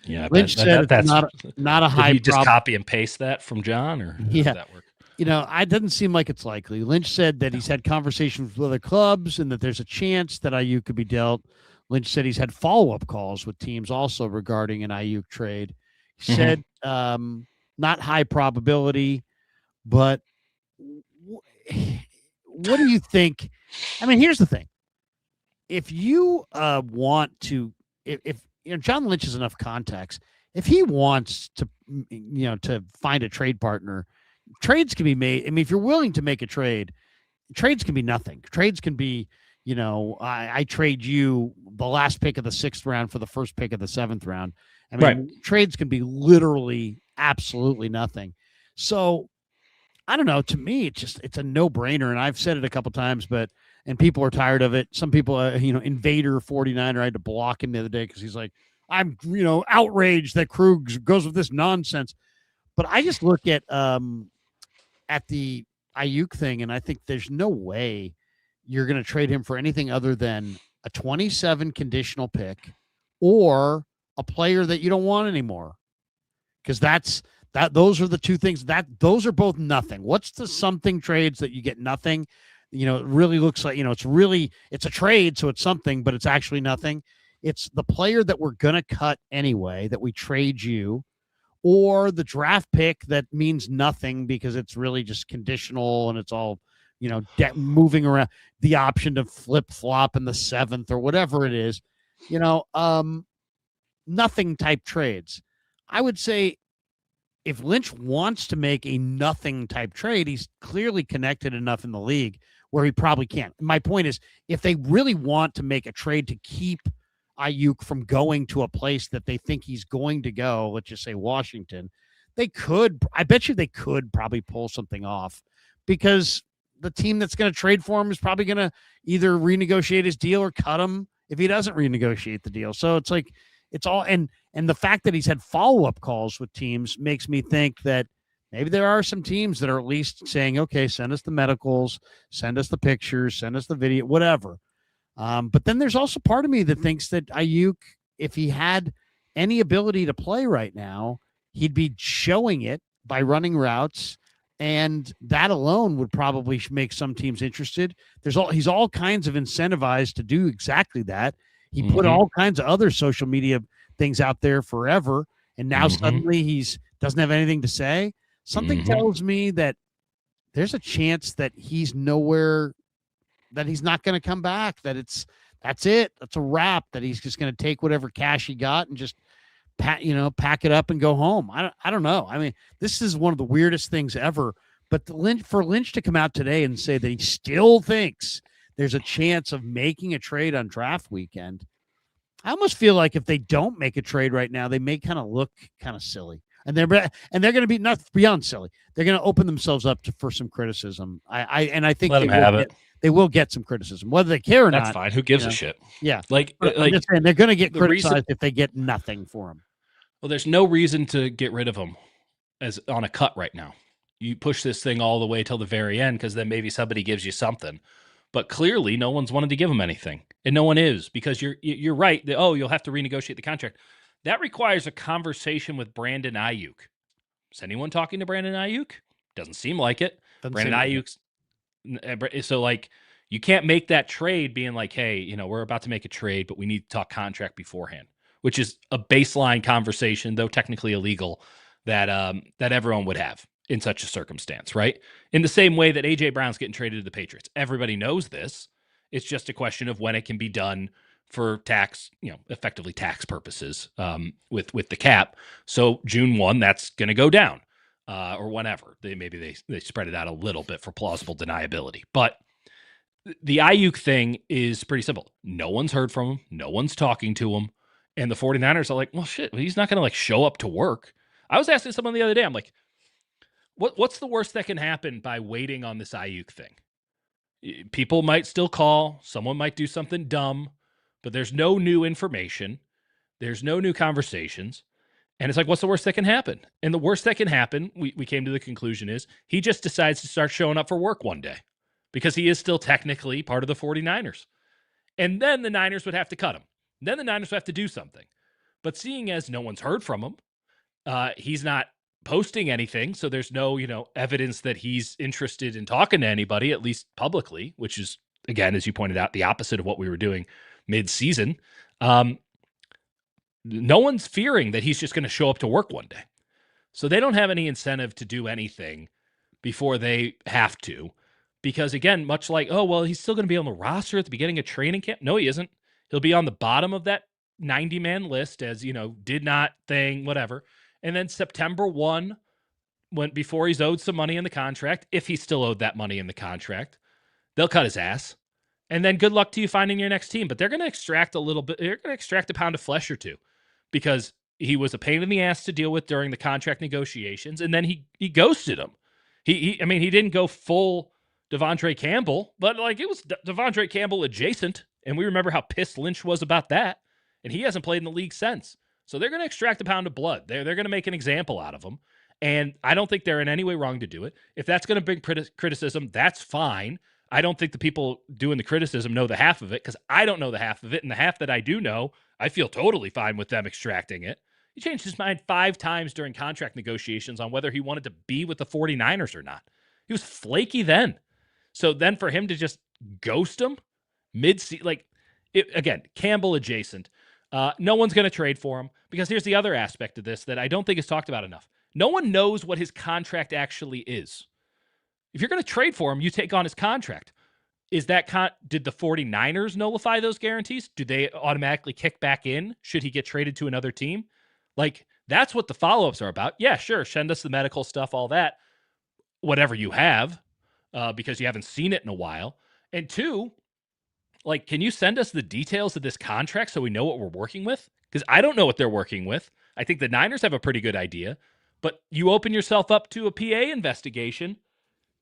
Yeah, Lynch said it's not a high. Did you just copy and paste that from John, or how does that work? It doesn't seem like it's likely. Lynch said that he's had conversations with other clubs and that there's a chance that Aiyuk could be dealt. Lynch said he's had follow-up calls with teams also regarding an Aiyuk trade. He said not high probability, but what do you think? I mean, here's the thing. If you want to, if John Lynch has enough context, if he wants to, to find a trade partner, trades can be made. I mean, if you're willing to make a trade, trades can be nothing. Trades can be, I trade you the last pick of the 6th round for the first pick of the 7th round. I mean, Trades can be literally absolutely nothing. So I don't know. To me, it's a no-brainer. And I've said it a couple times, and people are tired of it. Some people, Invader 49er, I had to block him the other day because he's like, I'm, outraged that Krug goes with this nonsense. But I just look at the Aiyuk thing, and I think there's no way you're going to trade him for anything other than a 27 conditional pick or a player that you don't want anymore. Because those are the 2 things those are both nothing. What's the something trades that you get nothing? It really looks like, it's a trade. So it's something, but it's actually nothing. It's the player that we're going to cut anyway, that we trade you, or the draft pick that means nothing because it's really just conditional and it's all, moving around, the option to flip flop in the 7th or whatever it is, nothing type trades. I would say if Lynch wants to make a nothing type trade, he's clearly connected enough in the league where he probably can't. My point is, if they really want to make a trade to keep Aiyuk from going to a place that they think he's going to go, let's just say Washington, I bet you they could probably pull something off, because the team that's going to trade for him is probably going to either renegotiate his deal or cut him if he doesn't renegotiate the deal. So it's like, it's all, and the fact that he's had follow-up calls with teams makes me think that maybe there are some teams that are at least saying, okay, send us the medicals, send us the pictures, send us the video, whatever. But then there's also part of me that thinks that Aiyuk, if he had any ability to play right now, he'd be showing it by running routes, and that alone would probably make some teams interested. He's all kinds of incentivized to do exactly that. He put all kinds of other social media things out there forever, and now suddenly he's doesn't have anything to say. Something tells me that there's a chance that he's nowhere, that he's not going to come back, that's it. That's a wrap, that he's just going to take whatever cash he got and just pack it up and go home. I don't know. I mean, this is one of the weirdest things ever, but for Lynch to come out today and say that he still thinks there's a chance of making a trade on draft weekend, I almost feel like if they don't make a trade right now, they may kind of look kind of silly. And they're going to be not beyond silly. They're going to open themselves up for some criticism. I think let them have it. They will get some criticism, whether they care or not. That's fine. Who gives a shit? Yeah. I'm just saying, they're going to get criticized if they get nothing for him. Well, there's no reason to get rid of him as on a cut right now. You push this thing all the way till the very end, because then maybe somebody gives you something. But clearly, no one's wanted to give him anything, and no one is, because you're right that, you'll have to renegotiate the contract. That requires a conversation with Brandon Aiyuk. Is anyone talking to Brandon Aiyuk? Doesn't seem like it. Brandon Aiyuk's so like you can't make that trade being like, hey, we're about to make a trade, but we need to talk contract beforehand, which is a baseline conversation, though technically illegal, that everyone would have in such a circumstance, right? In the same way that A.J. Brown's getting traded to the Patriots. Everybody knows this. It's just a question of when it can be done for tax, effectively tax purposes with the cap. So June 1, that's going to go down or whenever. Maybe they spread it out a little bit for plausible deniability. But the Aiyuk thing is pretty simple. No one's heard from him. No one's talking to him. And the 49ers are like, well, shit, he's not going to show up to work. I was asking someone the other day, I'm like, what's the worst that can happen by waiting on this Aiyuk thing? People might still call. Someone might do something dumb, but there's no new information. There's no new conversations. And it's like, what's the worst that can happen? And the worst that can happen, we came to the conclusion, is he just decides to start showing up for work one day because he is still technically part of the 49ers. And then the Niners would have to cut him. Then the Niners would have to do something. But seeing as no one's heard from him, he's not posting anything, so there's no, evidence that he's interested in talking to anybody, at least publicly, which is, again, as you pointed out, the opposite of what we were doing mid-season. No one's fearing that he's just going to show up to work one day. So they don't have any incentive to do anything before they have to, because, again, much like, oh, well, he's still going to be on the roster at the beginning of training camp. No, he isn't. He'll be on the bottom of that 90-man list as, did not thing, whatever. And then September 1, before he's owed some money in the contract, if he's still owed that money in the contract, they'll cut his ass. And then good luck to you finding your next team. But they're going to extract a little bit. They're going to extract a pound of flesh or two because he was a pain in the ass to deal with during the contract negotiations. And then he ghosted him. He didn't go full Devondre Campbell, but it was Devondre Campbell adjacent. And we remember how pissed Lynch was about that. And he hasn't played in the league since. So they're going to extract a pound of blood. They're going to make an example out of him. And I don't think they're in any way wrong to do it. If that's going to bring criticism, that's fine. I don't think the people doing the criticism know the half of it because I don't know the half of it. And the half that I do know, I feel totally fine with them extracting it. He changed his mind 5 times during contract negotiations on whether he wanted to be with the 49ers or not. He was flaky then. So then for him to just ghost him mid-season, again, Campbell adjacent. No one's going to trade for him because here's the other aspect of this that I don't think is talked about enough. No one knows what his contract actually is. If you're going to trade for him, you take on his contract. Is that did the 49ers nullify those guarantees? Do they automatically kick back in? Should he get traded to another team? That's what the follow-ups are about. Yeah, sure. Send us the medical stuff, all that, whatever you have, because you haven't seen it in a while. And 2, can you send us the details of this contract so we know what we're working with? Because I don't know what they're working with. I think the Niners have a pretty good idea, but you open yourself up to a PA investigation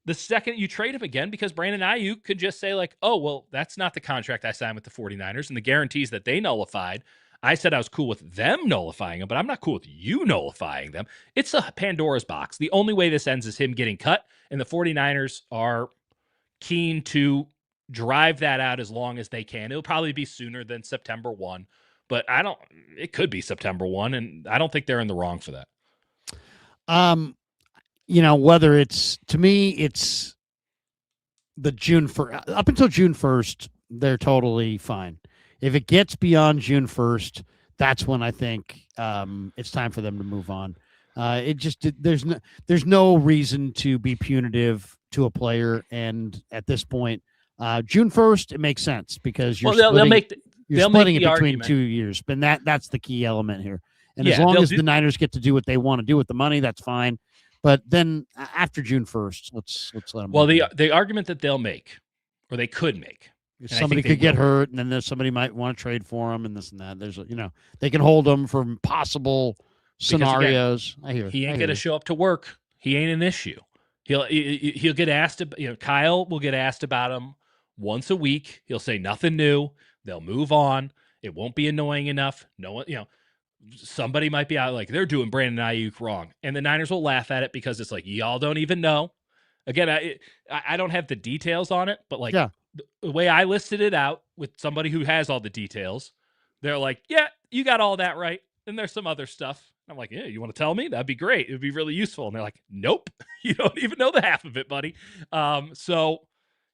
the second you trade him again because Brandon Aiyuk could just say oh, well, that's not the contract I signed with the 49ers and the guarantees that they nullified. I said I was cool with them nullifying them, but I'm not cool with you nullifying them. It's a Pandora's box. The only way this ends is him getting cut, and the 49ers are keen to drive that out as long as they can. It'll probably be sooner than September 1, but it could be September 1, and I don't think they're in the wrong for that. Whether to me, it's the June 1st, up until June 1st, they're totally fine. If it gets beyond June 1st, that's when I think it's time for them to move on. There's no reason to be punitive to a player. And at this point, June 1st, it makes sense because you're splitting it between argument. 2 years. But that's the key element here. And as long as the Niners get to do what they want to do with the money, that's fine. But then after June 1st, let's let them. Well, the argument that they'll make, or they could make, somebody could get hurt, and then there's somebody might want to trade for them, and this and that. There's they can hold them for possible scenarios. Again, I hear he ain't going to show up to work. He ain't an issue. He'll get asked. Kyle will get asked about him once a week. He'll say nothing new. They'll move on. It won't be annoying enough. No one, somebody might be out they're doing Brandon Aiyuk wrong, and the Niners will laugh at it because it's y'all don't even know. Again, I don't have the details on it, but the way I listed it out with somebody who has all the details, they're yeah, you got all that right. then there's some other stuff. I'm like, yeah, you want to tell me? That'd be great. It would be really useful. And they're like, nope, you don't even know the half of it, buddy. So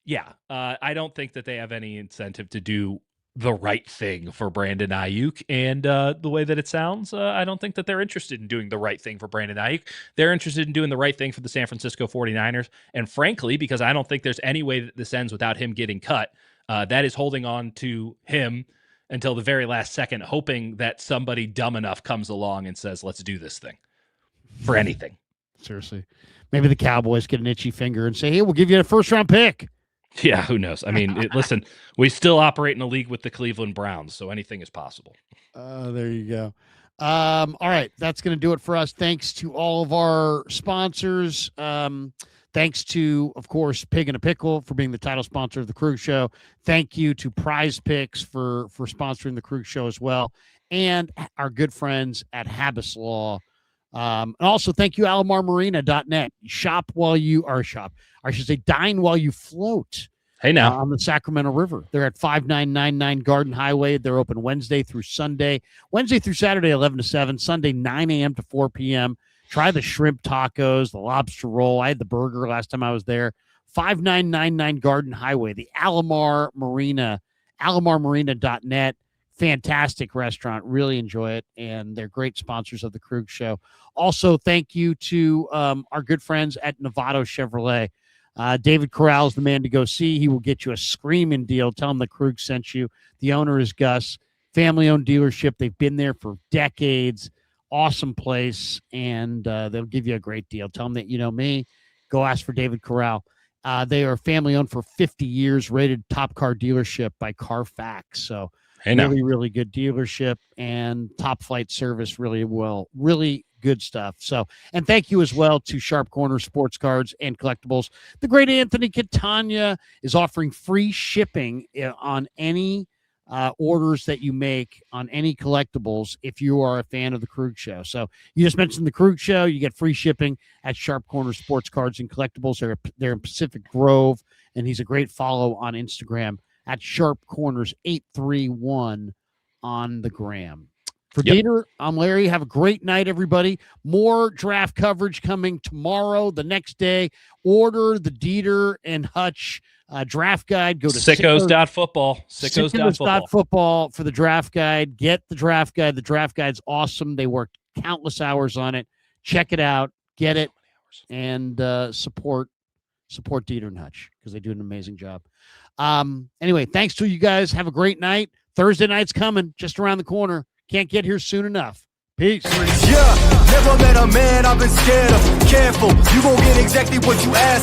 yeah, I don't think that they have any incentive to do the right thing for Brandon Aiyuk. And the way that it sounds, I don't think that they're interested in doing the right thing for Brandon Aiyuk. They're interested in doing the right thing for the San Francisco 49ers. And frankly, because I don't think there's any way that this ends without him getting cut, that is holding on to him until the very last second, hoping that somebody dumb enough comes along and says, let's do this thing for anything. Seriously. Maybe the Cowboys get an itchy finger and say, hey, we'll give you a first-round pick. Yeah, who knows? I mean, listen, we still operate in a league with the Cleveland Browns, so anything is possible. There you go. All right, that's going to do it for us. Thanks to all of our sponsors. Thanks to, of course, Pig and a Pickle for being the title sponsor of the Krug Show. Thank you to Prize Picks for sponsoring the Krug Show as well, and our good friends at Habbas Law. And also thank you, AlamarMarina.net. Dine while you float. Hey, now. On the Sacramento River. They're at 5999 Garden Highway. They're open Wednesday through Saturday, 11 to 7, Sunday, 9 a.m. to 4 p.m. Try the shrimp tacos, the lobster roll. I had the burger last time I was there. 5999 Garden Highway, the Alamar Marina, AlamarMarina.net. Fantastic restaurant. Really enjoy it. And they're great sponsors of the Krug Show. Also, thank you to our good friends at Novato Chevrolet. David Corral is the man to go see. He will get you a screaming deal. Tell him the Krug sent you. The owner is Gus. Family-owned dealership. They've been there for decades. Awesome place. And they'll give you a great deal. Tell them that you know me. Go ask for David Corral. They are family-owned for 50 years. Rated top car dealership by Carfax. So really, really good dealership and top flight service. Really good stuff. So, and thank you as well to Sharp Corner Sports Cards and Collectibles. The great Anthony Catania is offering free shipping on any orders that you make on any collectibles if you are a fan of the Krug Show. So you just mentioned the Krug Show, you get free shipping at Sharp Corner Sports Cards and Collectibles. They're in Pacific Grove, and he's a great follow on Instagram at Sharp Corners 831 on the gram. For Dieter, I'm Larry. Have a great night, everybody. More draft coverage coming tomorrow, the next day. Order the Dieter and Hutch draft guide. Go to sickos.football. Sickos.football for the draft guide. Get the draft guide. The draft guide's awesome. They worked countless hours on it. Check it out. Get it. And support Dieter and Hutch because they do an amazing job. Anyway, thanks to you guys. Have a great night. Thursday night's coming just around the corner. Can't get here soon enough. Peace. Yeah, never met a man I've been scared of. Careful, you gon' get exactly what you asked.